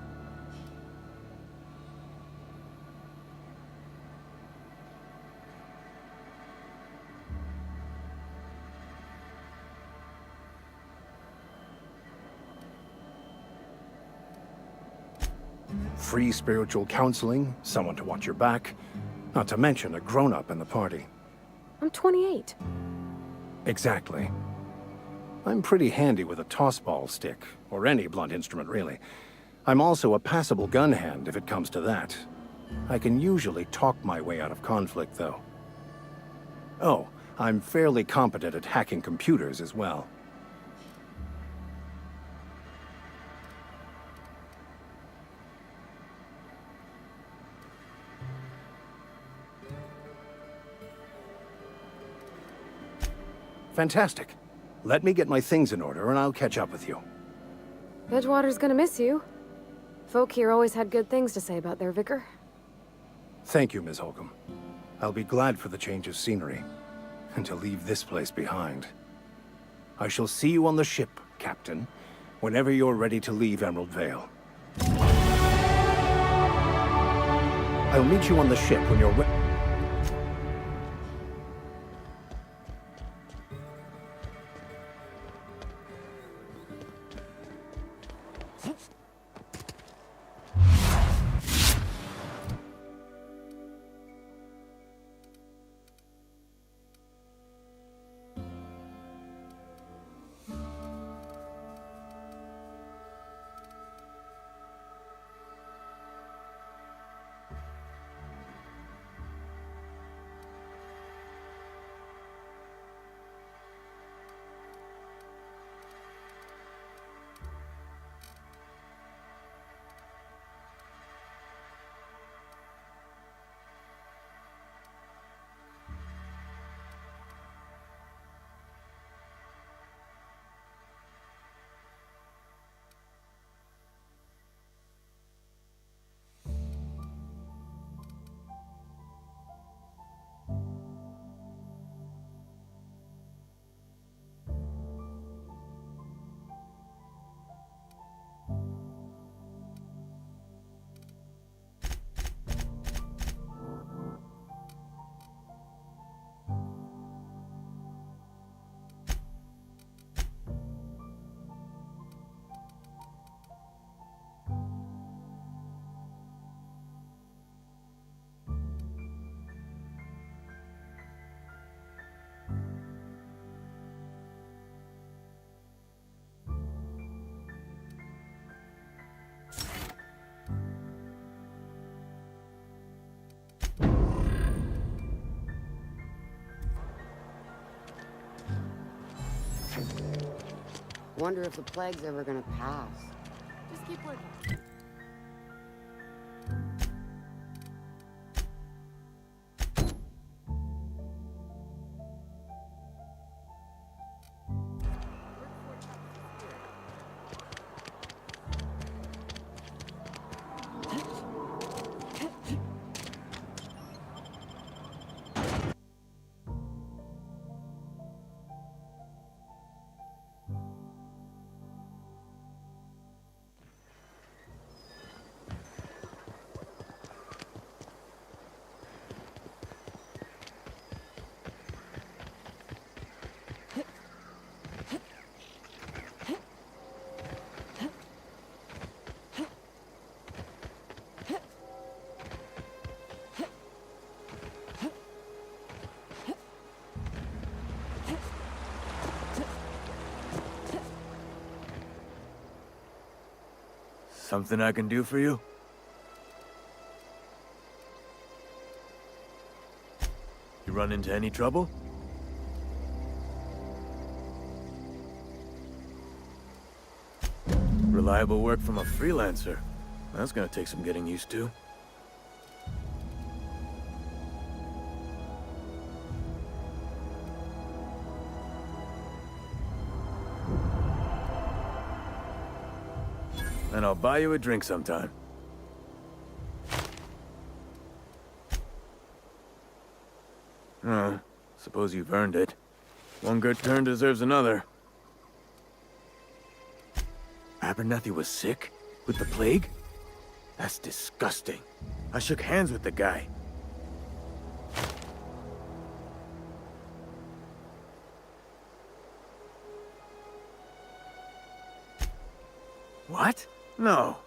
Free spiritual counseling, someone to watch your back, not to mention a grown-up in the party. I'm 28. Exactly. I'm pretty handy with a tossball stick, or any blunt instrument, really. I'm also a passable gun hand, if it comes to that. I can usually talk my way out of conflict, though. Oh, I'm fairly competent at hacking computers as well. Fantastic. Let me get my things in order and I'll catch up with you. Edgewater's gonna miss you. Folk here always had good things to say about their vicar. Thank you, Ms. Holcomb. I'll be glad for the change of scenery, and to leave this place behind. I shall see you on the ship, Captain, whenever you're ready to leave Emerald Vale. I'll meet you on the ship when you're ready. Wonder if the plague's ever gonna pass. Just keep working. Something I can do for you? You run into any trouble? Reliable work from a freelancer. That's gonna take some getting used to. And I'll buy you a drink sometime. Oh, suppose you've earned it. One good turn deserves another. Abernathy was sick? With the plague? That's disgusting. I shook hands with the guy. What? No.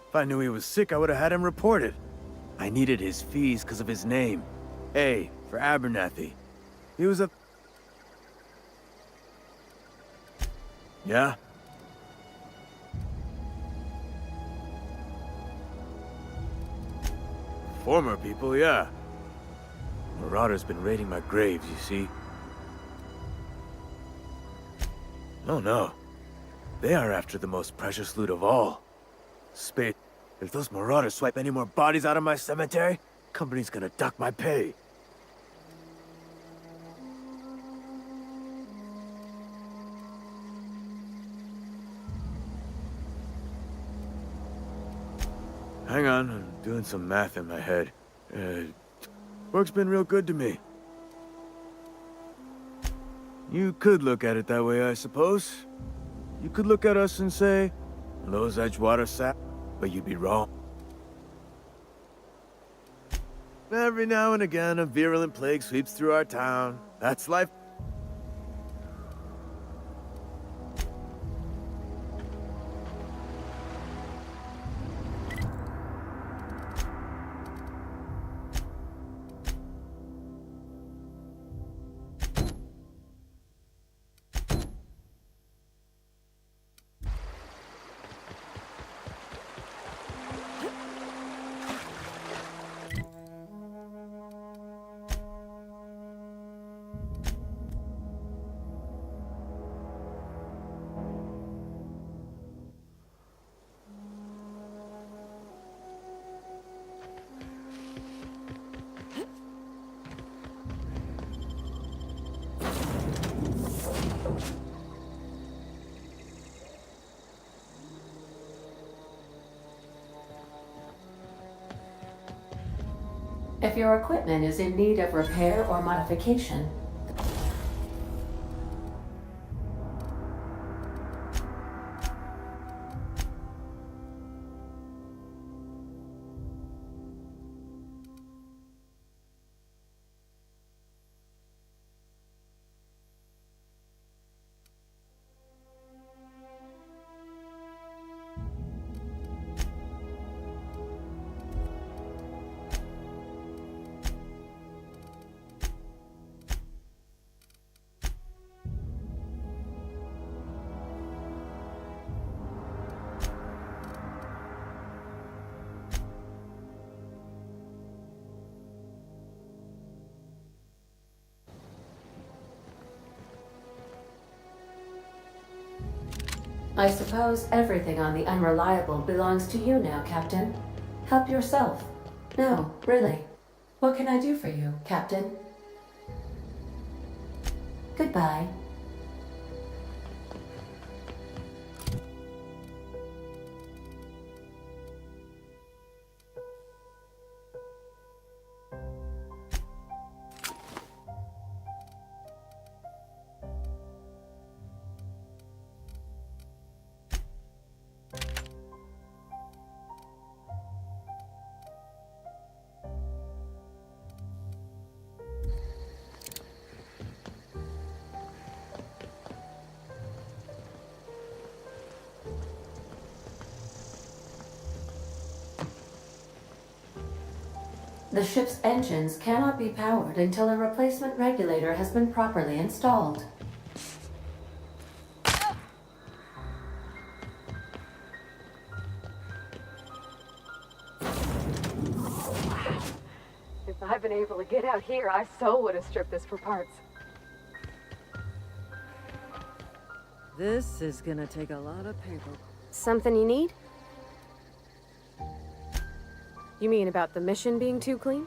If I knew he was sick, I would have had him reported. I needed his fees because of his name. A, for Abernathy. He was a... Yeah? Former people, yeah. Marauders been raiding my graves, you see. Oh no. They are after the most precious loot of all. Spade. If those marauders swipe any more bodies out of my cemetery, company's gonna dock my pay. Hang on, I'm doing some math in my head. Work's been real good to me. You could look at it that way, I suppose. You could look at us and say, "Those Edgewater sap," but you'd be wrong. Every now and again, a virulent plague sweeps through our town. That's life. If your equipment is in need of repair or modification, I suppose everything on the Unreliable belongs to you now, Captain. Help yourself. No, really. What can I do for you, Captain? Goodbye. The ship's engines cannot be powered until a replacement regulator has been properly installed. If I'd been able to get out here, I so would have stripped this for parts. This is gonna take a lot of paper. Something you need? You mean about the mission being too clean?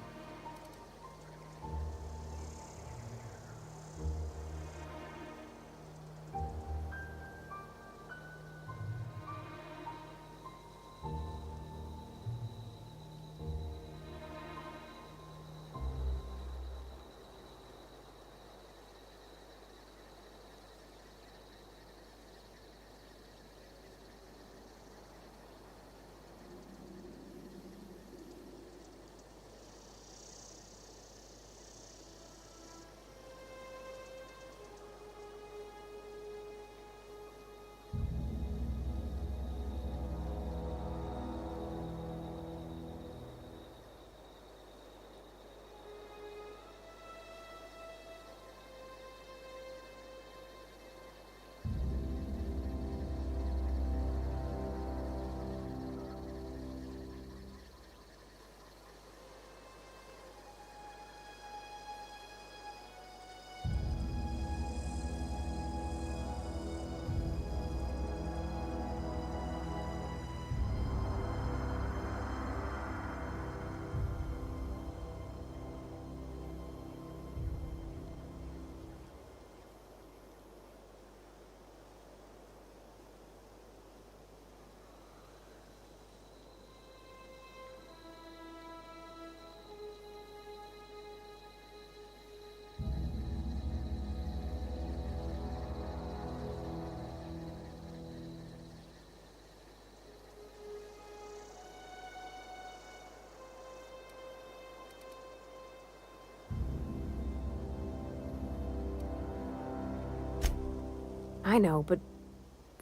I know, but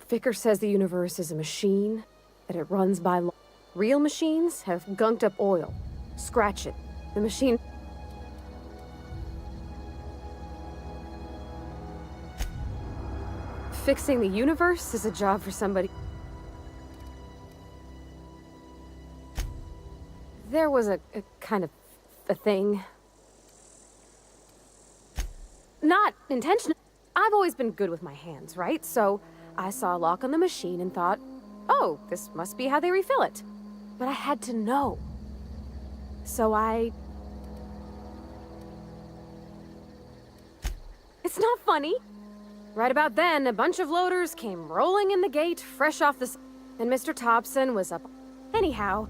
Vicker says the universe is a machine, that it runs by law. Real machines have gunked up oil. Scratch it. The machine... Fixing the universe is a job for somebody... There was a kind of a thing. Not intentional. I've always been good with my hands, right? So I saw a lock on the machine and thought, oh, this must be how they refill it. But I had to know. So I... It's not funny. Right about then, a bunch of loaders came rolling in the gate, fresh off the... And Mr. Thompson was up... Anyhow...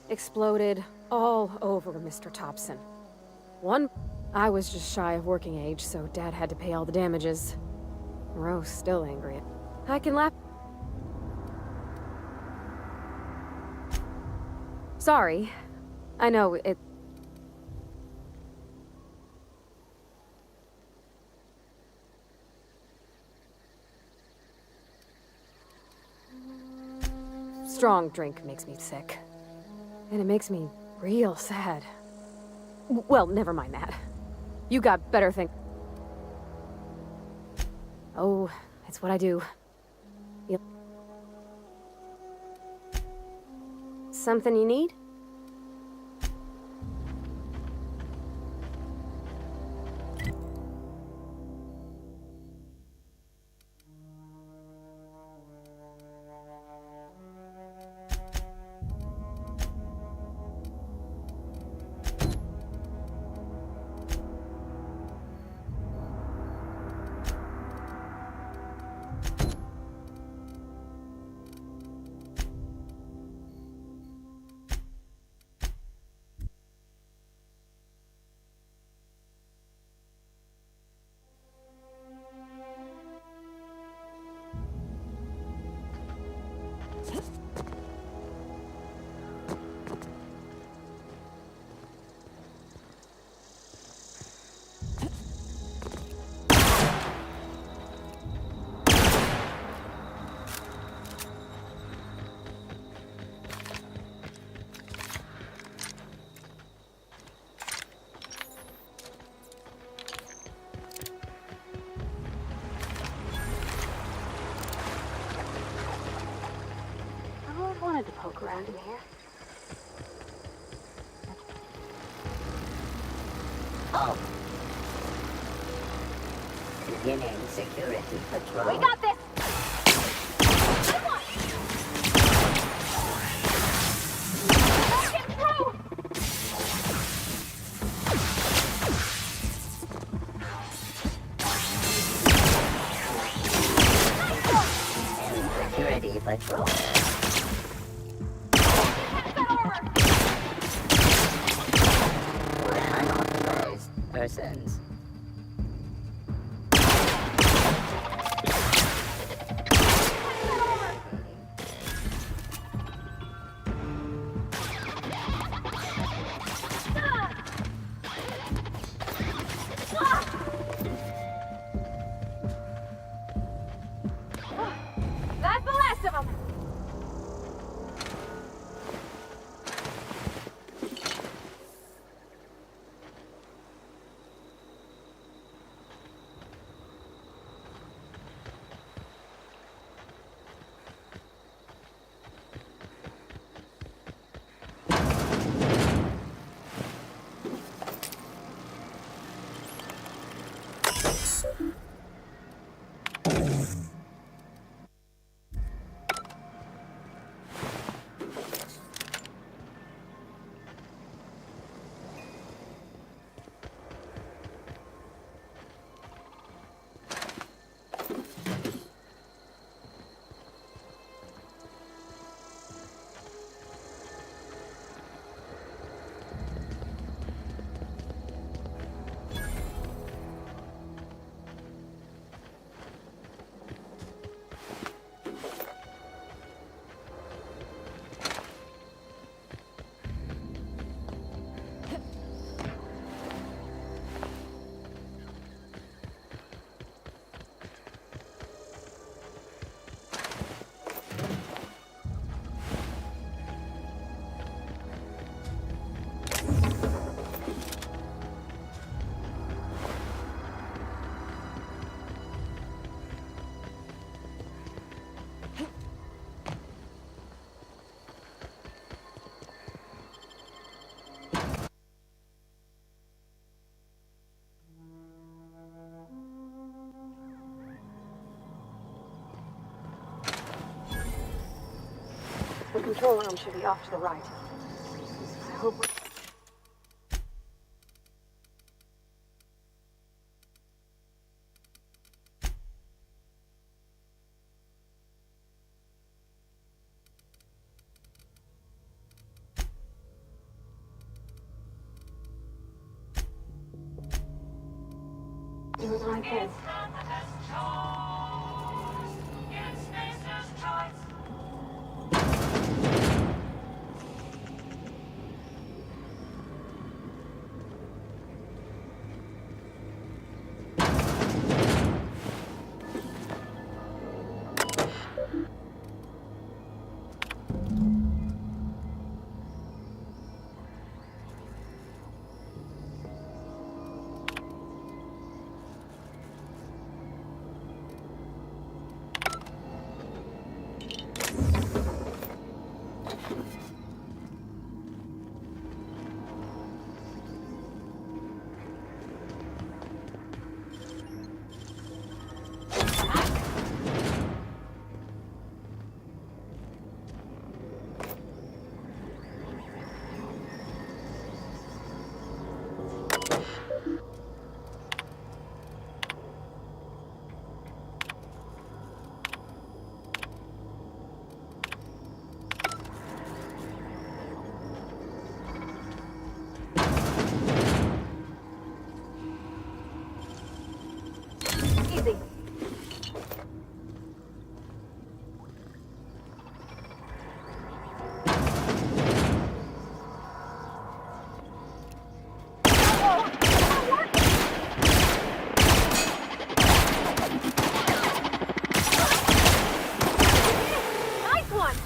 Exploded all over Mr. Thompson. I was just shy of working age, so Dad had to pay all the damages. Moreau's still angry. I can laugh. Sorry. I know, it... Strong drink makes me sick. And it makes me real sad. Well, never mind that. You got better things. Oh, it's what I do. Yep. Something you need? To poke around in here. Oh. Beginning security patrol. We got this! Come on! Let's get through! Security patrol. Unauthorized persons. That's the last of them! The control room should be off to the right. I hope... Doing the right thing. Easy. Nice one!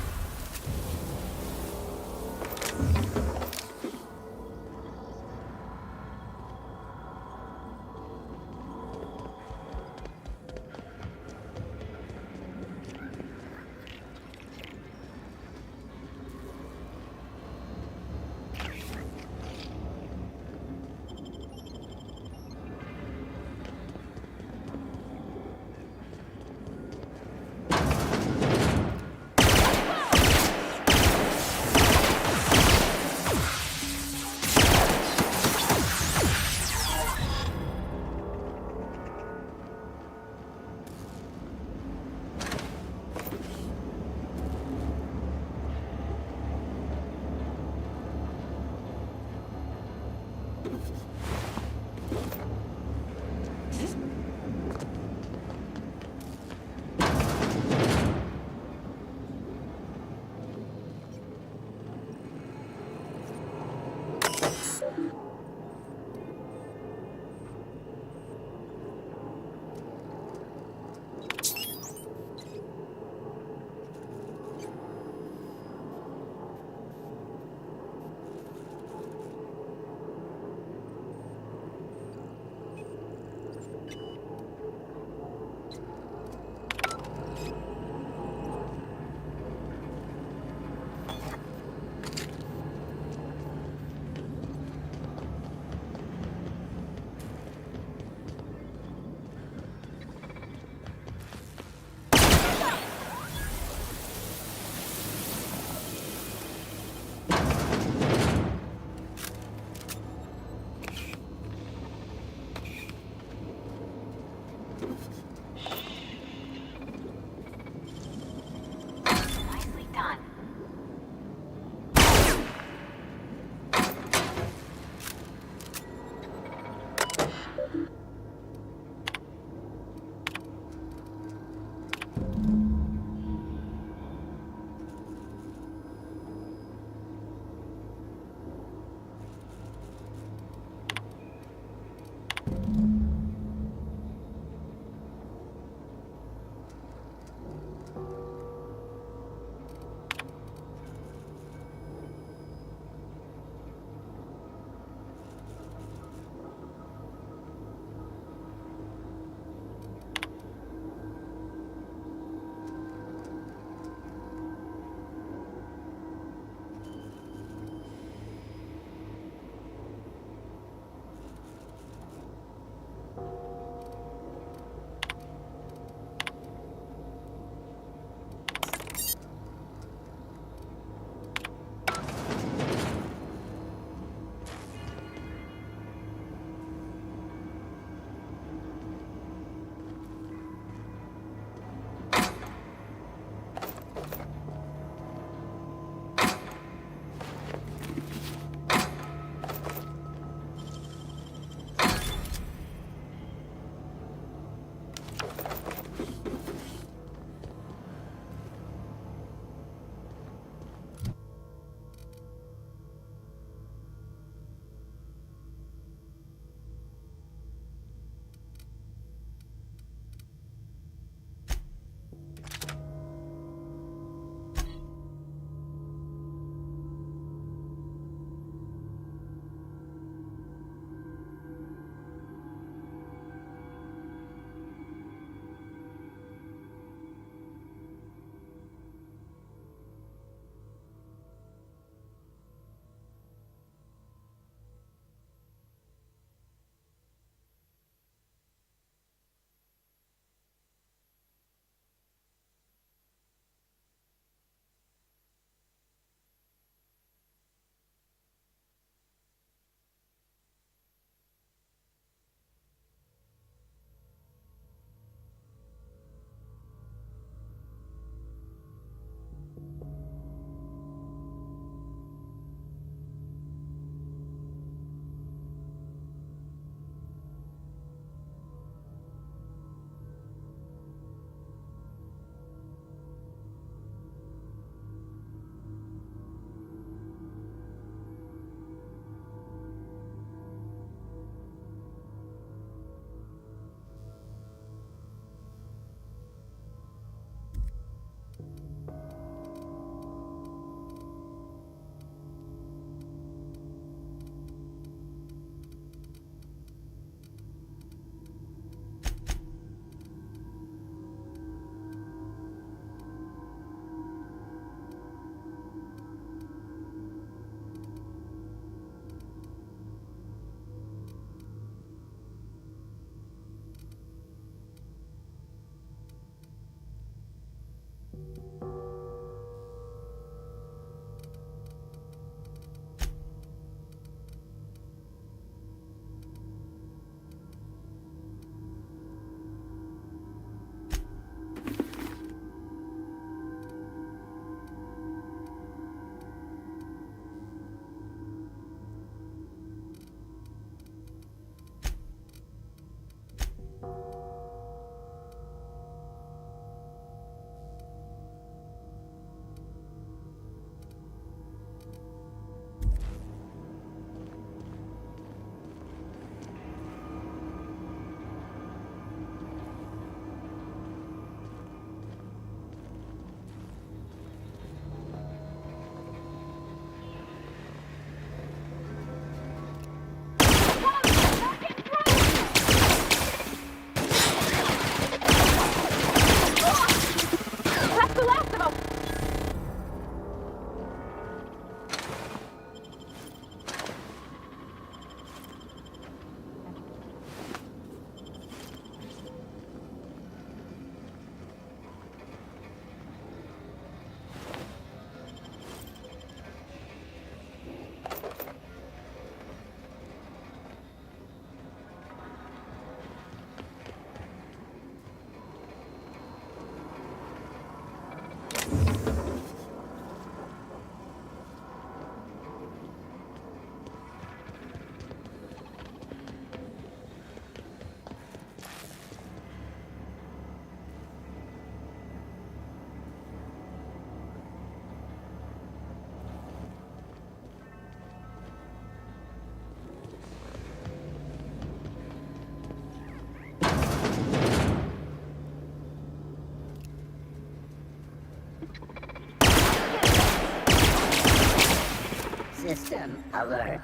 System alert.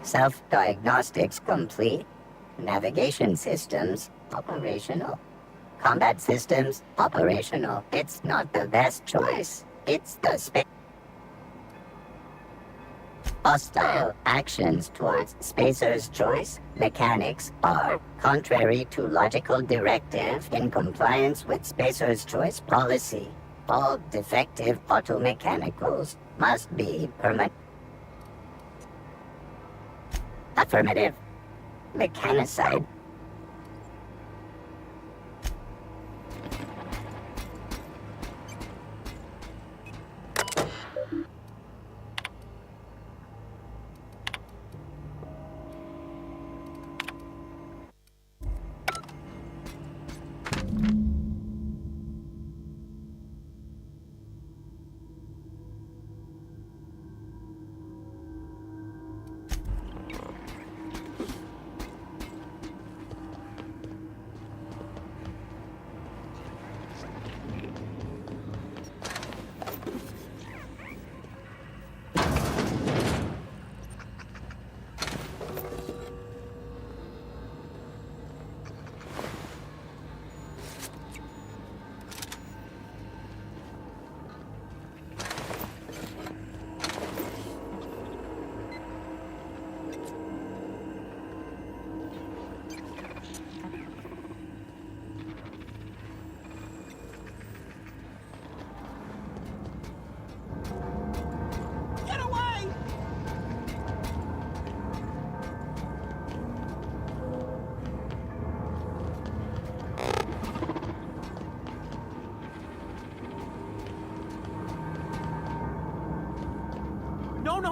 Self-diagnostics complete. Navigation systems operational. Combat systems operational. It's not the best choice. It's the hostile actions towards Spacer's choice mechanics are contrary to logical directive in compliance with Spacer's choice policy. All defective automechanicals must be permanent. Affirmative. Mechanicide.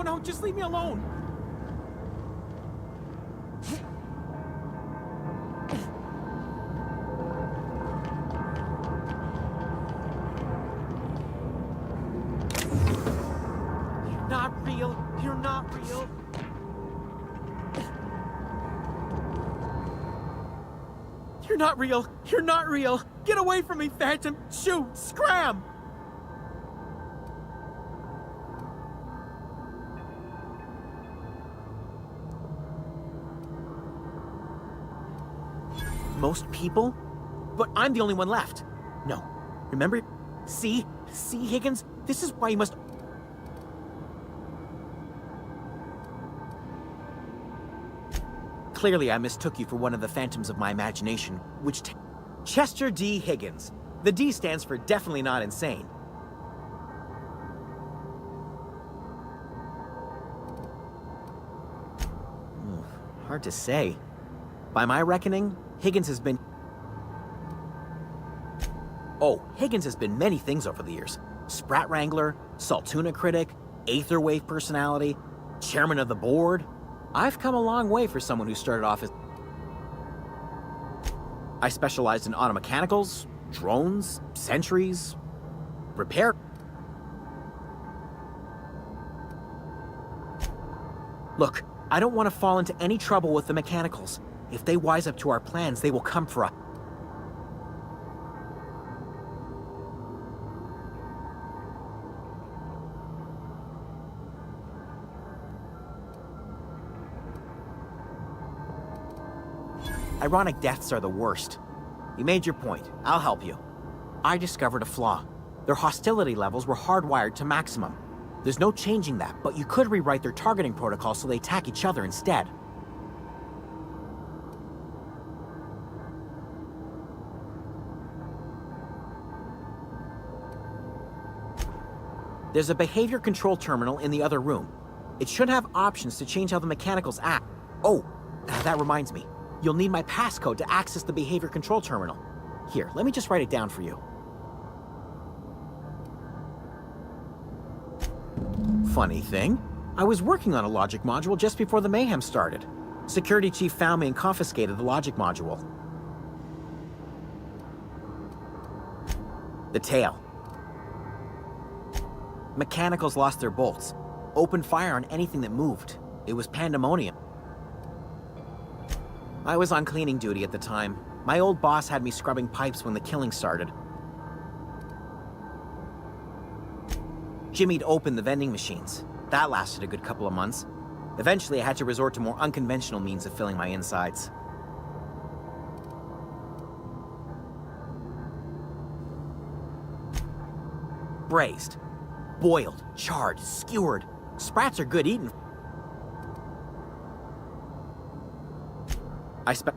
No, just leave me alone. You're not real. You're not real. You're not real. You're not real. Get away from me, Phantom. Shoot. Scram. Most people? But I'm the only one left. No. Remember? See, Higgins? This is why you must... Clearly, I mistook you for one of the phantoms of my imagination, which... Chester D. Higgins. The D stands for definitely not insane. Hard to say. By my reckoning, Higgins has been... Oh, Higgins has been many things over the years. Sprat Wrangler, Saltuna critic, Aetherwave personality, chairman of the board. I've come a long way for someone who started off as... I specialized in automechanicals, drones, sentries, repair... Look, I don't want to fall into any trouble with the mechanicals. If they wise up to our plans, they will come for us. Ironic deaths are the worst. You made your point. I'll help you. I discovered a flaw. Their hostility levels were hardwired to maximum. There's no changing that, but you could rewrite their targeting protocol so they attack each other instead. There's a behavior control terminal in the other room. It should have options to change how the mechanicals act. Oh, that reminds me. You'll need my passcode to access the behavior control terminal. Here, let me just write it down for you. Funny thing, I was working on a logic module just before the mayhem started. Security chief found me and confiscated the logic module. The tail. Mechanicals lost their bolts. Opened fire on anything that moved. It was pandemonium. I was on cleaning duty at the time. My old boss had me scrubbing pipes when the killing started. Jimmy'd opened the vending machines. That lasted a good couple of months. Eventually, I had to resort to more unconventional means of filling my insides. Braised, boiled, charred, skewered. Sprats are good eating. I spent...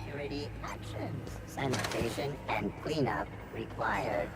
Security actions. Sanitation and cleanup required.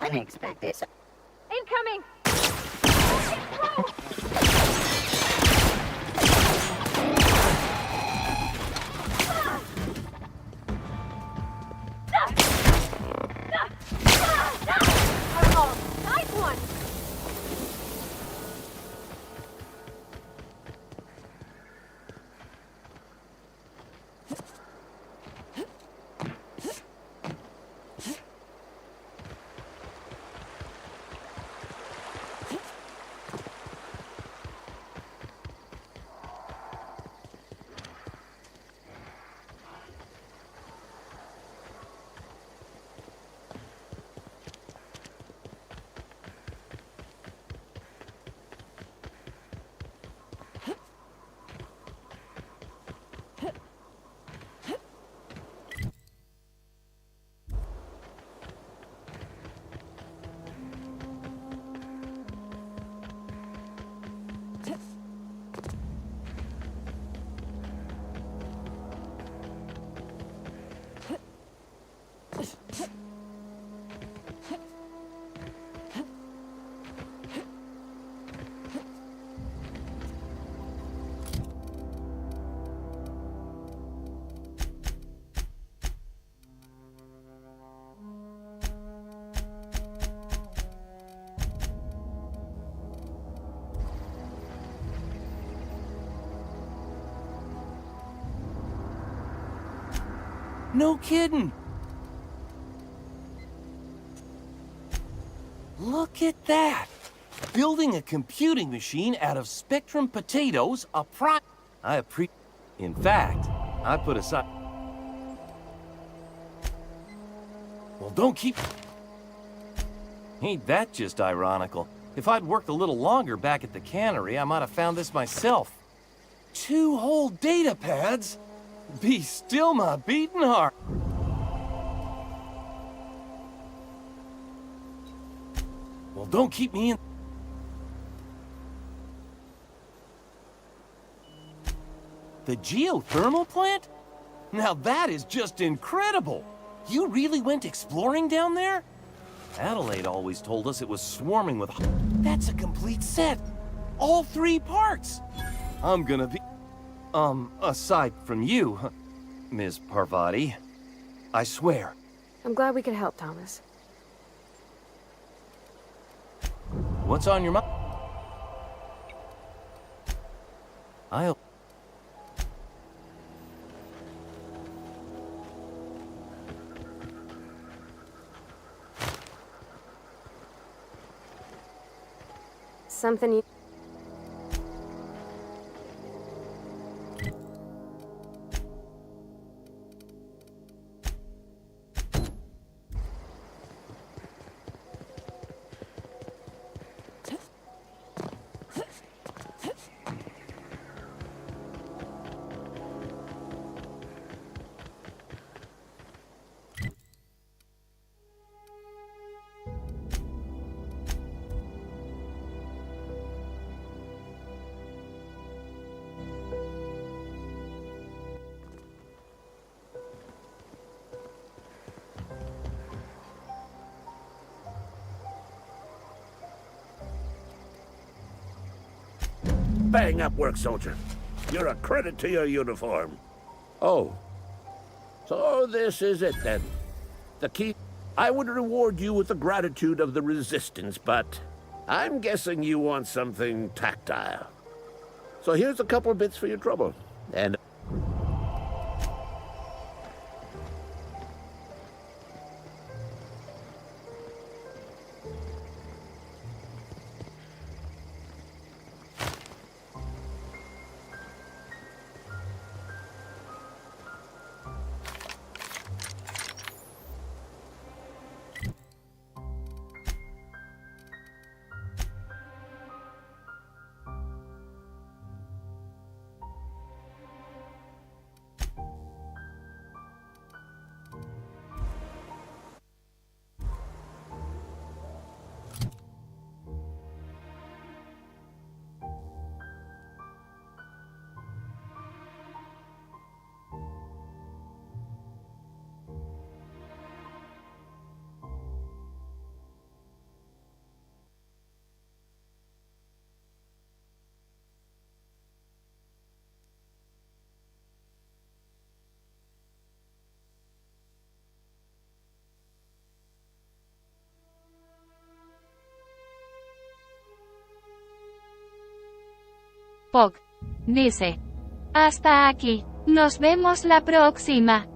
Unexpected. Incoming! Nice one! No kidding. Look at that. Building a computing machine out of Spectrum potatoes, In fact, I put aside... Well, don't keep... Ain't that just ironical? If I'd worked a little longer back at the cannery, I might have found this myself. 2 whole data pads? Be still my beating heart. Well, don't keep me in... The geothermal plant? Now that is just incredible! You really went exploring down there? Adelaide always told us it was swarming with... That's a complete set! All 3 parts! I'm gonna be... aside from you, Ms. Parvati, I swear. I'm glad we could help, Thomas. What's on your mind? I'll... Something you... Bang up work, soldier. You're a credit to your uniform. Oh. So this is it, then. The key... I would reward you with the gratitude of the Resistance, but I'm guessing you want something tactile. So here's a couple bits for your trouble. And... Pog. Dice. Hasta aquí. Nos vemos la próxima.